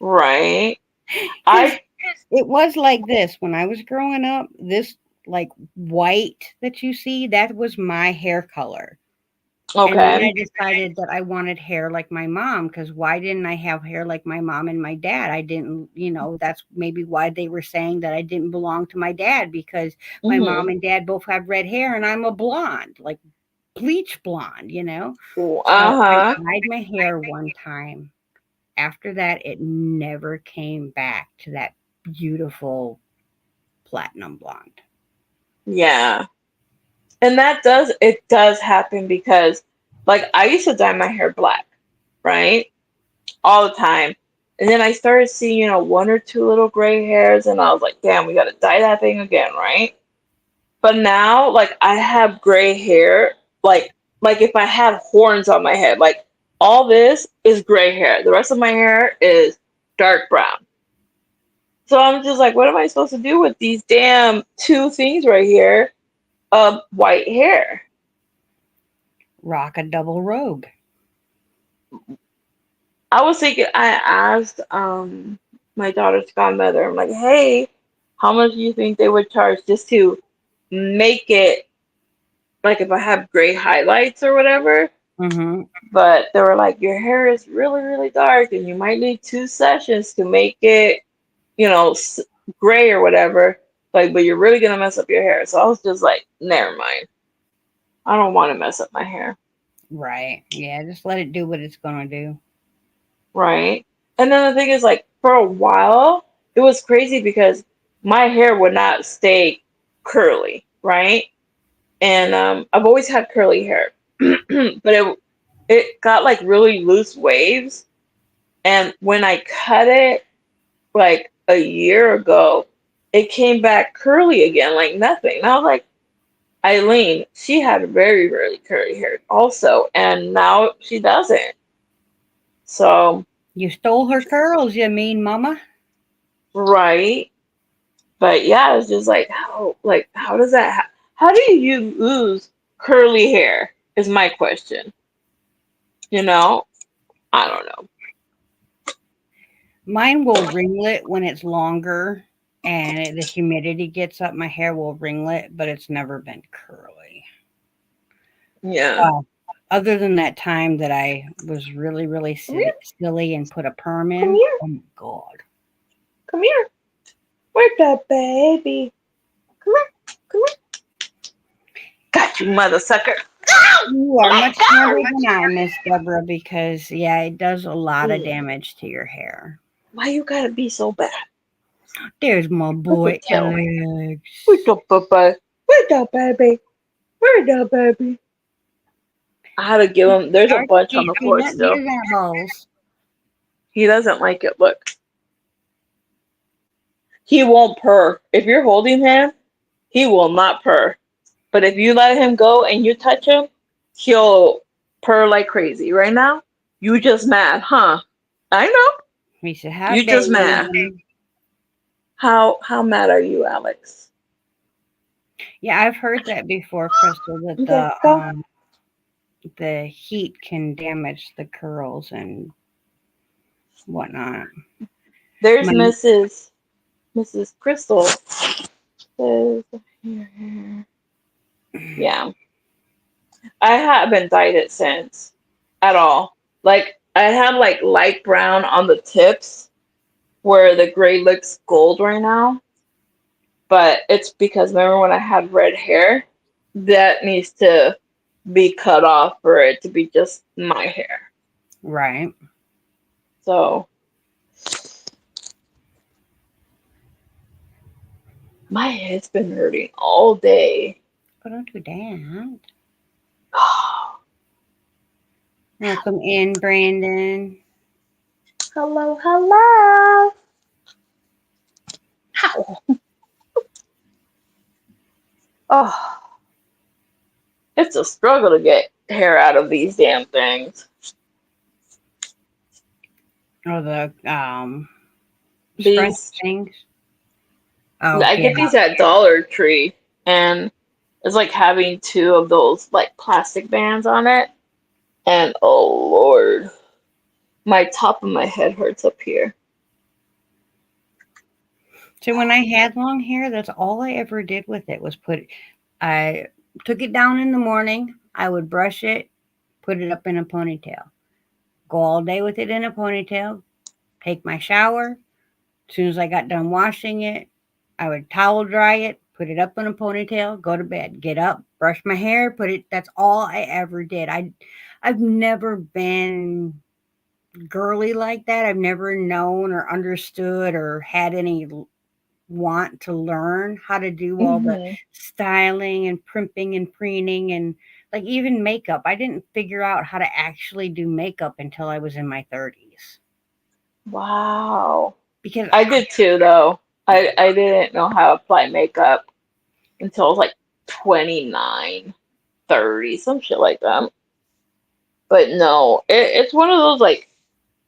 Right. Because I it was like this when I was growing up. This like white that you see, that was my hair color. And then I okay. decided that I wanted hair like my mom, because why didn't I have hair like my mom and my dad? I didn't, that's maybe why they were saying that I didn't belong to my dad, because my mom Mhm. and dad both have red hair and I'm a blonde, like bleach blonde. So I Uh-huh. dyed my hair one time. After that, it never came back to that beautiful platinum blonde. Yeah. And it does happen because like I used to dye my hair black, right? All the time. And then I started seeing, one or two little gray hairs and I was like, damn, we gotta dye that thing again, right? But now like I have gray hair, like if I had horns on my head, like all this is gray hair. The rest of my hair is dark brown. So I'm just like, what am I supposed to do with these damn two things right here of white hair? Rock a double rogue. I was thinking, I asked my daughter's godmother, I'm like, hey, how much do you think they would charge just to make it like if I have gray highlights or whatever? Mm-hmm. But they were like, your hair is really, really dark and you might need 2 sessions to make it, you know, s- gray or whatever. Like, but you're really gonna mess up your hair. So I was just like, never mind. I don't want to mess up my hair. Right. Yeah, just let it do what it's gonna do. Right. And then the thing is, like, for a while, it was crazy because my hair would not stay curly, right? And I've always had curly hair, but it got like really loose waves. And when I cut it like a year ago, it came back curly again, like nothing. And I was like, Eileen, she had very, very curly hair also, and now she doesn't. So, You stole her curls, you mean, mama? right. But yeah, it's just like how does that how do you lose curly hair is my question. You know? I don't know. Mine will ringlet when it's longer and the humidity gets up. My hair will ringlet, but it's never been curly. Yeah. Well, other than that time that I was really, really Come here. silly and put a perm Come in. here. Oh my God. Come here. Where's that baby? Come here. Come here. Got you, mother sucker. You are Let much go. smarter than I, Miss Deborah, because yeah, it does a lot of Mm. damage to your hair. Why you gotta be so bad? There's my Look boy at you. Alex. Where's the baby? Where's the baby? Where's the baby? I had to give him. There's a bunch on I the mean, floor these still. are not balls. He doesn't like it. Look, he won't purr. If you're holding him, he will not purr. But if you let him go and you touch him, he'll purr like crazy. Right now, you just mad, huh? I know. He said, "How You dare just mad. you?" How mad are you, Alex? Yeah, I've heard that before, Crystal, that Okay, go. the heat can damage the curls and whatnot. There's My Mrs. Crystal. Says, yeah, I haven't dyed it since at all. Like I have like light brown on the tips where the gray looks gold right now, but it's because remember when I had red hair? That needs to be cut off for it to be just my hair. right. So my head's been hurting all day. But don't do that. Welcome in, Brandon. Hello, hello. How? Oh, it's a struggle to get hair out of these damn things. Or the scrunch These things. Oh I yeah, get these at Dollar Tree, and it's like having two of those like plastic bands on it. And oh Lord, my top of my head hurts up here. so when I had long hair, that's all I ever did with it was I took it down in the morning. I would brush it, put it up in a ponytail, go all day with it in a ponytail, take my shower. As soon as I got done washing it, I would towel dry it, put it up in a ponytail, go to bed, get up, brush my hair, put it. That's all I ever did. I've never been girly like that. I've never known or understood or had any want to learn how to do all the Hmm. styling and primping and preening and like even makeup. I didn't figure out how to actually do makeup until I was in my 30s Wow. because I did too though. I didn't know how to apply makeup until I was like 29, 30, some shit like that. But no, it's one of those like,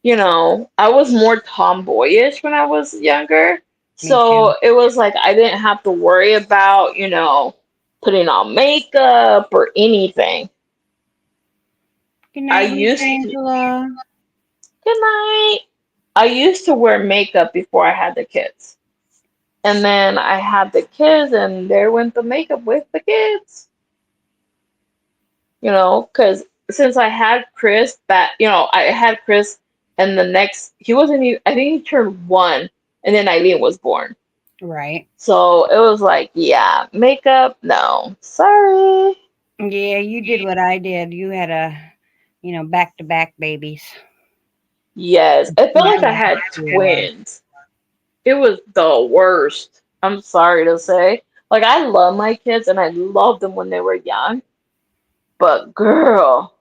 I was more tomboyish when I was younger. me too. So it was like I didn't have to worry about, putting on makeup or anything. Good I night, Miss used to, Angela. good night. I used to wear makeup before I had the kids. And then I had the kids, and there went the makeup with the kids. Because since I had Chris, I had Chris, and the next, he wasn't even, I think he turned 1, and then Eileen was born. Right. So it was like, yeah, makeup, no, sorry. Yeah, you did what I did. You had back to back babies. Yes, it felt My like I last had year was. twins. It was the worst. I'm sorry to say. Like, I love my kids, and I loved them when they were young. But girl,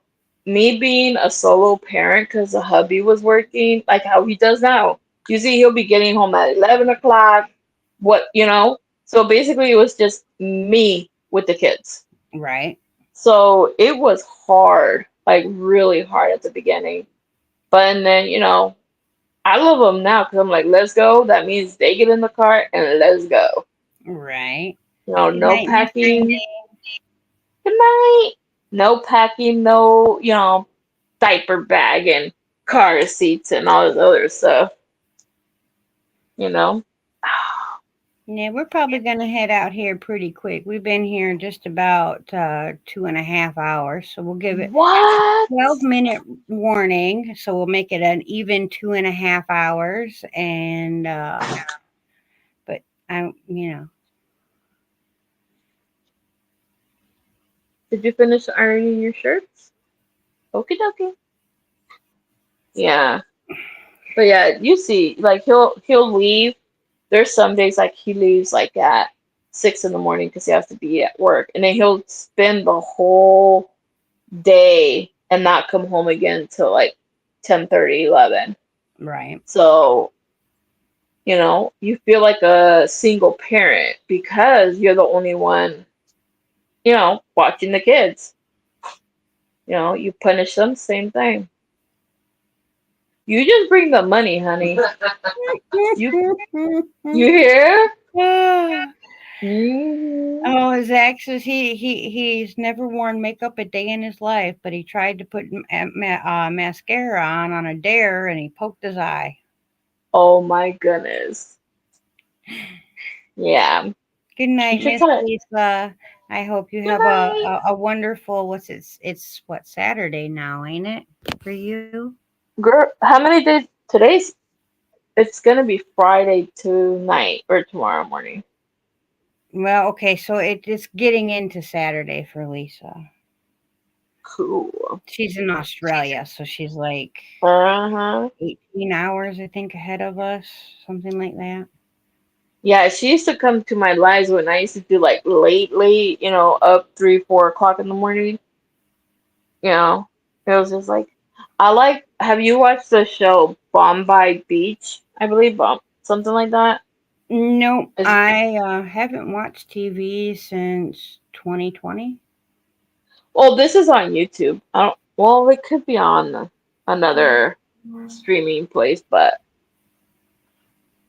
me being a solo parent because the hubby was working, like how he does now. You see, he'll be getting home at 11 o'clock. So basically, it was just me with the kids. Right. So it was hard, like really hard at the beginning. But and then, I love them now because I'm like, let's go. That means they get in the car and let's go. Right. Good No night, Miss packing. Brandy. Good night. No packing, no, diaper bag and car seats and all this other stuff, you know? Yeah, we're probably going to head out here pretty quick. We've been here just about 2.5 hours, so we'll give it What? 12-minute warning. So we'll make it an even 2.5 hours. And, but I. Did you finish ironing your shirts? Okie dokie. Yeah. But yeah, you see, like he'll leave. There's some days like he leaves like at 6 in the morning because he has to be at work, and then he'll spend the whole day and not come home again till like 10:30, 11. Right. So, you feel like a single parent because you're the only one, watching the kids. You punish them, same thing. You just bring the money, honey. You you hear? Ah. Mhm. Oh, his exes. He's never worn makeup a day in his life, but he tried to put mascara on a dare, and he poked his eye. Oh my goodness. Yeah. Good You night, should Miss tell it. Lisa. I hope you Good have a, night. a, a wonderful. It's what, Saturday now, ain't it, for you? Girl, how many days? It's gonna be Friday tonight or tomorrow morning. Well, okay, so it's getting into Saturday for Lisa. Cool. She's in Australia, so she's like Uh-huh. 18 hours, I think, ahead of us, something like that. Yeah, she used to come to my lives when I used to do like late, up 3, 4 o'clock in the morning. You know, it was just like have you watched the show Bombay Beach? I believe something like that. Nope, It's, I haven't watched TV since 2020. well, this is on YouTube. I don't, well, it could be on another streaming place, but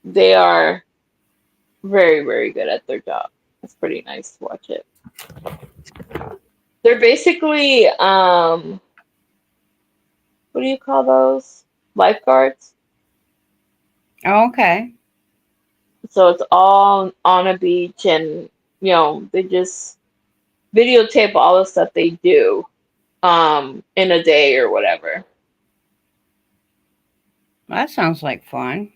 they are very, very good at their job. It's pretty nice to watch it. They're basically what do you call those? Lifeguards. Oh, okay. So it's all on a beach and they just videotape all the stuff they do in a day or whatever. That sounds like fun.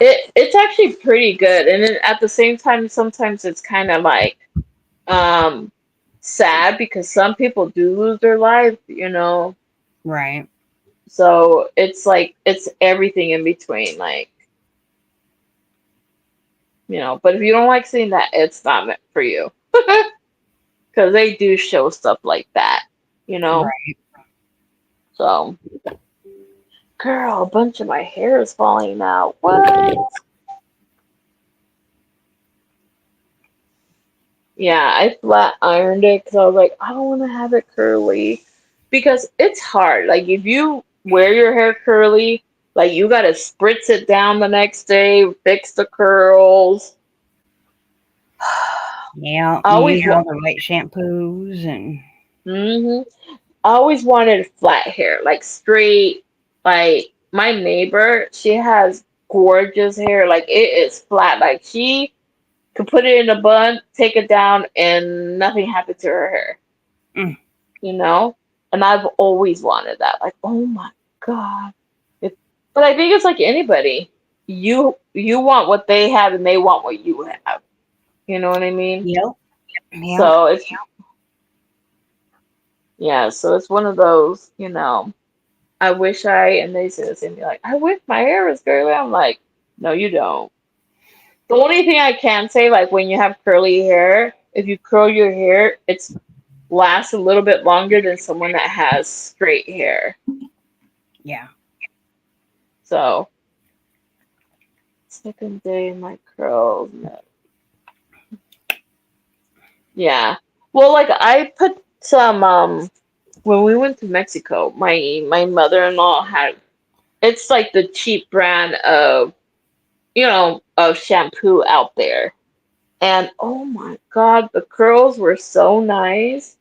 It's actually pretty good. And then at the same time sometimes it's kind of like um sad because some people do lose their life. Right. So it's like it's everything in between, like, but if you don't like seeing that, it's not meant for you. Because they do show stuff like that, you know? Right. So, girl, a bunch of my hair is falling out. What? Yeah, I flat ironed it because I was like, I don't want to have it curly. Because it's hard. Like, if you wear your hair curly, like, you got to spritz it down the next day, fix the curls. Yeah, I you always use want. all the right shampoos and hmm I always wanted flat hair, like straight. Like my neighbor, she has gorgeous hair. Like it is flat. Like she could put it in a bun, take it down, and nothing happened to her hair. mm, You know? And I've always wanted that. Like, oh my God. It, but I think it's like anybody. You want what they have and they want what you have. You know what I mean? yep, yep. So it's yeah, so it's one of those. I wish and they say the same thing, like, I wish my hair was curly. I'm like, no, you don't. The only thing I can say, like, when you have curly hair, if you curl your hair, it's lasts a little bit longer than someone that has straight hair. Yeah. So, second day, my curls. No. Yeah. Well, like, I put some, when we went to Mexico, my mother-in-law had, it's like the cheap brand of shampoo out there. And oh my God, the curls were so nice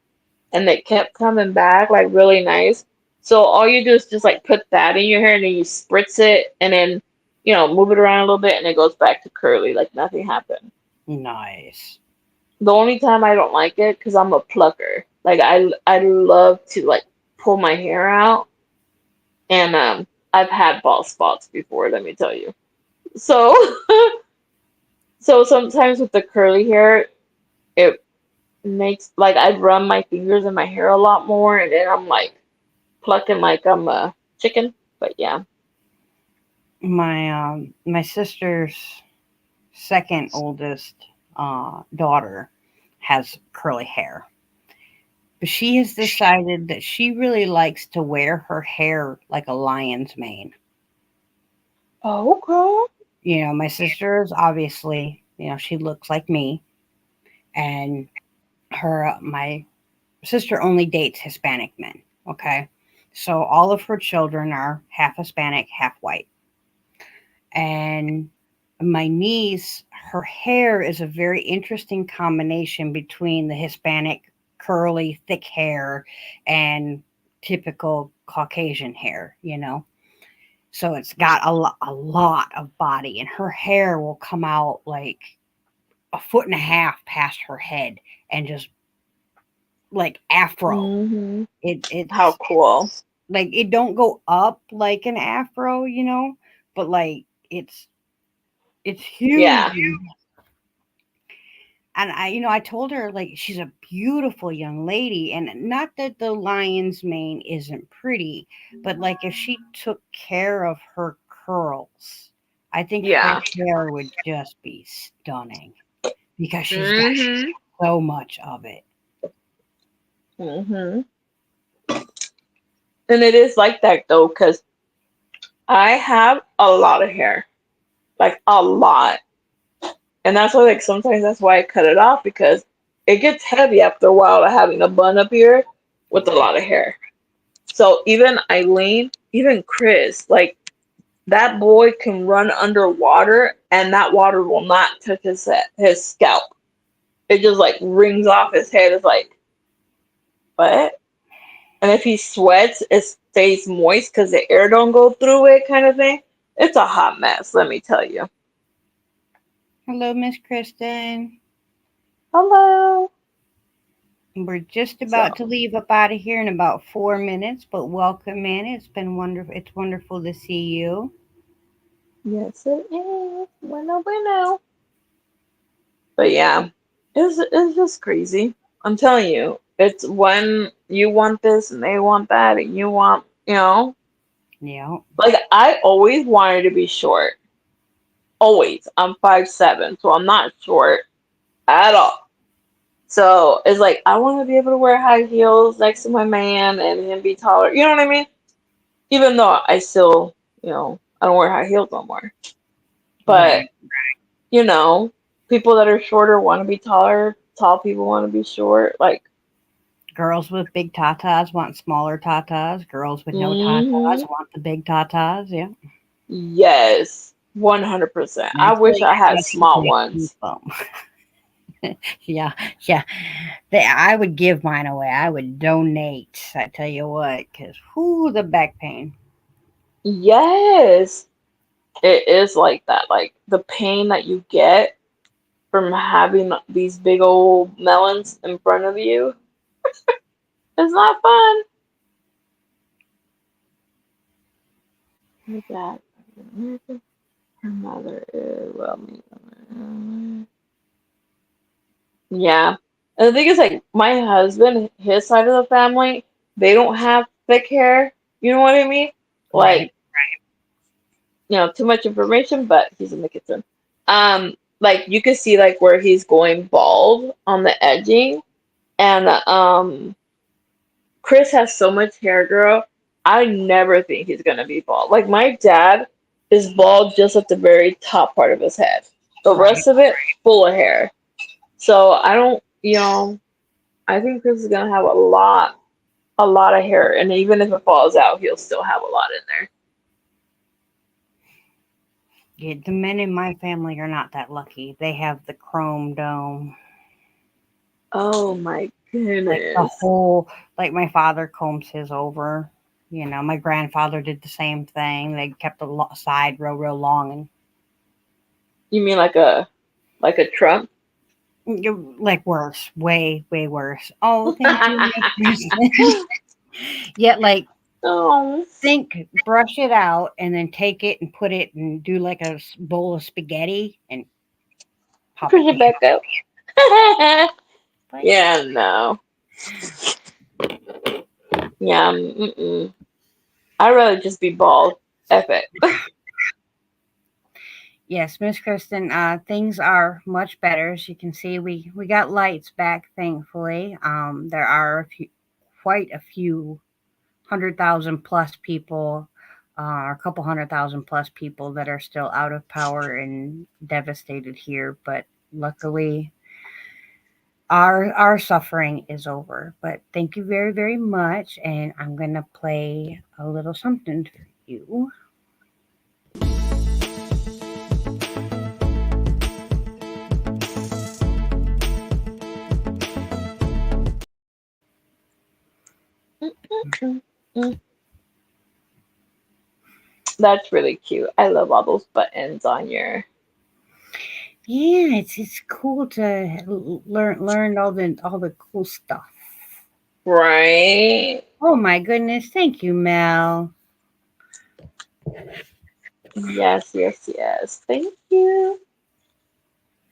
and they kept coming back like really nice. So all you do is just like put that in your hair and then you spritz it and then, move it around a little bit and it goes back to curly like nothing happened. Nice. The only time I don't like it because I'm a plucker. Like I love to like pull my hair out and I've had bald spots before, let me tell you. So so sometimes with the curly hair, it makes like I run my fingers in my hair a lot more, and then I'm like plucking like I'm a chicken. But yeah. My sister's second oldest daughter has curly hair, But she has decided that she really likes to wear her hair like a lion's mane. Okay. My sister is obviously, she looks like me, and my sister only dates Hispanic men. Okay. So all of her children are half Hispanic, half white. And my niece, her hair is a very interesting combination between the Hispanic curly, thick hair and typical Caucasian hair. So it's got a lot of body, and her hair will come out like a foot and a half past her head and just like afro. Mhm. How It's cool. like it don't go up like an afro, but like it's huge. Yeah. And I told her like she's a beautiful young lady, and not that the lion's mane isn't pretty, but like if she took care of her curls, I think her Yeah. hair would just be stunning because she's got Mhm. so much of it. Mhm. And it is like that though, because I have a lot of hair, like a lot, and that's why like sometimes that's why I cut it off because it gets heavy after a while of having a bun up here with a lot of hair. So even Eileen, even Chris, like that boy can run underwater and that water will not touch his scalp. It just like rings off his head. It's like what? And if he sweats, it stays moist because the air don't go through it, kind of thing. It's a hot mess, let me tell you. Hello, Miss Kristen. Hello. We're just about So to leave up out of here in about 4 minutes, but welcome in. It's been wonderful. It's wonderful to see you. yes, it is. Bueno, bueno. But yeah, it's just crazy. I'm telling you, it's when you want this and they want that, and you want, Yeah. like I always wanted to be short. Always. I'm 5'7", so I'm not short at all. So it's like I want to be able to wear high heels next to my man and him be taller. You know what I mean? Even though I still, I don't wear high heels no more. But, Right. you know, people that are shorter want to be taller. Tall people want to be short. Like, Girls with big tatas want smaller tatas. Girls with no hmm tatas want the big tatas. Yeah. yes, 100%. I wish I That's had why people small keep ones. them. Yeah. Yeah. I would give mine away. I would donate. I tell you what, because whoo, the back pain. Yes, it is like that. Like, the pain that you get from having these big old melons in front of you is not fun. Look at that. Her mother is well. Yeah. And the thing is, like, my husband, his side of the family, they don't have thick hair. You know what I mean? Like, Right. too much information, but he's in the kitchen. Like, you can see, like, where he's going bald on the edging. And, Chris has so much hair, girl. I never think he's gonna be bald. Like, my dad is bald just at the very top part of his head. The Right. rest of it, full of hair. So I don't, I think Chris is gonna have a lot of hair, and even if it falls out, he'll still have a lot in there. Yeah, the men in my family are not that lucky. They have the chrome dome. Oh my Like the goodness. whole, like my father combs his over. My grandfather did the same thing. They kept the side real long, and You mean like a Trump? like worse, way worse. Oh, thank you, Miss Kristen. Yet, like, Oh, brush it out, and then take it and put it and do like a bowl of spaghetti and pop push it it down. back up. But Yeah, no. Yeah, I'd rather just be bald. F it. Yes, Miss Kristen, things are much better. As you can see, we got lights back, thankfully. There are quite a few 100,000 plus people, or a couple 100,000 plus people that are still out of power and devastated here. But luckily, our suffering is over. But thank you very, very much, and I'm gonna play a little something for you. That's really cute. I love all those buttons on your. Yeah, it's cool to learn all the cool stuff. Right. Oh my goodness, thank you, Mel. Yes, yes, yes. Thank you.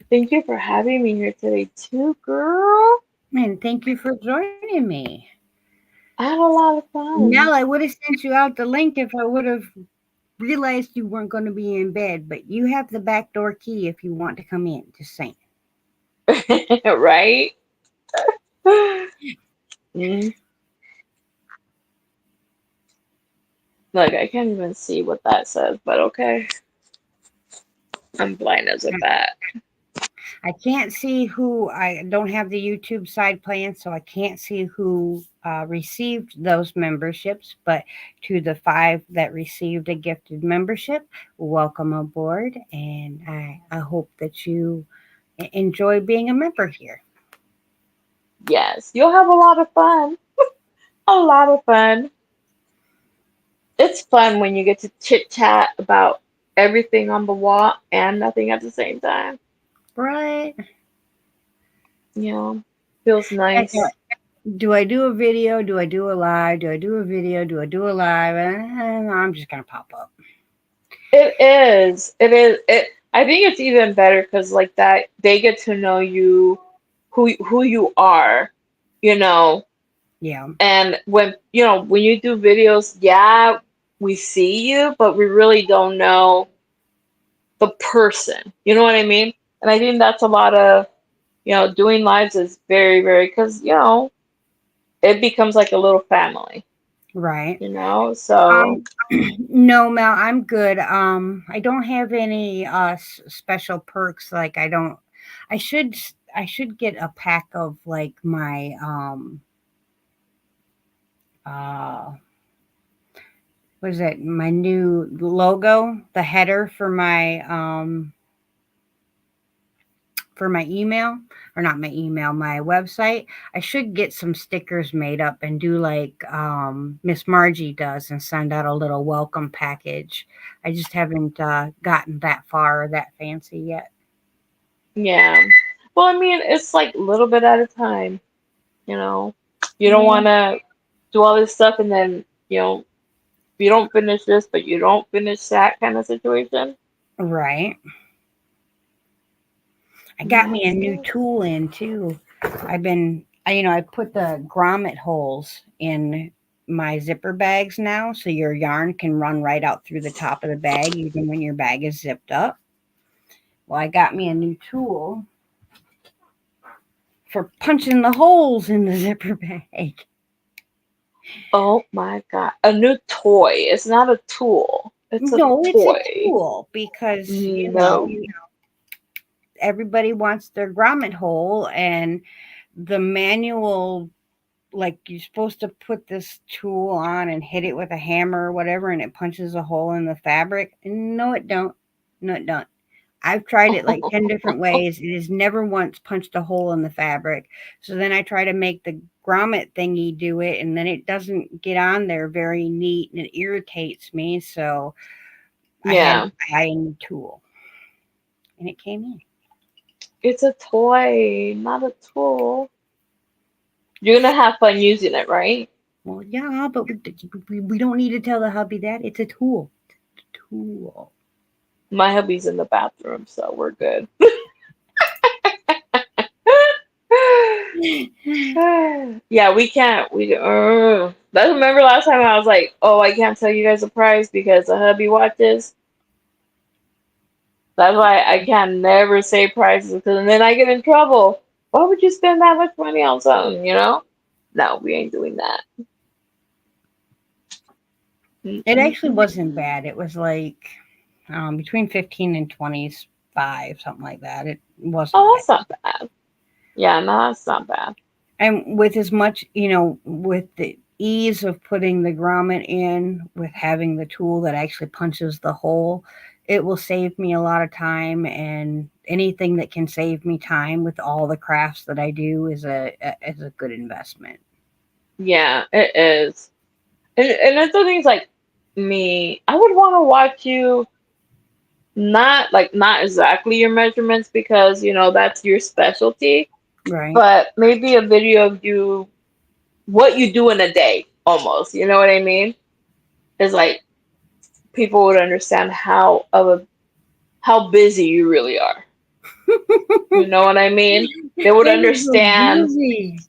Thank you for having me here today too, girl. And thank you for joining me. I had a lot of Mel, fun. I would have sent you out the link if I would have realized you weren't going to be in bed, but you have the back door key if you want to come in. Just saying. Right? Mm. Look, I can't even see what that says, but okay. I'm blind as a bat. I can't see who, I don't have the YouTube side playing, so I can't see who received those memberships. But to the five that received a gifted membership, welcome aboard. And I hope that you enjoy being a member here. Yes, you'll have a lot of fun. A lot of fun. It's fun when you get to chit chat about everything on the wall and nothing at the same time. Right? You know, feels Like, nice. do I do a video? Do I do a live? Do I do a video? Do I do a live? I'm just going to pop up. It is. It is. It. I think it's even better because like that they get to know you, who you are, you know. Yeah. And when you do videos, yeah, we see you, but we really don't know the person. You know what I mean? And I think that's a lot of doing lives is very, very because it becomes like a little family. Right. So Um, no, Mel, I'm good. I don't have any special perks. Like I should I should get a pack of like my uh what is it? My new logo, the header for my email, or not my email, my website. I should get some stickers made up and do like Miss Margie does and send out a little welcome package. I just haven't gotten that far or that fancy yet. yeah. Well, I mean, it's like a little bit at a time. You know, you don't Yeah. want to do all this stuff and then you don't finish this, but you don't finish that kind of situation. Right. I got me a Yes, new yes. tool in too. I put the grommet holes in my zipper bags now, so your yarn can run right out through the top of the bag, even when your bag is zipped up. Well, I got me a new tool for punching the holes in the zipper bag. Oh my God. A new toy. It's not a tool. It's a No, it's a toy. tool because No. everybody wants their grommet hole, and the manual, like, you're supposed to put this tool on and hit it with a hammer or whatever, and it punches a hole in the fabric. No, it don't. No, it don't. I've tried it like 10 different ways. It has never once punched a hole in the fabric. So then I try to make the grommet thingy do it, and then it doesn't get on there very neat, and it irritates me. So I had to Yeah. buy a new tool, and it came in. It's a toy, not a tool. You're gonna have fun using it, right? Well, yeah, but we don't need to tell the hubby that. It's a tool. It's a tool. My hubby's in the bathroom, so we're good. Yeah, we can't. That's remember last time I was like, oh, I can't tell you guys a prize because the hubby watches. That's why I can never say prices because then I get in trouble. Why would you spend that much money on something, you know? No, we ain't doing that. It actually Mm-mm-mm. wasn't bad. It was like between 15 and 25, something like that. It wasn't Oh, bad. that's not bad. Yeah, no, that's not bad. And with as much, with the ease of putting the grommet in, with having the tool that actually punches the hole, it will save me a lot of time. And anything that can save me time with all the crafts that I do is a good investment. Yeah, it is. And that's the things like me, I would want to watch you not exactly your measurements because that's your specialty, Right. but maybe a video of you what you do in a day almost. You know what I mean? Is like people would understand how busy you really are. You know what I mean? They would They're so understand. busy.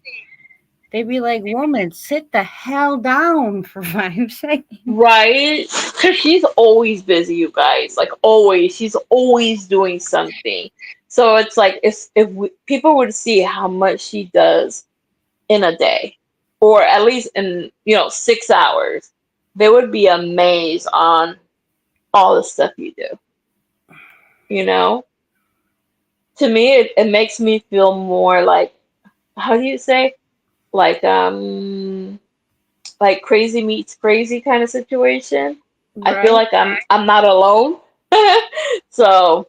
They'd be like, "Woman, sit the hell down for 5 seconds." Right? Because she's always busy, you guys. Like always, she's always doing something. So it's like people would see how much she does in a day, or at least in 6 hours, they would be amazed on all the stuff you do. You know, to me, it makes me feel more like how do you say like like crazy meets crazy kind of situation. I feel Right. like I'm not alone. So,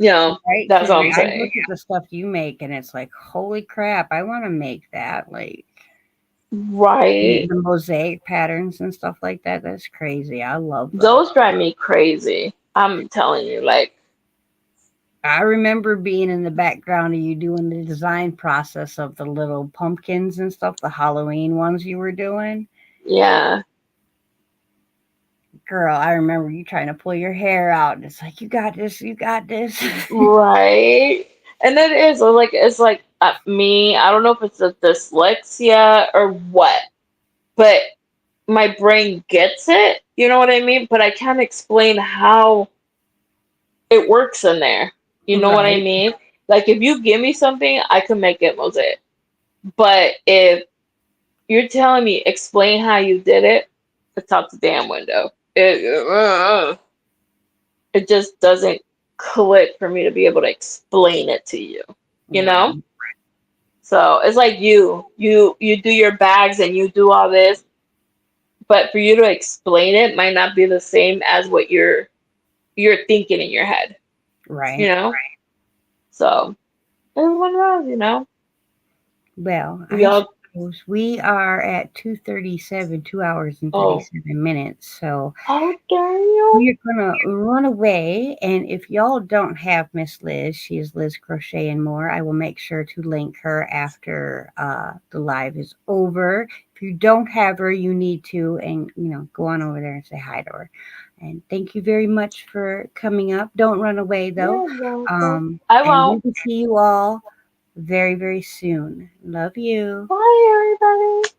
Right. that's Because what I'm I saying. look at the stuff you make and it's like, holy crap, I want to make that. Like Right. the mosaic patterns and stuff like that. That's crazy. I love those. Those drive me crazy. I'm telling you, like, I remember being in the background of you doing the design process of the little pumpkins and stuff, the Halloween ones you were doing. yeah, Girl, I remember you trying to pull your hair out, and it's like, you got this, you got this. right. And it is it's like me. I don't know if it's a dyslexia or what, but my brain gets it. You know what I mean? But I can't explain how it works in there. You know what I Right, mean? Like if you give me something, I can make it mosaic. But if you're telling me explain how you did it, it's out the damn window. It just doesn't click for me to be able to explain it to you. You know? right, So it's like you do your bags and you do all this, but for you to explain it might not be the same as what you're thinking in your head. You right. know? So everyone knows. Well, We I all suppose we are at 2:37, 2 hours and oh 37 minutes. So how dare you? we are gonna run away, and if y'all don't have Miss Liz, she is Liz Crochet and More. I will make sure to link her after the live is over. If you don't have her, you need to, and go on over there and say hi to her. And thank you very much for coming up. Don't run away though. You're welcome. I And we won't. will see you all very, very soon. Love you. Bye everybody.